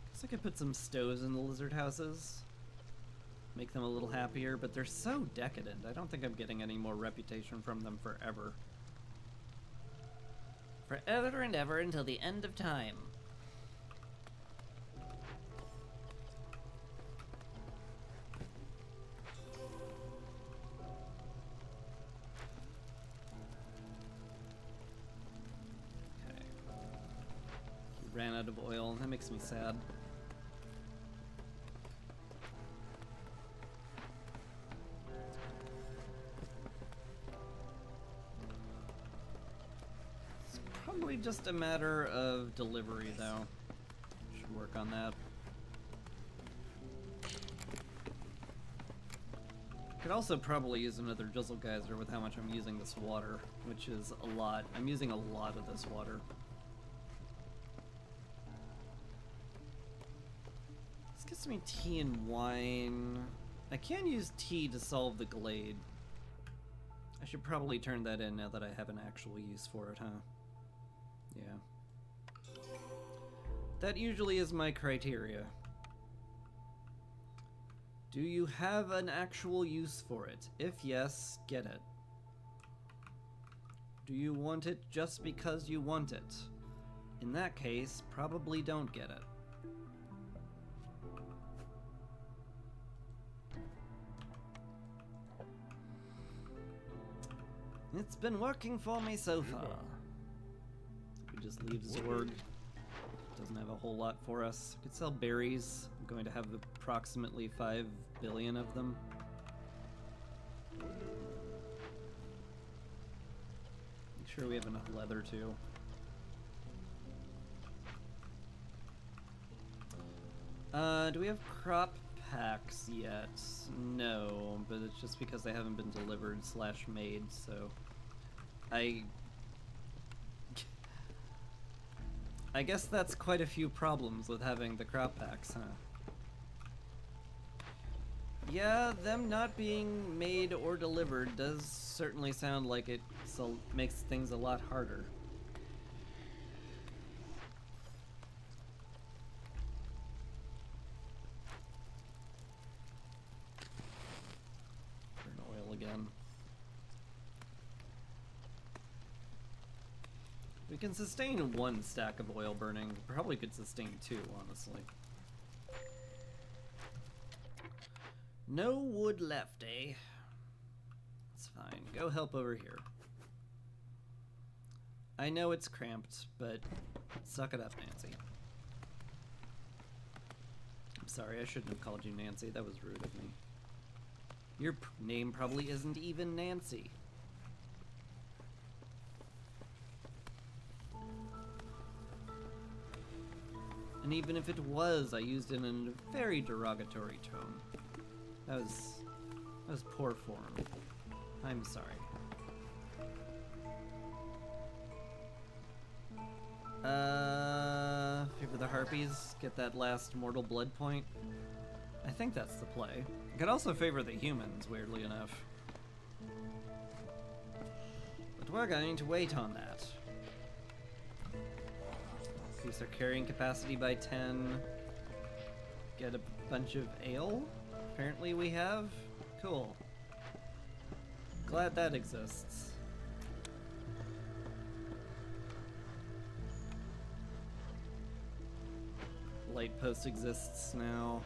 Guess I could put some stoves in the lizard houses. Make them a little happier, but they're so decadent. I don't think I'm getting any more reputation from them forever. Forever and ever until the end of time. Okay. Ran out of oil. That makes me sad. Probably just a matter of delivery, though. Should work on that. Could also probably use another Drizzle Geyser with how much I'm using this water, which is a lot. I'm using a lot of this water. This gets me tea and wine. I can use tea to solve the Glade. I should probably turn that in now that I have an actual use for it, huh? Yeah. That usually is my criteria. Do you have an actual use for it? If yes, get it. Do you want it just because you want it? In that case, probably don't get it. It's been working for me so far. We just leave Zorg. Doesn't have a whole lot for us. Could sell berries. I'm going to have approximately 5 billion of them. Make sure we have enough leather too. Do we have crop packs yet? No, but it's just because they haven't been delivered / made, so I guess that's quite a few problems with having the crop packs, huh? Yeah, them not being made or delivered does certainly sound like it makes things a lot harder. Burn oil again. We can sustain 1 stack of oil burning. Probably could sustain 2, honestly. No wood left, eh? It's fine. Go help over here. I know it's cramped, but suck it up, Nancy. I'm sorry, I shouldn't have called you Nancy. That was rude of me. Your name probably isn't even Nancy. And even if it was, I used it in a very derogatory tone. That was poor form. I'm sorry. Favor the harpies, get that last mortal blood point. I think that's the play. I could also favor the humans, weirdly enough. But we're going to wait on that. Increase our carrying capacity by 10. Get a bunch of ale, apparently we have. Cool. Glad that exists. Blight post exists now.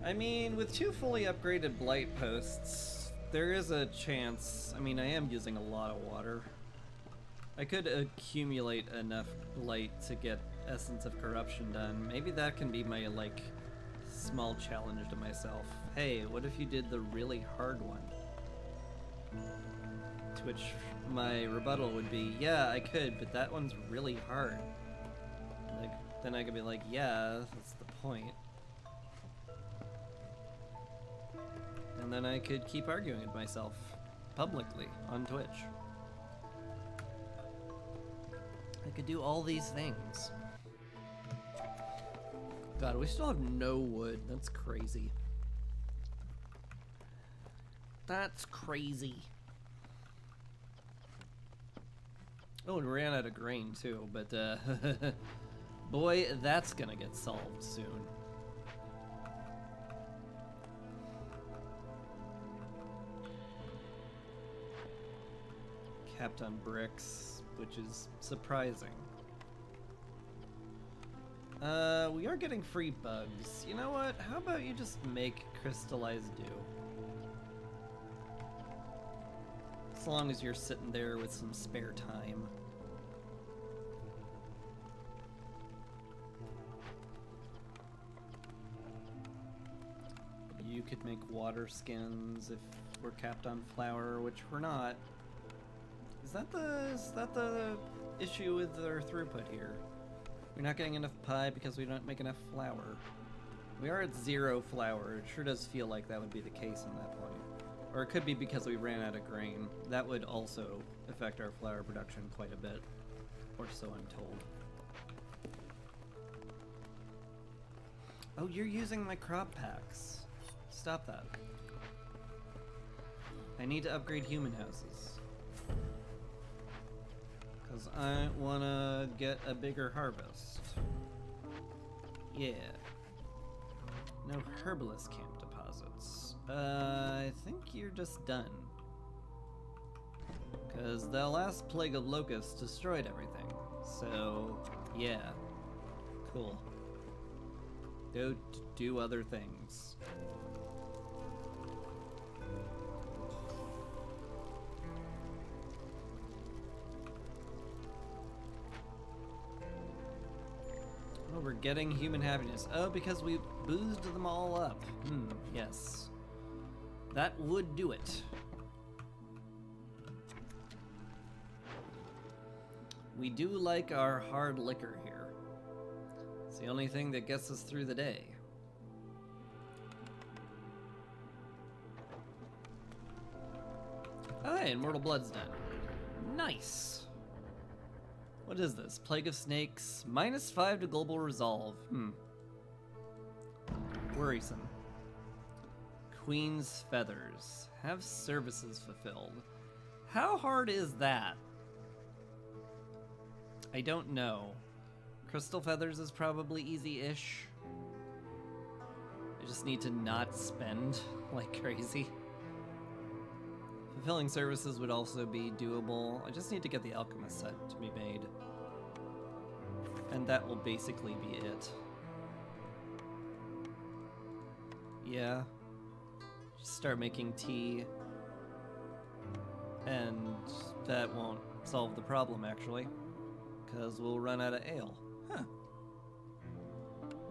I mean, with 2 fully upgraded blight posts, there is a chance. I mean, I am using a lot of water. I could accumulate enough blight to get Essence of Corruption done. Maybe that can be my, like, small challenge to myself. Hey, what if you did the really hard one? To which my rebuttal would be, yeah, I could, but that one's really hard. Like, then I could be like, yeah, that's the point. And then I could keep arguing with myself publicly on Twitch. I could do all these things. God, we still have no wood. That's crazy. That's crazy. Oh, and we ran out of grain too, but boy, that's gonna get solved soon. Capped on bricks, which is surprising. We are getting free bugs. You know what? How about you just make crystallized dew? As long as you're sitting there with some spare time. You could make water skins if we're capped on flour, which we're not. Is that the issue with our throughput here? We're not getting enough pie because we don't make enough flour. We are at 0 flour. It sure does feel like that would be the case on that point. Or it could be because we ran out of grain. That would also affect our flour production quite a bit. Or so I'm told. Oh, you're using my crop packs. Stop that. I need to upgrade human houses. Because I want to get a bigger harvest. Yeah. No herbalist camp deposits. I think you're just done. Because the last plague of locusts destroyed everything. So, yeah. Cool. Go do other things. Oh, we're getting human happiness. Oh, because we boozed them all up. Yes. That would do it. We do like our hard liquor here. It's the only thing that gets us through the day. Oh, hey, Immortal Blood's done. Nice. What is this? Plague of Snakes. -5 to global resolve. Worrisome. Queen's Feathers. Have services fulfilled. How hard is that? I don't know. Crystal Feathers is probably easy-ish. I just need to not spend like crazy. Fulfilling services would also be doable. I just need to get the Alchemist set to be made. And that will basically be it. Yeah. Just start making tea. And that won't solve the problem, actually. Because we'll run out of ale. Huh.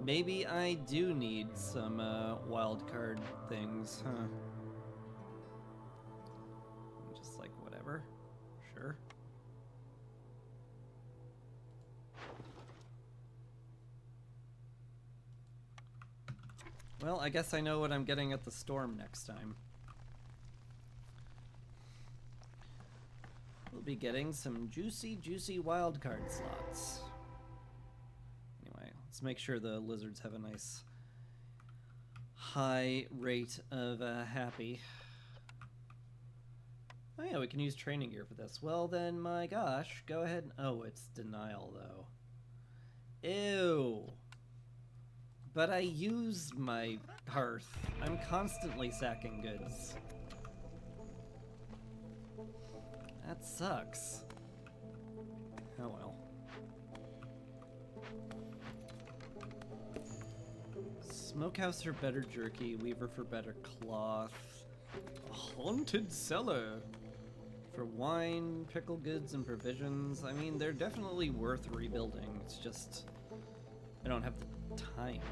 Maybe I do need some wild card things, huh? Just like whatever. Sure. Well, I guess I know what I'm getting at the storm next time. we'll be getting some juicy, juicy wildcard slots. Anyway, let's make sure the lizards have a nice high rate of happy. Oh yeah, we can use training gear for this. Well then, my gosh, go ahead. Oh, it's denial though. Ew. But I use my hearth. I'm constantly sacking goods. That sucks. Oh well. Smokehouse for better jerky, Weaver for better cloth. A haunted cellar for wine, pickle goods, and provisions. I mean, they're definitely worth rebuilding. It's just I don't have the time.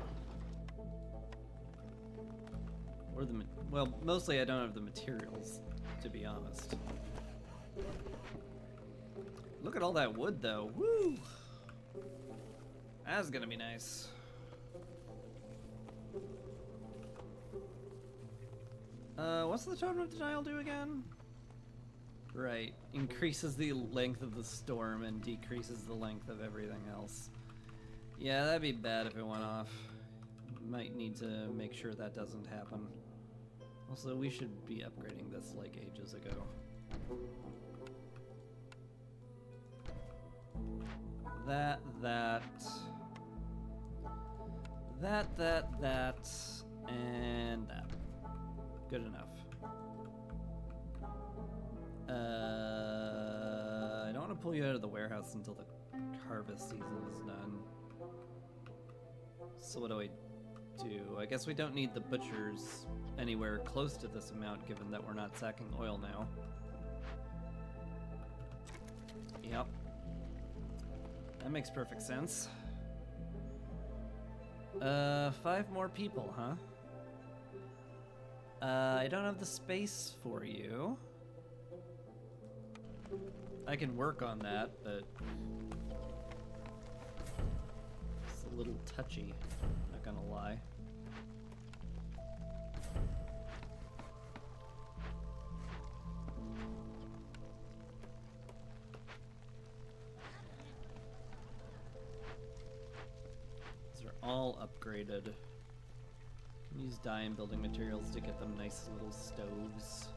Or the well, mostly I don't have the materials, to be honest. Look at all that wood, though. Woo! That's gonna be nice. What's the Totem of Denial do again? Right. Increases the length of the storm and decreases the length of everything else. Yeah, that'd be bad if it went off. Might need to make sure that doesn't happen. Also, we should be upgrading this like ages ago. That, and that. Good enough. I don't want to pull you out of the warehouse until the harvest season is done. So what do I do? I guess we don't need the butchers anywhere close to this amount, given that we're not sacking oil now. Yep. That makes perfect sense. 5 more people, huh? I don't have the space for you. I can work on that, but it's a little touchy, not gonna lie. These are all upgraded. Can use dye and building materials to get them nice little stoves.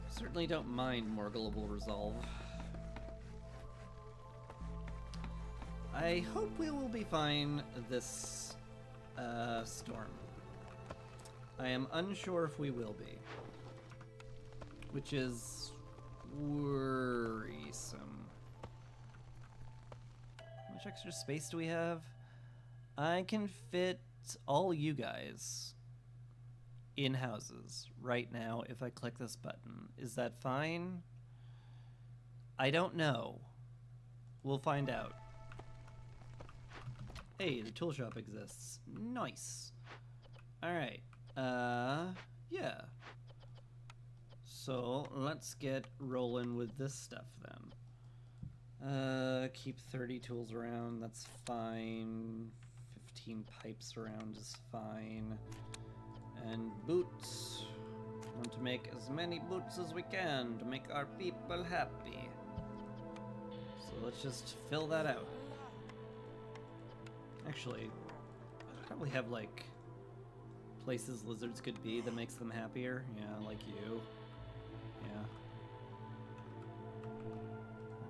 Certainly don't mind more global resolve. I hope we will be fine this storm. I am unsure if we will be, which is worrisome. How much extra space do we have? I can fit all you guys in houses right now if I click this button. Is that fine? I don't know. We'll find out. Hey, the tool shop exists. Nice. Alright. Yeah. So, let's get rolling with this stuff then. Keep 30 tools around, that's fine. 15 pipes around is fine. And boots. Want to make as many boots as we can to make our people happy. So let's just fill that out. Actually, I probably have like places lizards could be that makes them happier. Yeah, like you. Yeah.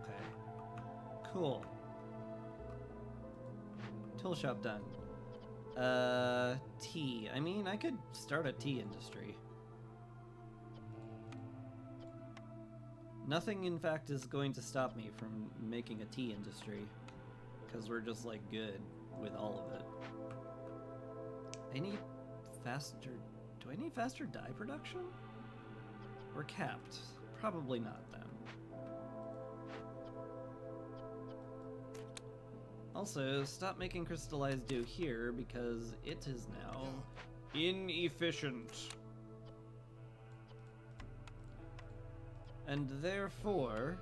Okay. Cool. Tool shop done. Tea. I mean, I could start a tea industry. Nothing, in fact, is going to stop me from making a tea industry. Because we're just, like, good with all of it. I need faster... Do I need faster dye production? We're capped. Probably not, then. Also, stop making crystallized dew here because it is now inefficient. And therefore,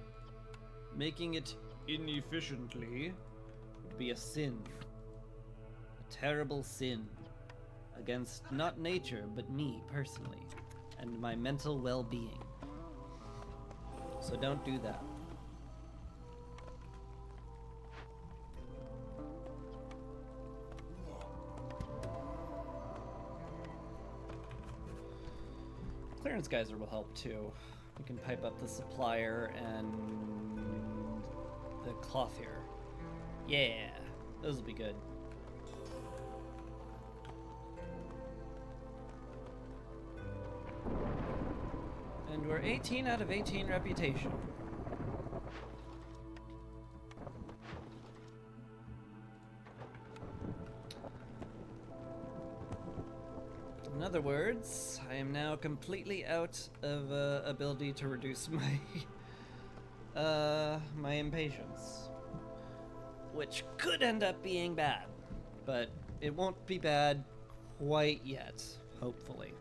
making it inefficiently would be a sin. A terrible sin. Against not nature, but me personally. And my mental well-being. So don't do that. Clearance geyser will help too. We can pipe up the supplier and the clothier. Yeah, those will be good. And we're 18 out of 18 reputation. In other words, I am now completely out of ability to reduce my my impatience, which could end up being bad, but it won't be bad quite yet, hopefully.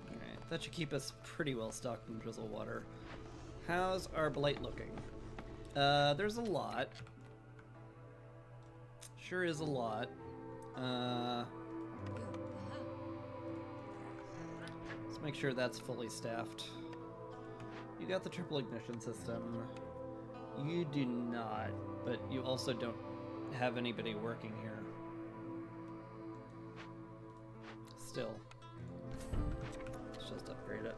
Alright, that should keep us pretty well stocked in drizzle water. How's our blight looking? There's a lot. Sure is a lot. Let's make sure that's fully staffed. You got the triple ignition system. You do not, but you also don't have anybody working here. Still. Let's just upgrade it.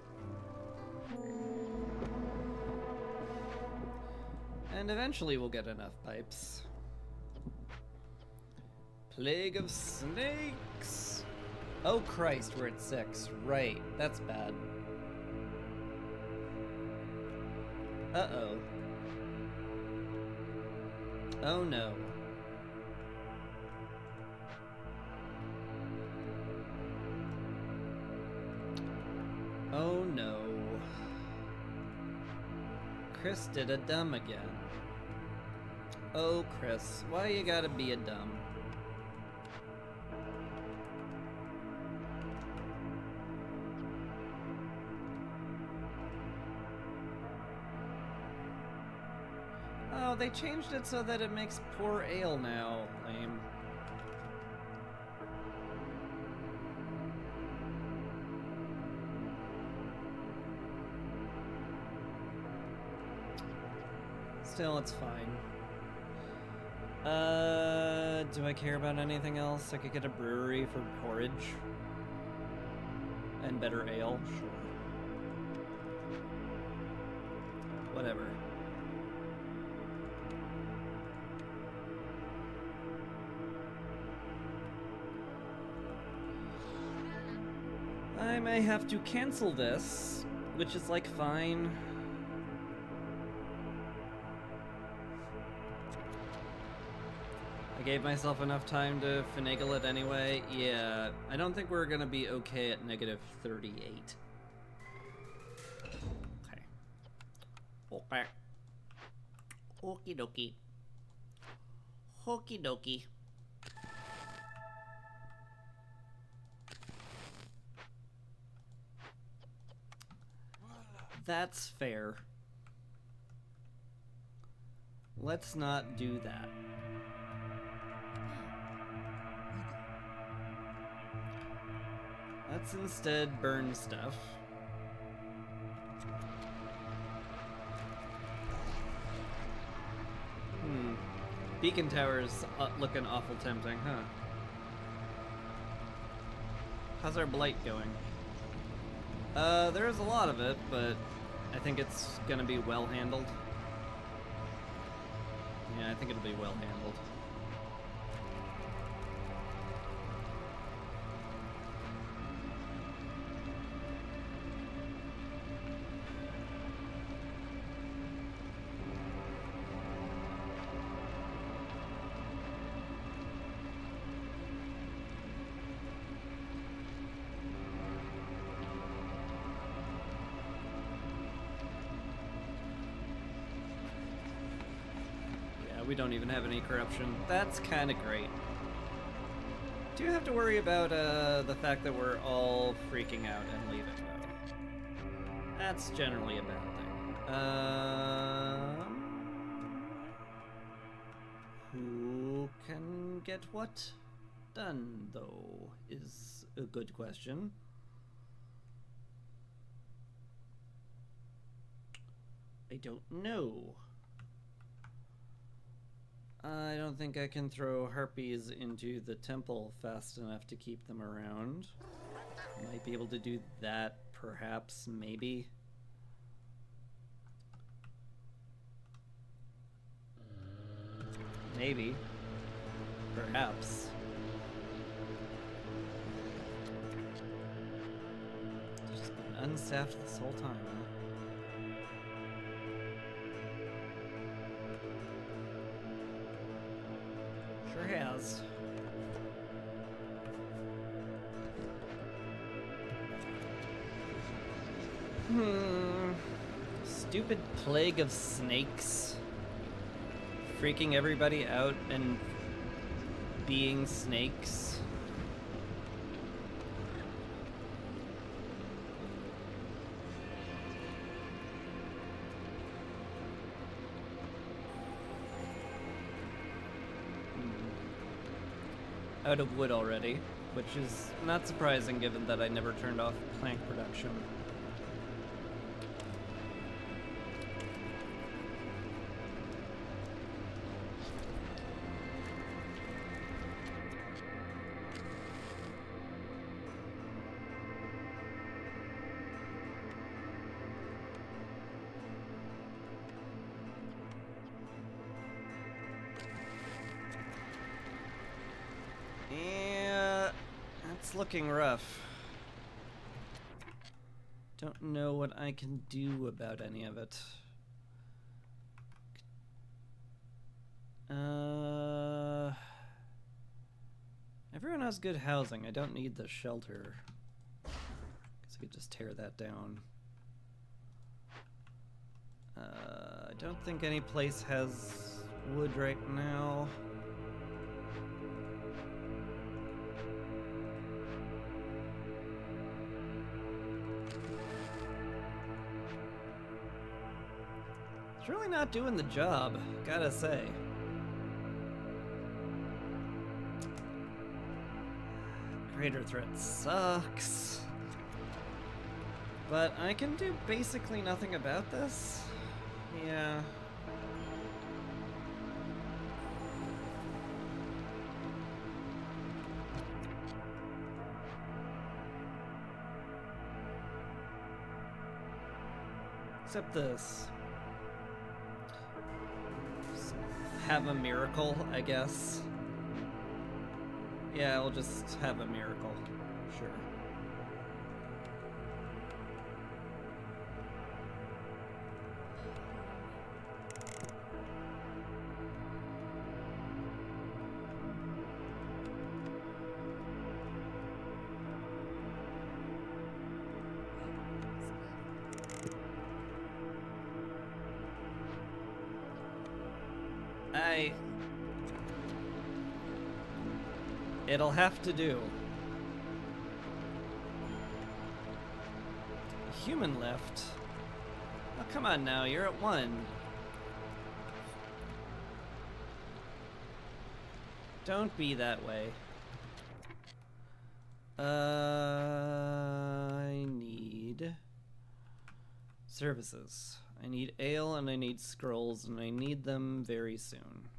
And eventually we'll get enough pipes. Plague of snakes! Oh Christ, we're at 6. Right, that's bad. Uh-oh. Oh no. Oh no. Chris did a dumb again. Oh Chris, why you gotta be a dumb? Oh, they changed it so that it makes poor ale now. Lame. Still, it's fine. Do I care about anything else? I could get a brewery for porridge. And better ale? Sure. Whatever. I may have to cancel this, which is like fine. I gave myself enough time to finagle it anyway. Yeah, I don't think we're gonna be okay at negative 38. Okay. Okay. Okie dokie. Okie dokie. That's fair. Let's not do that. Let's instead burn stuff. Beacon Tower's looking awful tempting, huh? How's our blight going? There's a lot of it, but I think it's gonna be well handled. Yeah, I think it'll be well handled. We don't even have any corruption. That's kind of great. Do you have to worry about the fact that we're all freaking out and leaving, though? That's generally a bad thing. Who can get what? done, though, is a good question. I don't know. I don't think I can throw harpies into the temple fast enough to keep them around. Might be able to do that, perhaps, maybe. Maybe. Perhaps. It's just been unstaffed this whole time, huh? Sure has. Stupid plague of snakes. Freaking everybody out and being snakes. Out of wood already, which is not surprising given that I never turned off plank production. Yeah, that's looking rough. Don't know what I can do about any of it. Everyone has good housing. I don't need the shelter. Guess I could just tear that down. I don't think any place has wood right now. It's really not doing the job, gotta say. Greater threat sucks. But I can do basically nothing about this. Yeah. Except this. Just have a miracle, I guess. Yeah, I'll just have a miracle. Sure. It'll have to do. A human left. Oh, come on now, you're at 1. Don't be that way. I need services. I need ale and I need scrolls, and I need them very soon.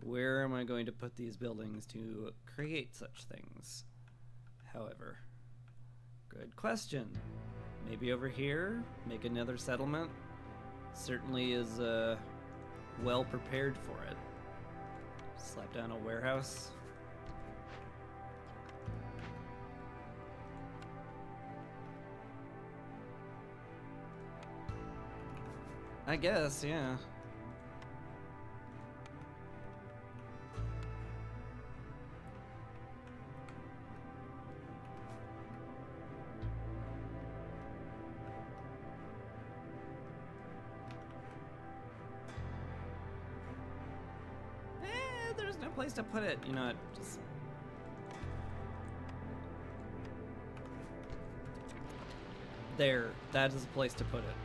Where am I going to put these buildings to create such things? However, good question. Maybe over here, make another settlement. Certainly is well prepared for it. Slap down a warehouse. I guess, yeah. There's no place to put it. You know what? Just there. That is a place to put it.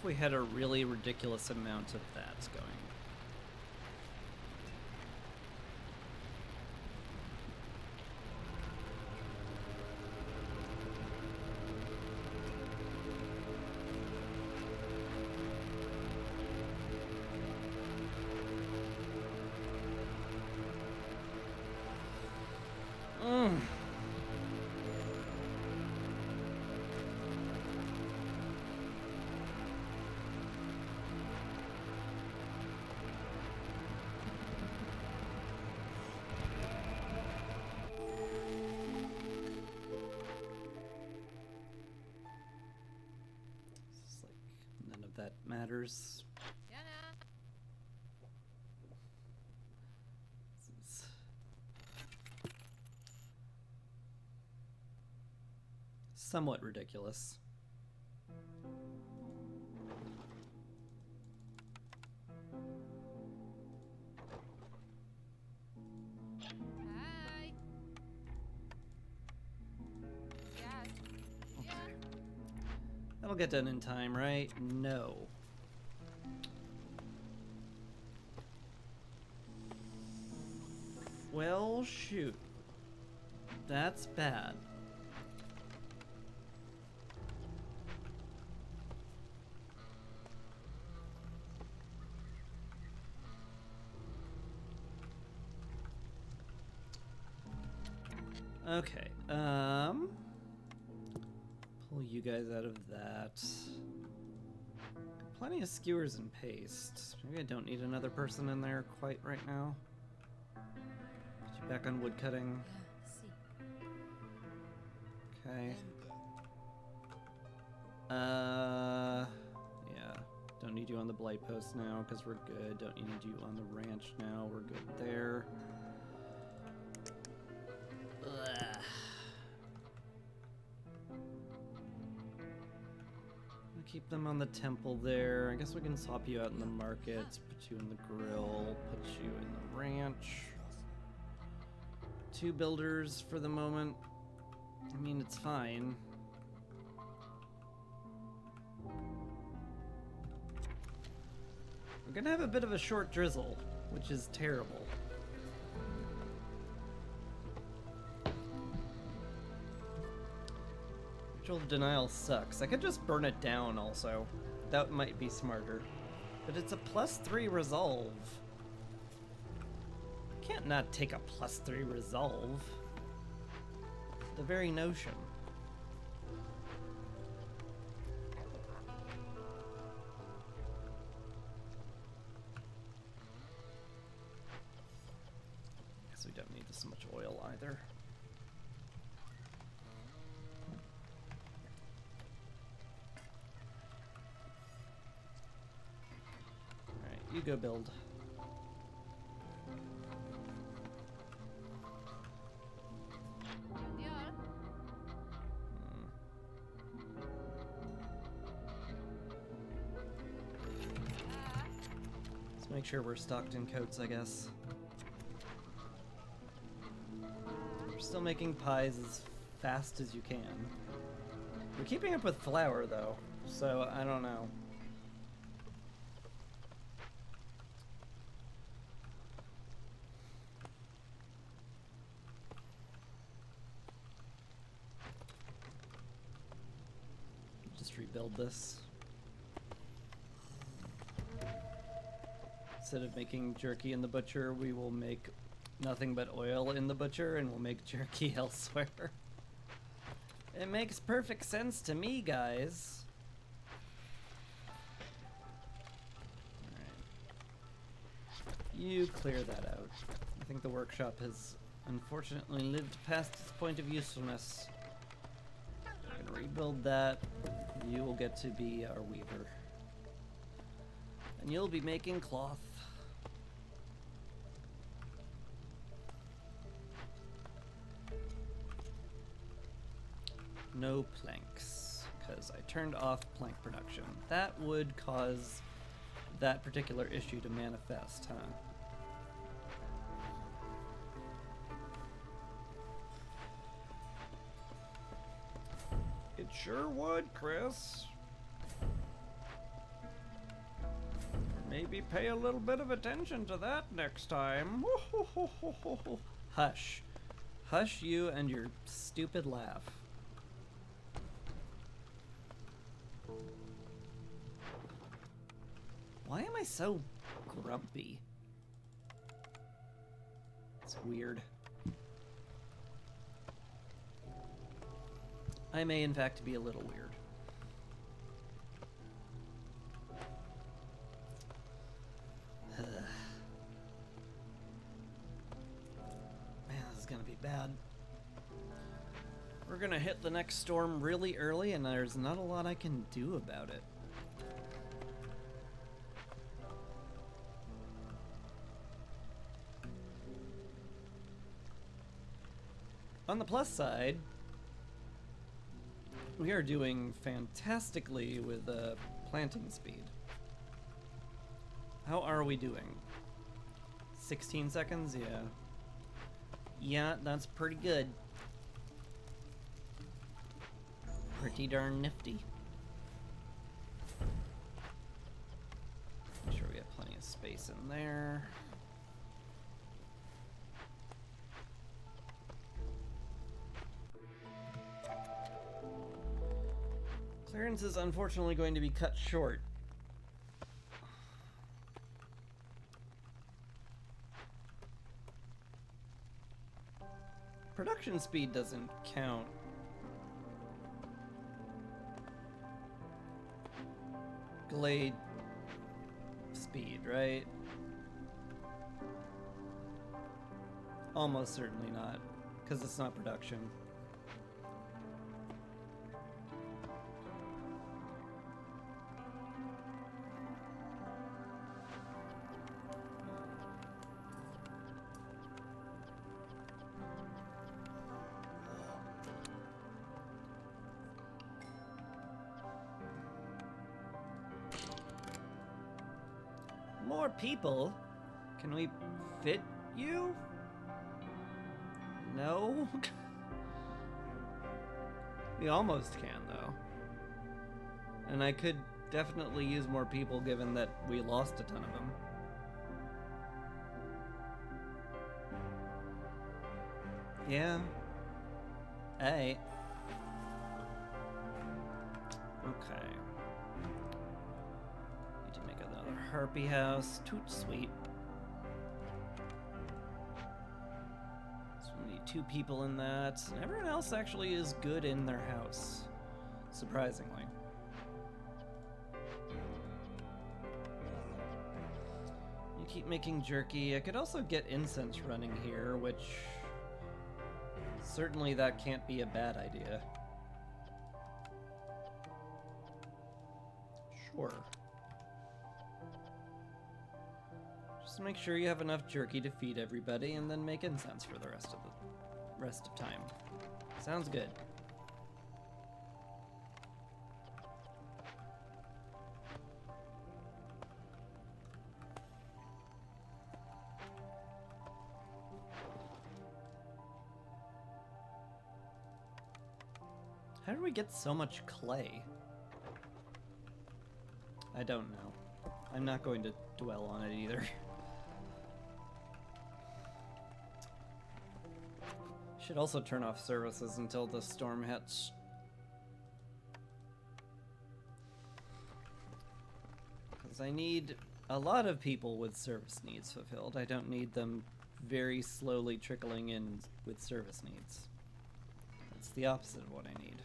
if we had a really ridiculous amount of that going? It's like none of that matters. This is somewhat ridiculous. Hi. Yes. Okay. That'll get done in time, right? No. Well, shoot. That's bad. Okay, pull you guys out of that. Got plenty of skewers and paste. Maybe I don't need another person in there quite right now. Put you back on wood cutting. Okay. Yeah. Don't need you on the blight post now because we're good. Don't need you on the ranch now. We're good there. Ugh. I'll keep them on the temple there. I guess we can swap you out in the market, put you in the grill, put you in the ranch. 2 builders for the moment. I mean, it's fine. We're gonna have a bit of a short drizzle, which is terrible. Ritual of Denial sucks. I could just burn it down also. That might be smarter. But it's a +3 resolve. Can't not take a +3 resolve. The very notion. Guess we don't need this much oil either. Alright, you go build. Let's make sure we're stocked in coats, I guess. We're still making pies as fast as you can. We're keeping up with flour, though, so I don't know. Just rebuild this. Instead of making jerky in the butcher, we will make nothing but oil in the butcher and we'll make jerky elsewhere. It makes perfect sense to me, guys. Alright. You clear that out. I think the workshop has unfortunately lived past its point of usefulness. I'm gonna rebuild that. You will get to be our weaver. And you'll be making cloth. No planks, because I turned off plank production. That would cause that particular issue to manifest, huh? It sure would, Chris. Maybe pay a little bit of attention to that next time. Hush. Hush you and your stupid laugh. Why am I so grumpy? It's weird. I may in fact be a little weird. Man, this is gonna be bad. We're gonna hit the next storm really early and there's not a lot I can do about it. On the plus side, we are doing fantastically with planting speed. How are we doing? 16 seconds? Yeah. Yeah, that's pretty good. Pretty darn nifty. Make sure we have plenty of space in there. Clearance is unfortunately going to be cut short. Production speed doesn't count. Glade speed, right? Almost certainly not, because it's not production. More people? Can we fit you? No? We almost can, though. And I could definitely use more people given that we lost a ton of them. Yeah. Hey. Okay. Need to make another harpy house. Toot sweet. So we need 2 people in that. And everyone else actually is good in their house. Surprisingly. You keep making jerky. I could also get incense running here, which... certainly that can't be a bad idea. Sure. Just make sure you have enough jerky to feed everybody and then make incense for the rest of time. Sounds good. How did we get so much clay? I don't know. I'm not going to dwell on it either. Should also turn off services until the storm hits. Because I need a lot of people with service needs fulfilled. I don't need them very slowly trickling in with service needs. It's the opposite of what I need.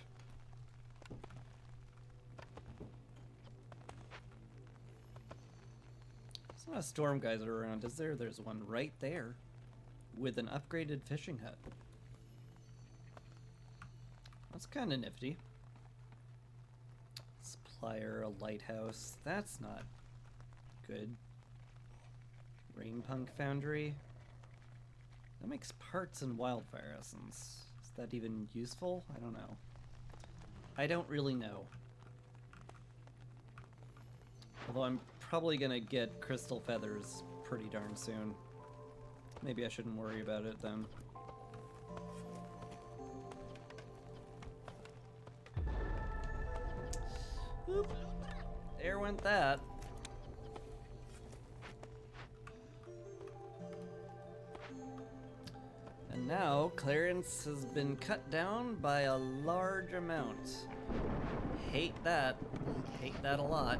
There's not a storm geyser around, is there? There's one right there with an upgraded fishing hut. That's kind of nifty. Supplier, a lighthouse. That's not good. Rainpunk foundry. That makes parts and wildfire essence. Is that even useful? I don't know. I don't really know. Although I'm probably gonna get crystal feathers pretty darn soon. Maybe I shouldn't worry about it then. Oop. There went that. And now clearance has been cut down by a large amount. Hate that. Hate that a lot.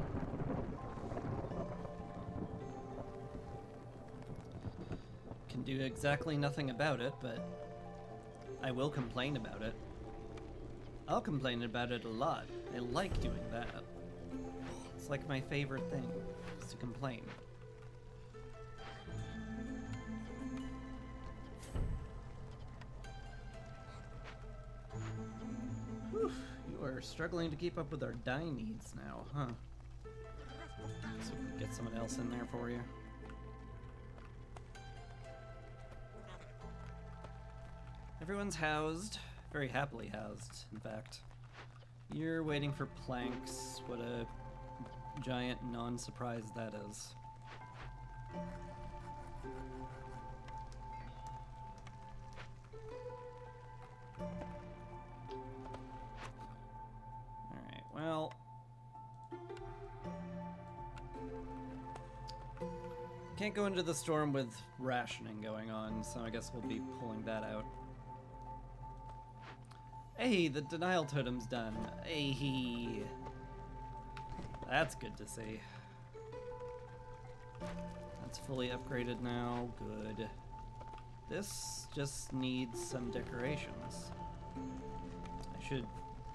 Can do exactly nothing about it, but I will complain about it. I'll complain about it a lot. I like doing that. It's like my favorite thing, is to complain. Whew, you are struggling to keep up with our dye needs now, huh? So we can get someone else in there for you. Everyone's housed. Very happily housed, in fact. You're waiting for planks. What a giant non-surprise that is. Alright, well... Can't go into the storm with rationing going on, so I guess we'll be pulling that out. Hey, the denial totem's done. Hey, that's good to see. That's fully upgraded now. Good. This just needs some decorations. I should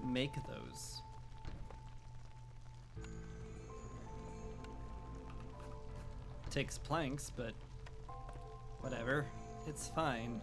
make those. Takes planks, but whatever. It's fine.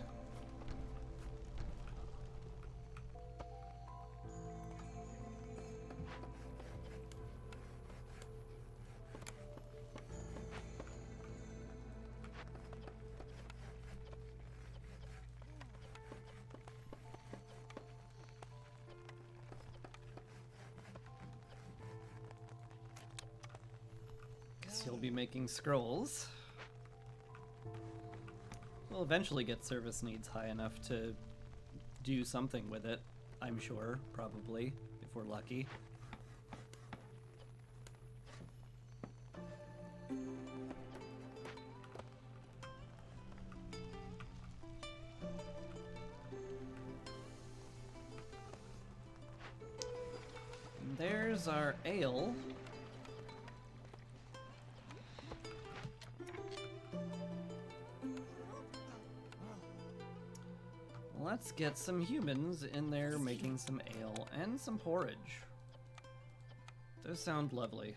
You'll be making scrolls. We'll eventually get service needs high enough to do something with it, I'm sure, probably, if we're lucky. And there's our ale. Let's get some humans in there making some ale and some porridge. Those sound lovely.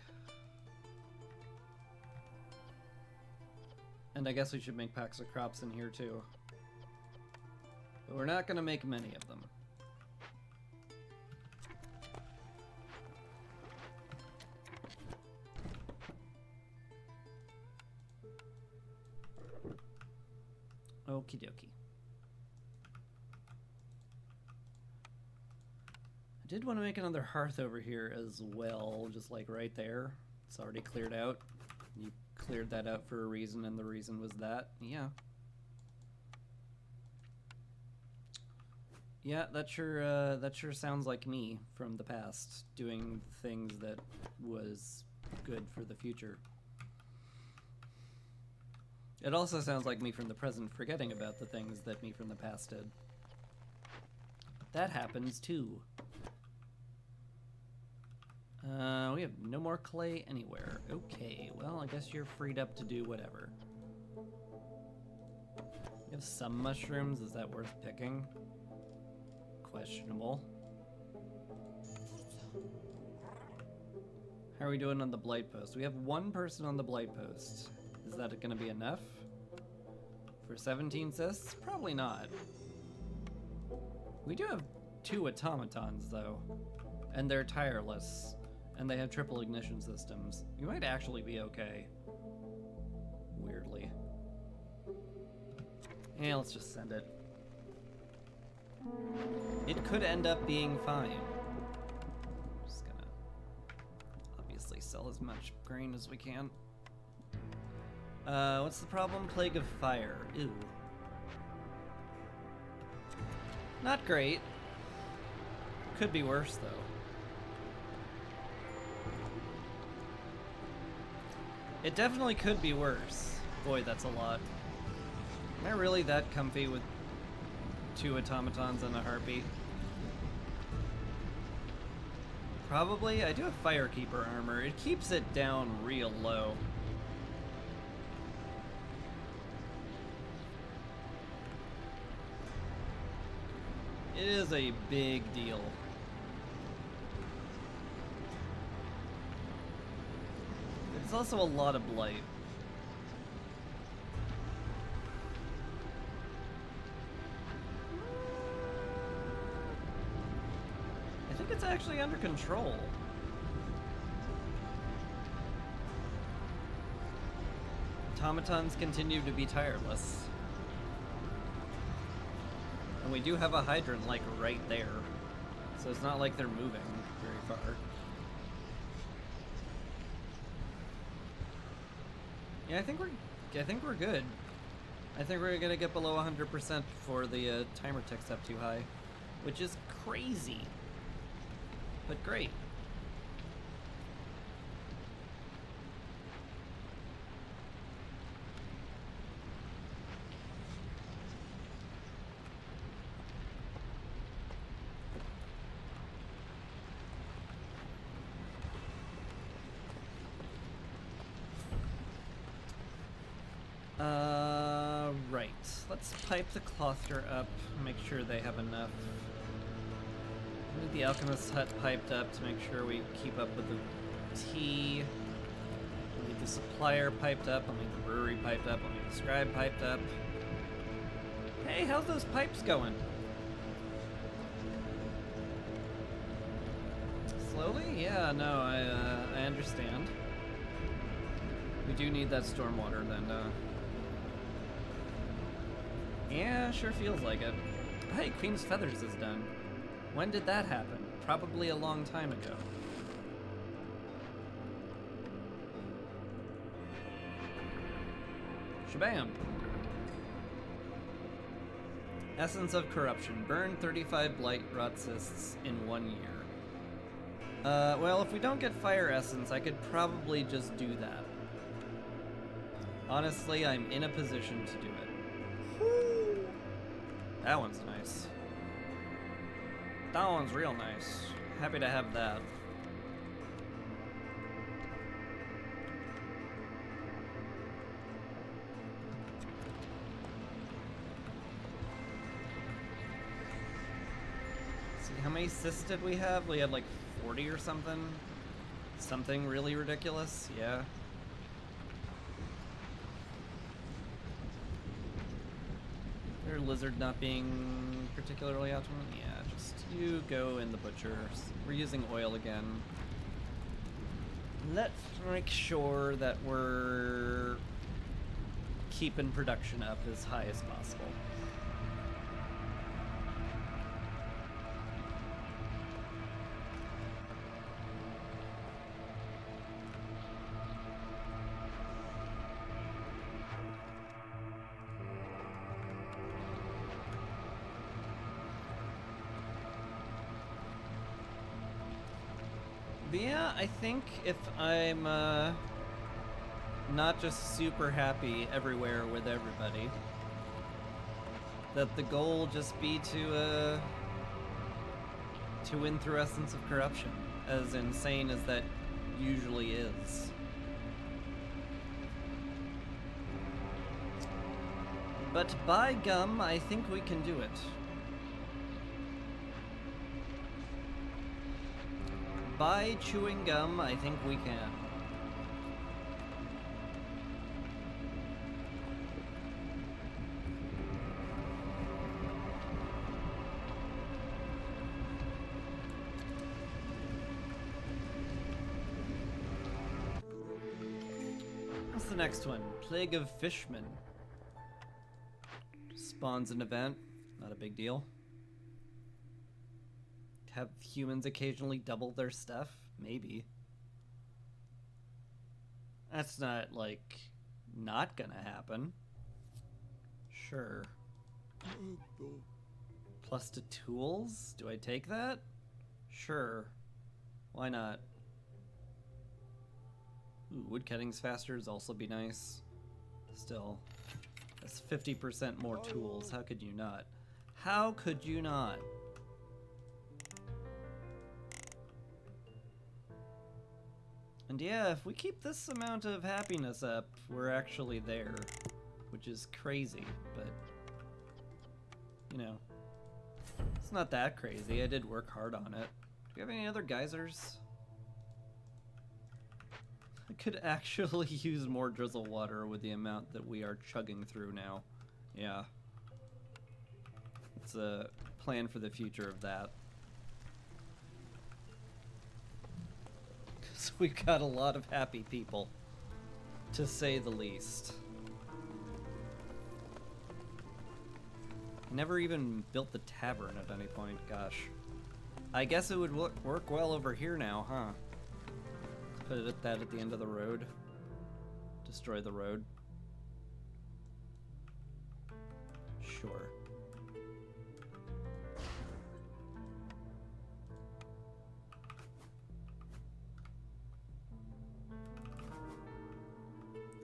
And I guess we should make packs of crops in here too. But we're not gonna make many of them. Okie dokie. I did want to make another hearth over here as well, just like right there. It's already cleared out. You cleared that out for a reason, and the reason was that. Yeah. Yeah, that sure sounds like me from the past, doing things that was good for the future. It also sounds like me from the present forgetting about the things that me from the past did. That happens too. We have no more clay anywhere. Okay, well, I guess you're freed up to do whatever. We have some mushrooms. Is that worth picking? Questionable. How are we doing on the blight post? We have one person on the blight post. Is that going to be enough? For 17 cysts? Probably not. We do have 2 automatons, though. And they're tireless. And they have triple ignition systems. We might actually be okay. Weirdly. Yeah, let's just send it. It could end up being fine. Just gonna obviously sell as much grain as we can. What's the problem? Plague of fire. Ew. Not great. Could be worse, though. It definitely could be worse. Boy, that's a lot. Am I really that comfy with 2 automatons and a heartbeat. Probably. I do have Firekeeper armor. It keeps it down real low. It is a big deal. It's also a lot of blight. I think it's actually under control. Automatons continue to be tireless. And we do have a hydrant, like, right there. So it's not like they're moving very far. Yeah, I think we're good. I think we're gonna get below 100% before the timer ticks up too high, which is crazy, but great. Right. Let's pipe the cluster up, make sure they have enough. I need the alchemist hut piped up to make sure we keep up with the tea. I need the supplier piped up, I need the brewery piped up, I need the scribe piped up. Hey, how's those pipes going? Slowly? Yeah, no, I understand. We do need that stormwater then, yeah, sure feels like it. Hey, Queen's Feathers is done. When did that happen? Probably a long time ago. Shabam! Essence of Corruption. Burn 35 blight rot cysts in 1 year. Well, if we don't get fire essence, I could probably just do that. Honestly, I'm in a position to do it. That one's nice. That one's real nice. Happy to have that. See, how many cysts did we have? We had like 40 or something? Something really ridiculous, yeah. Their lizard not being particularly optimal? Yeah, just you go in the butcher. We're using oil again. Let's make sure that we're keeping production up as high as possible. But yeah, I think if I'm not just super happy everywhere with everybody, that the goal will just be to win through Essence of Corruption, as insane as that usually is. But by gum, I think we can do it. By chewing gum, I think we can. What's the next one? Plague of Fishmen. Spawns an event. Not a big deal. Have humans occasionally double their stuff? Maybe. That's not, like, not gonna happen. Sure. Plus to tools? Do I take that? Sure. Why not? Ooh, woodcutting's faster is also be nice. Still. That's 50% more tools. How could you not? How could you not? And yeah, if we keep this amount of happiness up, we're actually there. Which is crazy, but... you know. It's not that crazy. I did work hard on it. Do you have any other geysers? I could actually use more drizzle water with the amount that we are chugging through now. Yeah. It's a plan for the future of that. Because we've got a lot of happy people, to say the least. I never even built the tavern at any point, gosh. I guess it would work well over here now, huh? Put it at the end of the road. Destroy the road. Sure.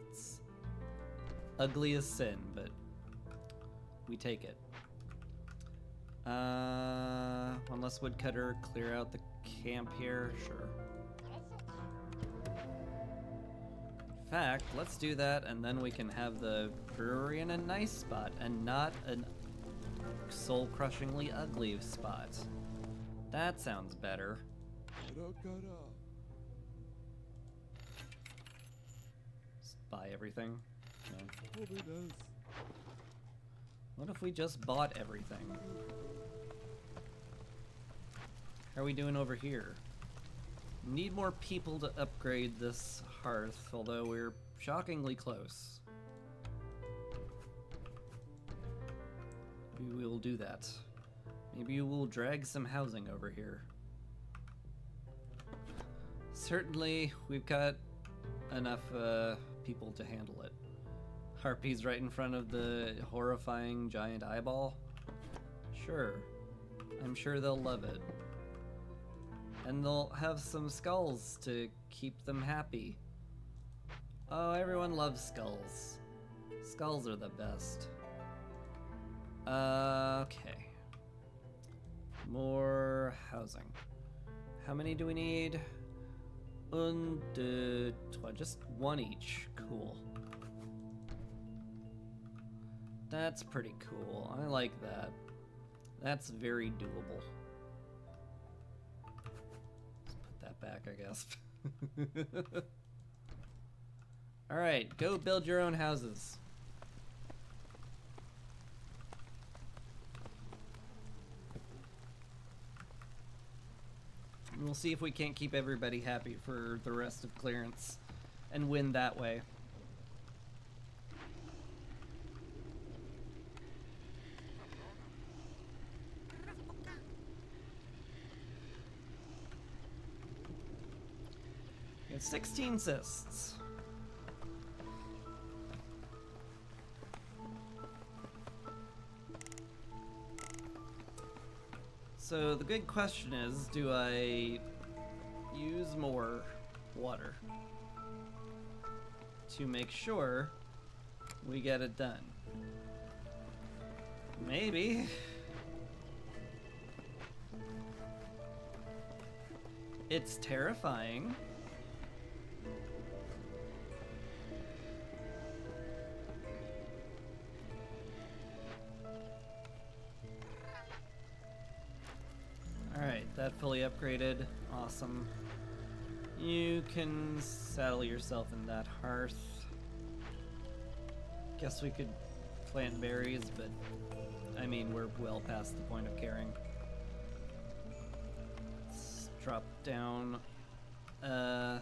It's ugly as sin, but we take it. One less woodcutter, clear out the camp here, sure. In fact, let's do that, and then we can have the brewery in a nice spot, and not a soul-crushingly ugly spot. That sounds better. Just buy everything? No. What if we just bought everything? How are we doing over here? Need more people to upgrade this hearth, although we're shockingly close. Maybe we'll do that. Maybe we'll drag some housing over here. Certainly, we've got enough people to handle it. Harpies right in front of the horrifying giant eyeball? Sure. I'm sure they'll love it. And they'll have some skulls to keep them happy. Oh, everyone loves skulls. Skulls are the best. Okay. More housing. How many do we need? Just one each. Cool. That's pretty cool. I like that. That's very doable. Let's put that back, I guess. Alright, go build your own houses. And we'll see if we can't keep everybody happy for the rest of clearance and win that way. We have 16 cysts. So the big question is, do I use more water to make sure we get it done? Maybe. It's terrifying. Alright, that fully upgraded. Awesome. You can saddle yourself in that hearth. Guess we could plant berries, but I mean, we're well past the point of caring. Let's drop down. Yeah,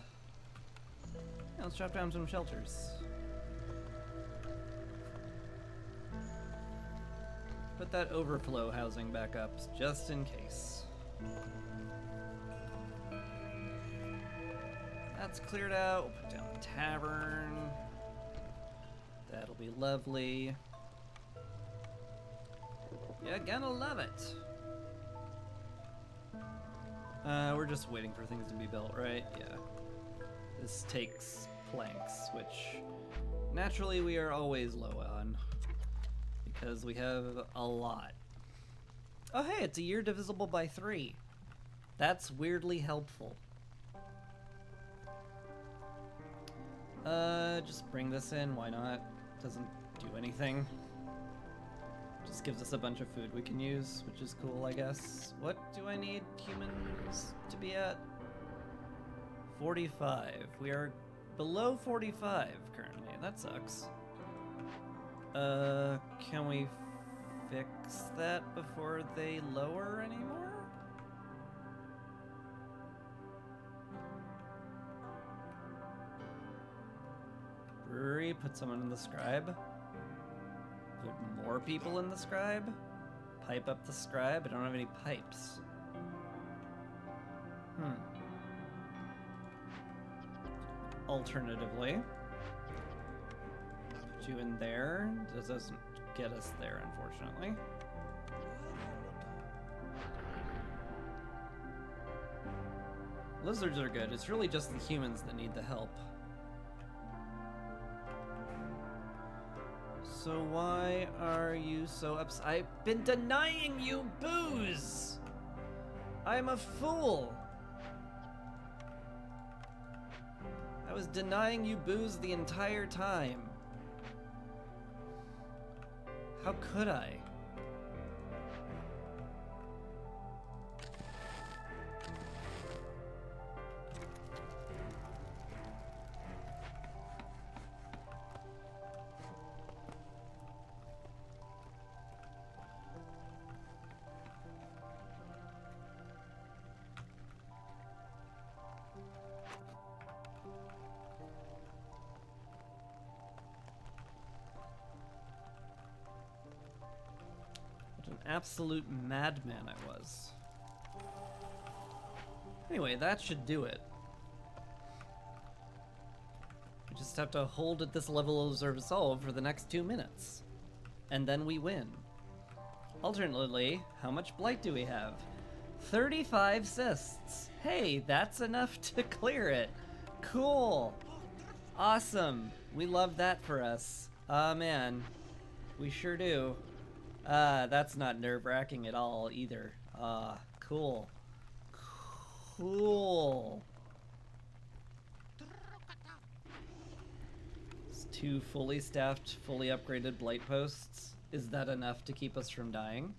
let's drop down some shelters. Put that overflow housing back up, just in case. That's cleared out. We'll put down the tavern. That'll be lovely. You're gonna love it. We're just waiting for things to be built, right? Yeah. This takes planks, which naturally we are always low on because we have a lot. Oh hey, it's a year divisible by 3. That's weirdly helpful. Just bring this in, why not? Doesn't do anything. Just gives us a bunch of food we can use, which is cool, I guess. What do I need humans to be at? 45. We are below 45 currently. That sucks. Can we fix that before they lower anymore? Brewery, put someone in the scribe. Put more people in the scribe. Pipe up the scribe. I don't have any pipes. Alternatively, put you in there. This doesn't get us there, unfortunately. Lizards are good. It's really just the humans that need the help. So why are you so upset? I've been denying you booze! I'm a fool! I was denying you booze the entire time. How could I? Absolute madman I was. Anyway, that should do it. We just have to hold at this level of resolve for the next 2 minutes. And then we win. Alternately, how much blight do we have? 35 cysts. Hey, that's enough to clear it. Cool. Awesome. We love that for us. Ah, man. We sure do. That's not nerve-wracking at all, either. Cool. Cool. It's 2 fully staffed, fully upgraded blight posts. Is that enough to keep us from dying?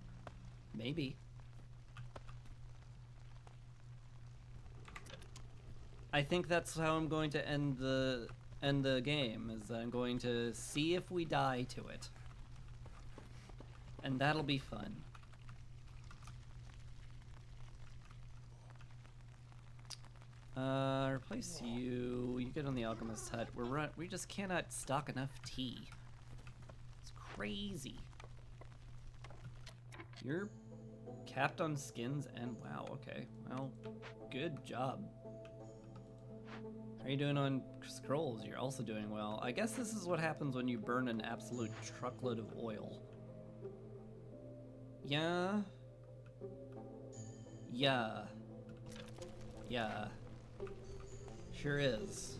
Maybe. I think that's how I'm going to end the game, is I'm going to see if we die to it. And that'll be fun. Replace you. You get on the alchemist's hut. We just cannot stock enough tea. It's crazy. You're capped on skins and wow, okay. Well, good job. How are you doing on scrolls? You're also doing well. I guess this is what happens when you burn an absolute truckload of oil. Yeah. Yeah. Yeah. Sure is.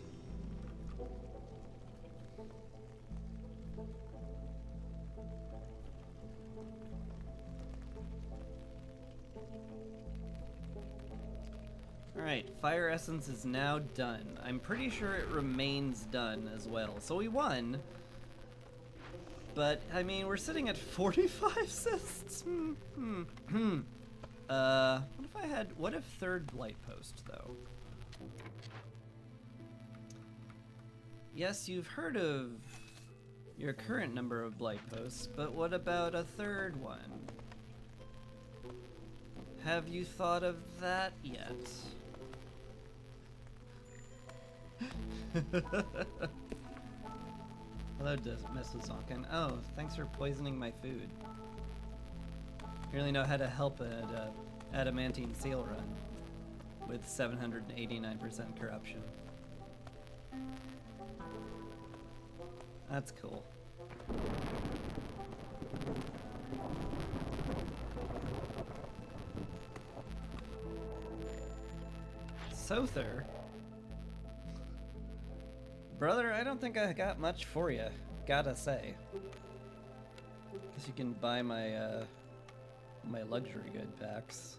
Alright, fire essence is now done. I'm pretty sure it remains done as well. So we won. But, I mean, we're sitting at 45 cysts? What if third blight post, though? Yes, you've heard of your current number of blight posts, but what about a third one? Have you thought of that yet? Hello, Mesozonkin. Oh, thanks for poisoning my food. You really know how to help an adamantine seal run with 789% corruption. That's cool. Sother? Brother, I don't think I got much for you, gotta say. Guess you can buy my my luxury good packs.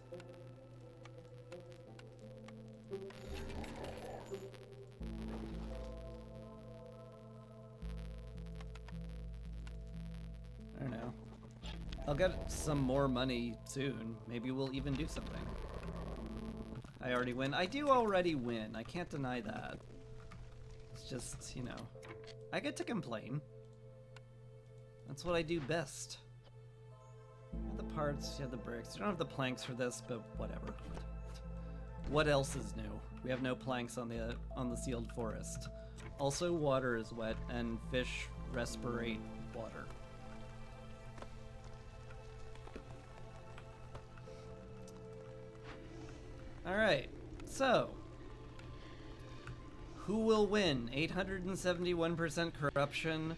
I don't know. I'll get some more money soon. Maybe we'll even do something. I already win. I do already win. I can't deny that. It's just, you know, I get to complain. That's what I do best. You have the parts, you have the bricks. You don't have the planks for this, but whatever. What else is new? We have no planks on the sealed forest. Also, water is wet, and fish respirate water. Alright, so who will win? 871% corruption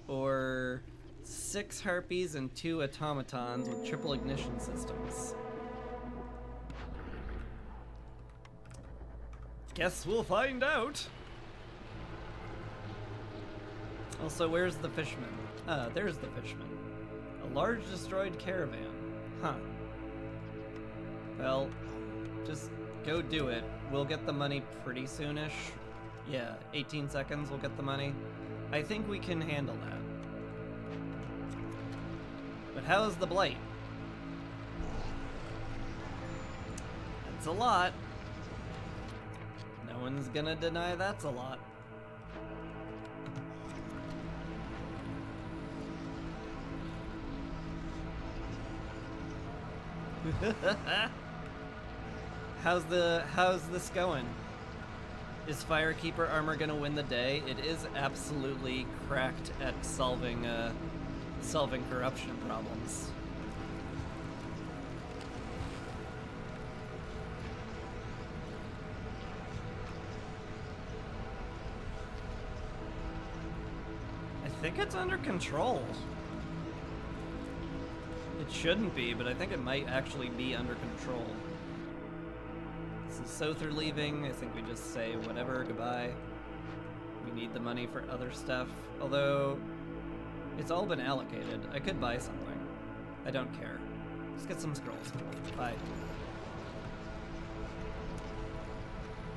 or 6 harpies and 2 automatons with triple ignition systems? Guess we'll find out. Also, where's the fisherman? Ah, there's the fisherman. A large destroyed caravan. Huh. Well, just go do it. We'll get the money pretty soonish. Yeah, 18 seconds we'll get the money. I think we can handle that. But how's the blight? That's a lot. No one's gonna deny that's a lot. How's this going? Is Firekeeper armor gonna win the day? It is absolutely cracked at solving corruption problems. I think it's under control. It shouldn't be, but I think it might actually be under control. This is Sother leaving. I think we just say whatever, goodbye. We need the money for other stuff. Although, it's all been allocated. I could buy something. I don't care. Let's get some scrolls. Bye.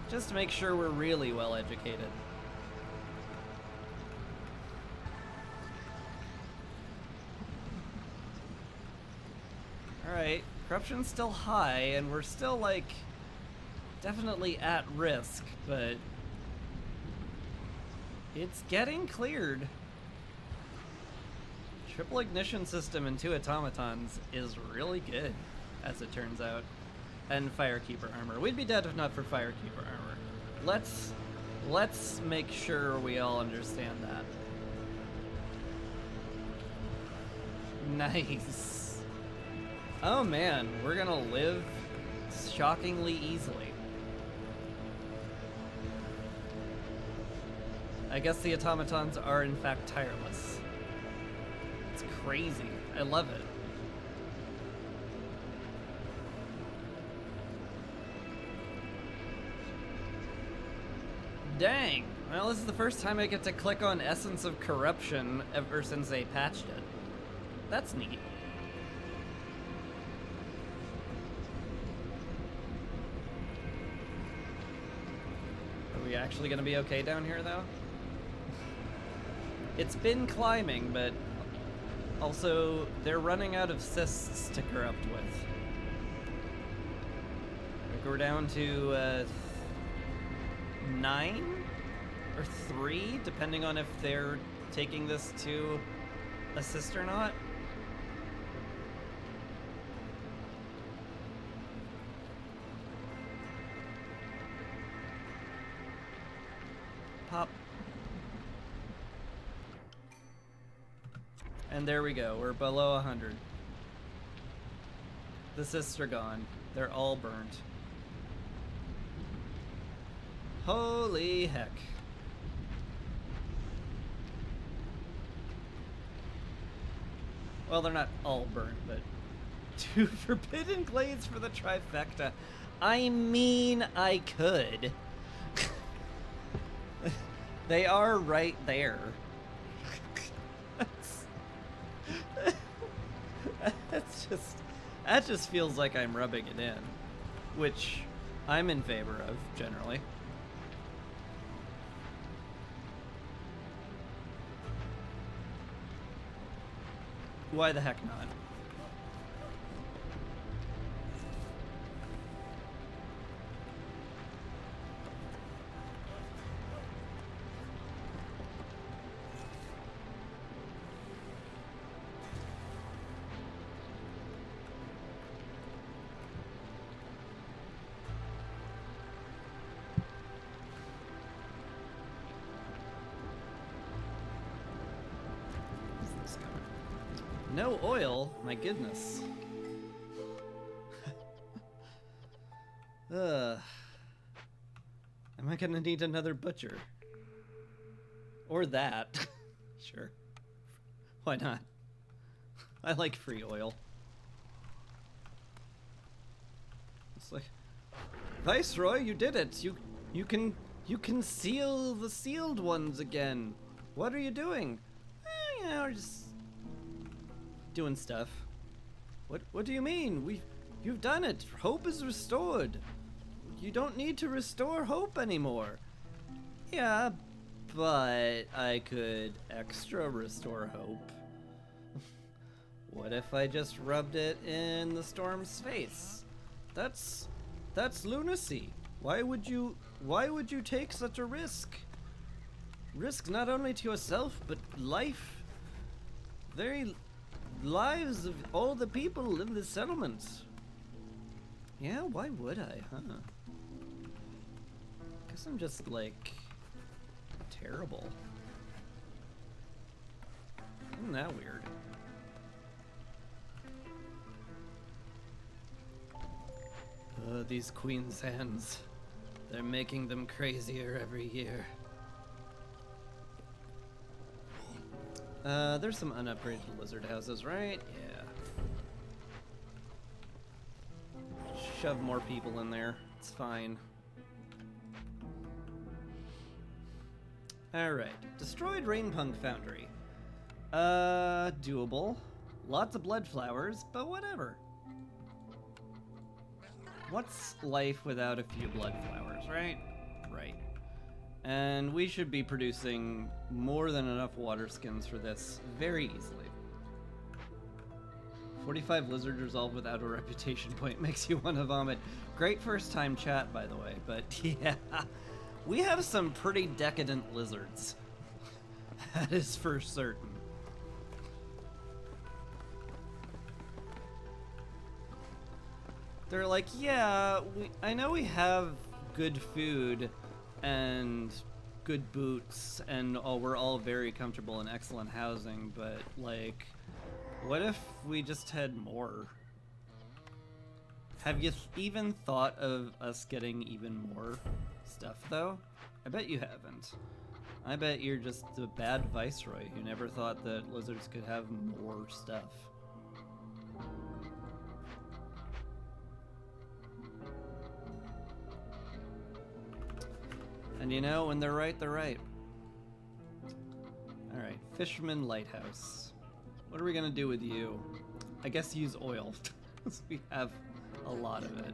Just to make sure we're really well educated. Alright, corruption's still high, and we're still, like, definitely at risk, but it's getting cleared. Triple ignition system and 2 automatons is really good, as it turns out. And Firekeeper armor. We'd be dead if not for Firekeeper armor. Let's make sure we all understand that. Nice. Oh man, we're gonna live shockingly easily. I guess the automatons are in fact tireless. It's crazy. I love it. Dang. Well, this is the first time I get to click on Essence of Corruption ever since they patched it. That's neat. Are we actually gonna be okay down here, though? It's been climbing, but also they're running out of cysts to corrupt with. We're down to 9 or 3, depending on if they're taking this to assist or not. Pop. And there we go, we're below 100. The cysts are gone. They're all burnt. Holy heck. Well, they're not all burnt, but 2 Forbidden Glades for the trifecta. I mean, I could. They are right there. That's just... That just feels like I'm rubbing it in, which I'm in favor of, generally. Why the heck not? No oil? My goodness. Am I gonna need another butcher? Or that. Sure. Why not? I like free oil. It's like, Viceroy, you did it. You can seal the sealed ones again. What are you doing? You know, just doing stuff. What do you mean? You've done it. Hope is restored. You don't need to restore hope anymore. Yeah, but I could extra restore hope. What if I just rubbed it in the storm's face? That's lunacy. Why would you take such a risk? Risk not only to yourself, but life. Very lives of all the people in this settlement. Yeah, why would I, huh? Guess I'm just, like, terrible. Isn't that weird? These Queen's hands. They're making them crazier every year. There's some unupgraded lizard houses, right? Yeah. Shove more people in there. It's fine. Alright. Destroyed Rainpunk Foundry. Doable. Lots of blood flowers, but whatever. What's life without a few blood flowers, right? Right. And we should be producing more than enough water skins for this very easily. 45 lizard resolve without a reputation point makes you want to vomit. Great first time chat, by the way, but yeah. We have some pretty decadent lizards. That is for certain. They're like, yeah, I know we have good food and good boots and we're all very comfortable in excellent housing, but like, what if we just had more? Have you even thought of us getting even more stuff though? I bet you haven't. I bet you're just a bad viceroy who never thought that lizards could have more stuff. And you know, when they're right, they're right. Alright, Fisherman Lighthouse. What are we gonna do with you? I guess use oil, because we have a lot of it.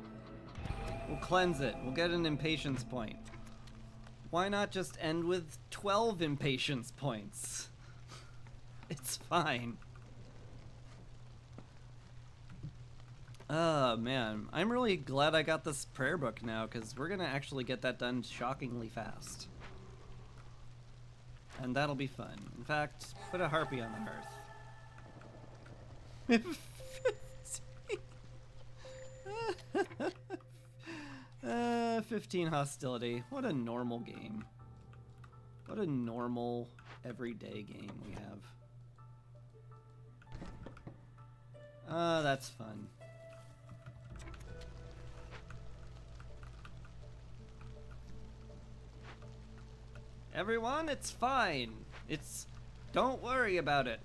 We'll cleanse it. We'll get an impatience point. Why not just end with 12 impatience points? It's fine. Oh man, I'm really glad I got this prayer book now, because we're gonna actually get that done shockingly fast. And that'll be fun. In fact, put a harpy on the hearth. 15 hostility. What a normal game. What a normal, everyday game we have. That's fun. Everyone, it's fine. Don't worry about it.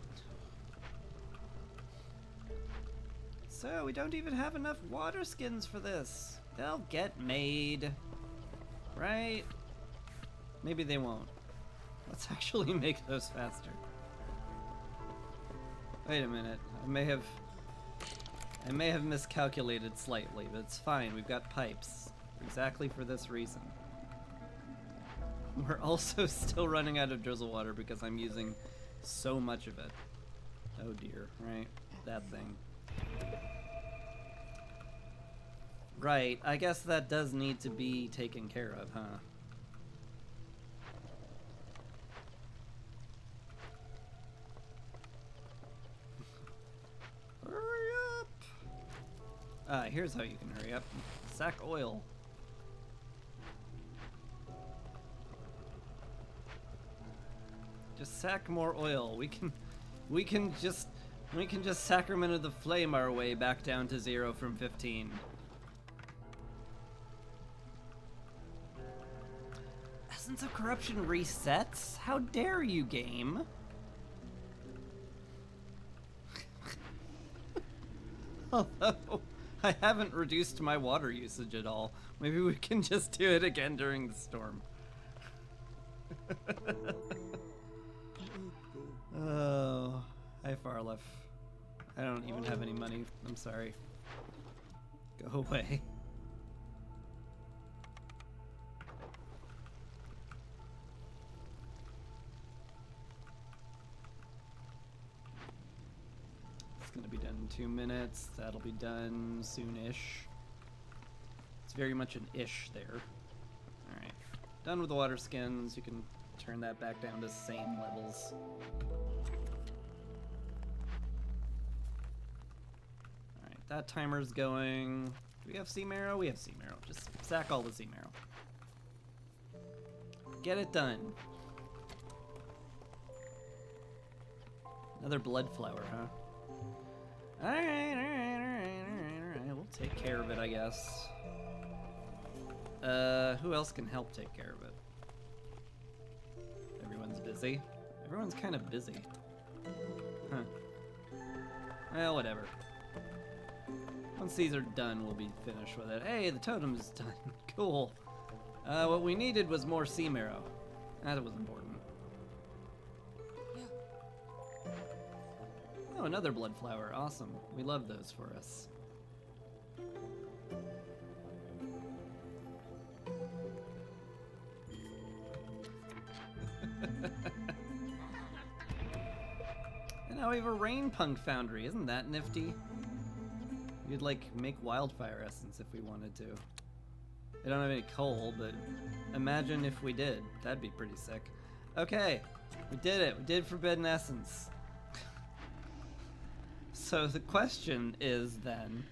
So, we don't even have enough water skins for this. They'll get made. Right? Maybe they won't. Let's actually make those faster. Wait a minute. I may have I may have miscalculated slightly, but it's fine. We've got pipes. Exactly for this reason. We're also still running out of drizzle water because I'm using so much of it. Oh dear, right? That thing. Right, I guess that does need to be taken care of, huh? Hurry up! Here's how you can hurry up. Sack oil. Just sack more oil. We can just Sacramento the Flame our way back down to 0 from 15. Essence of Corruption resets? How dare you, game? Although I haven't reduced my water usage at all. Maybe we can just do it again during the storm. Oh, hi Farlef. I don't even have any money. I'm sorry. Go away. It's gonna be done in 2 minutes. That'll be done soon-ish. It's very much an ish there. Alright. Done with the water skins. You can turn that back down to same levels. Alright, that timer's going. Do we have sea marrow? We have sea marrow. Just sack all the sea marrow. Get it done. Another blood flower, huh? Alright. We'll take care of it, I guess. Who else can help take care of it? Everyone's busy. Everyone's kind of busy. Huh. Well, whatever. Once these are done, we'll be finished with it. Hey, the totem's done. Cool. What we needed was more sea marrow. That was important. Oh, another blood flower. Awesome. We love those for us. And now we have a rain punk foundry. Isn't that nifty? We'd like make wildfire essence if we wanted to. We don't have any coal, but imagine if we did. That'd be pretty sick. Okay, we did it. We did forbidden essence. So the question is then,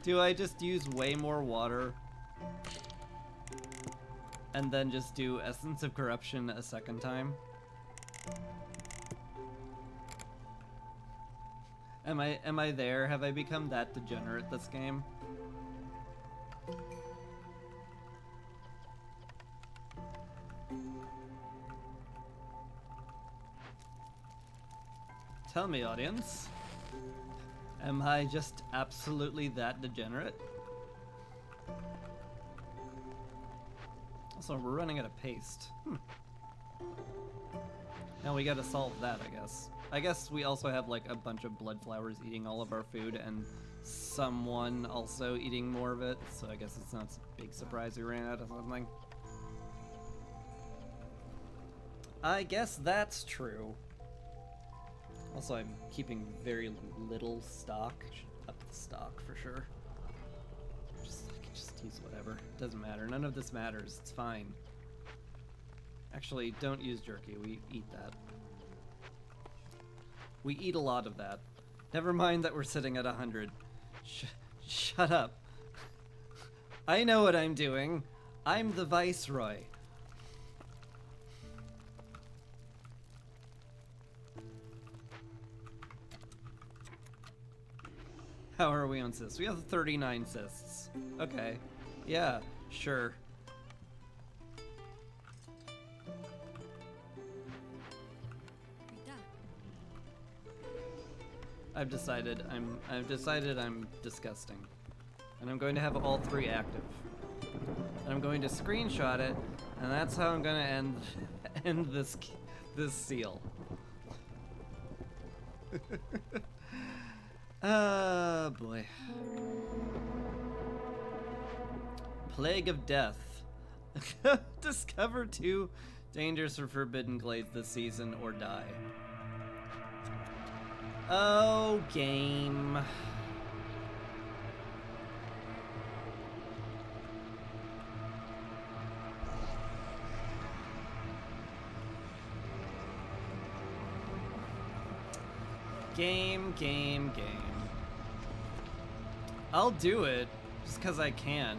do I just use way more water and then just do Essence of Corruption a second time? Am I there? Have I become that degenerate this game? Tell me, audience. Am I just absolutely that degenerate? Also, we're running out of paste. Now we gotta solve that, I guess. I guess we also have like a bunch of blood flowers eating all of our food and someone also eating more of it, so I guess it's not a big surprise we ran out of something. I guess that's true. Also, I'm keeping very little stock. Should up the stock for sure. Just use whatever. Doesn't matter. None of this matters. It's fine. Actually, don't use jerky. We eat that. We eat a lot of that. Never mind that we're sitting at 100. Shut up. I know what I'm doing. I'm the Viceroy. How are we on cysts? We have 39 cysts. Okay. Yeah, sure. I've decided I'm disgusting. And I'm going to have all 3 active. And I'm going to screenshot it, and that's how I'm going to end this seal. Boy. Plague of Death. Discover 2 dangers for Forbidden Glades this season or die. Oh, game. Game. I'll do it, just because I can.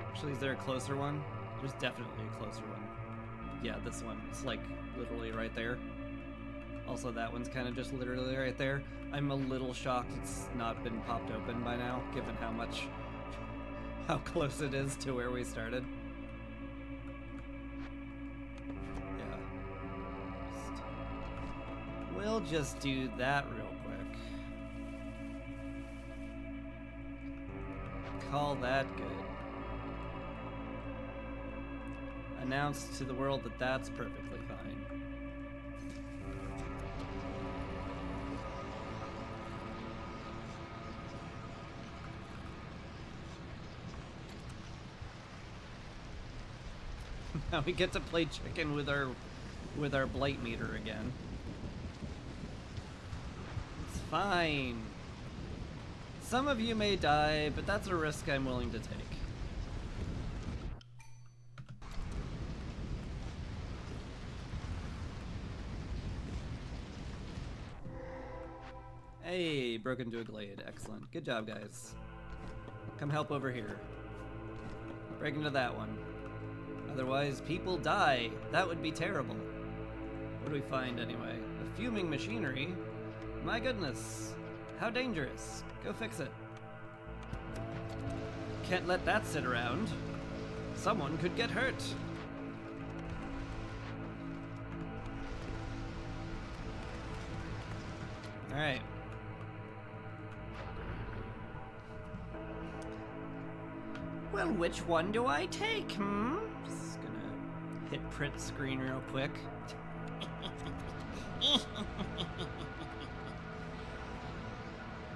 Actually, is there a closer one? There's definitely a closer one. Yeah, this one. It's like literally right there. Also, that one's kind of just literally right there. I'm a little shocked it's not been popped open by now, given how close it is to where we started. Yeah. We'll just do that real quick. Call that good. Announce to the world that that's perfectly fine. Now we get to play chicken with our blight meter again. It's fine. Some of you may die, but that's a risk I'm willing to take. Hey, broke into a glade. Excellent. Good job, guys. Come help over here. Break into that one. Otherwise, people die. That would be terrible. What do we find anyway? A fuming machinery? My goodness. How dangerous. Go fix it. Can't let that sit around. Someone could get hurt. Alright. Well, which one do I take, Just gonna hit print screen real quick.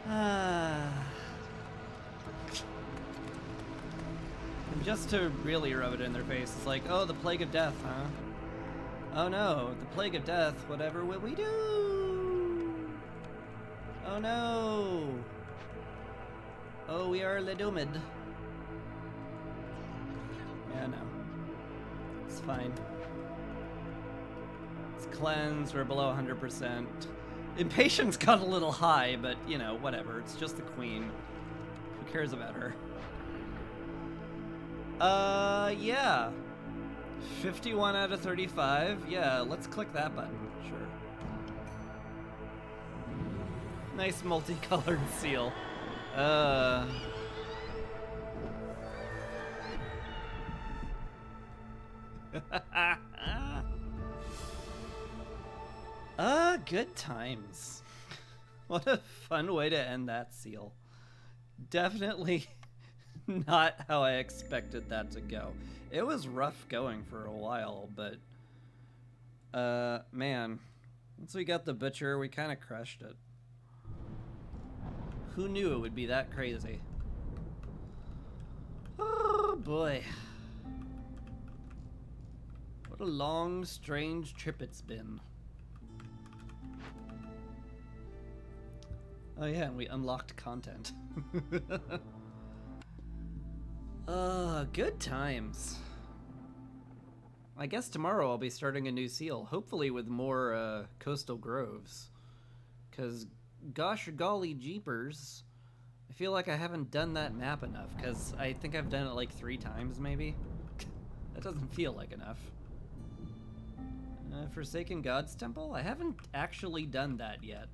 And just to really rub it in their face, it's like, oh, the Plague of Death, huh? Oh no, the Plague of Death, whatever will we do? Oh no! Oh, we are le doomed. Yeah, no. It's fine. It's cleansed, we're below 100%. Impatience got a little high, but, you know, whatever. It's just the queen. Who cares about her? Yeah. 51 out of 35. Yeah, let's click that button. Sure. Nice multicolored seal. Good times. What a fun way to end that seal. Definitely not how I expected that to go. It was rough going for a while, but man, once we got the butcher, we kind of crushed it. Who knew it would be that crazy? Oh boy. What a long, strange trip it's been. Oh yeah, and we unlocked content. Good times. I guess tomorrow I'll be starting a new seal, hopefully with more coastal groves. Cause gosh golly jeepers, I feel like I haven't done that map enough, cause I think I've done it like 3 times maybe. That doesn't feel like enough. Forsaken Gods Temple? I haven't actually done that yet.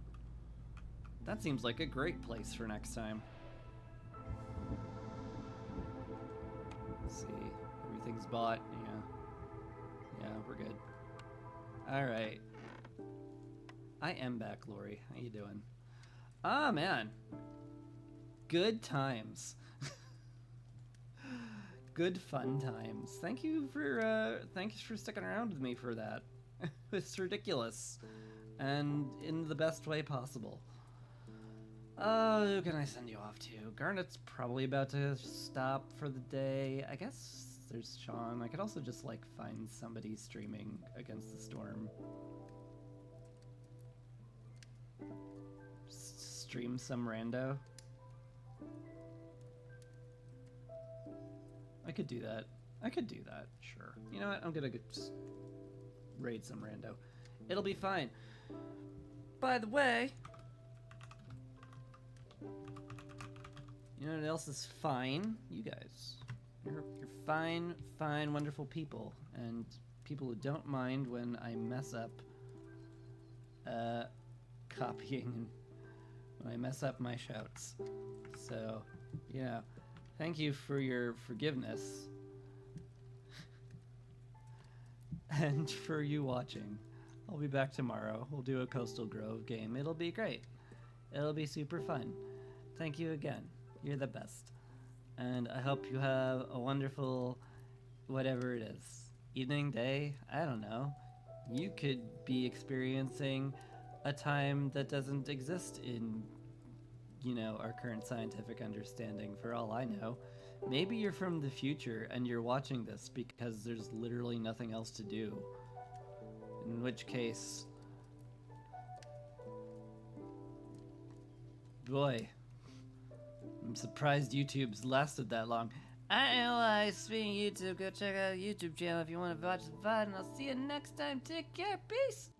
That seems like a great place for next time. Let's see. Everything's bought. Yeah, we're good. Alright. I am back, Lori. How you doing? Ah, man. Good times. good fun times. Thanks for sticking around with me for that. It's ridiculous, and in the best way possible. Who can I send you off to? Garnet's probably about to stop for the day. I guess there's Sean. I could also just like find somebody streaming Against the Storm. Stream some rando. I could do that. Sure. You know what? I'm gonna just raid some rando. It'll be fine. By the way, you know what else is fine? You guys. You're fine, wonderful people. And people who don't mind when I mess up copying and when I mess up my shouts. So, you know, thank you for your forgiveness. And for you watching. I'll be back tomorrow. We'll do a Coastal Grove game. It'll be great. It'll be super fun. Thank you again. You're the best. And I hope you have a wonderful whatever it is. Evening, day, I don't know. You could be experiencing a time that doesn't exist in, you know, our current scientific understanding, for all I know. Maybe you're from the future and you're watching this because there's literally nothing else to do. In which case, boy, I'm surprised YouTube's lasted that long. Speaking of YouTube, go check out the YouTube channel if you want to watch the VOD, and I'll see you next time. Take care, peace!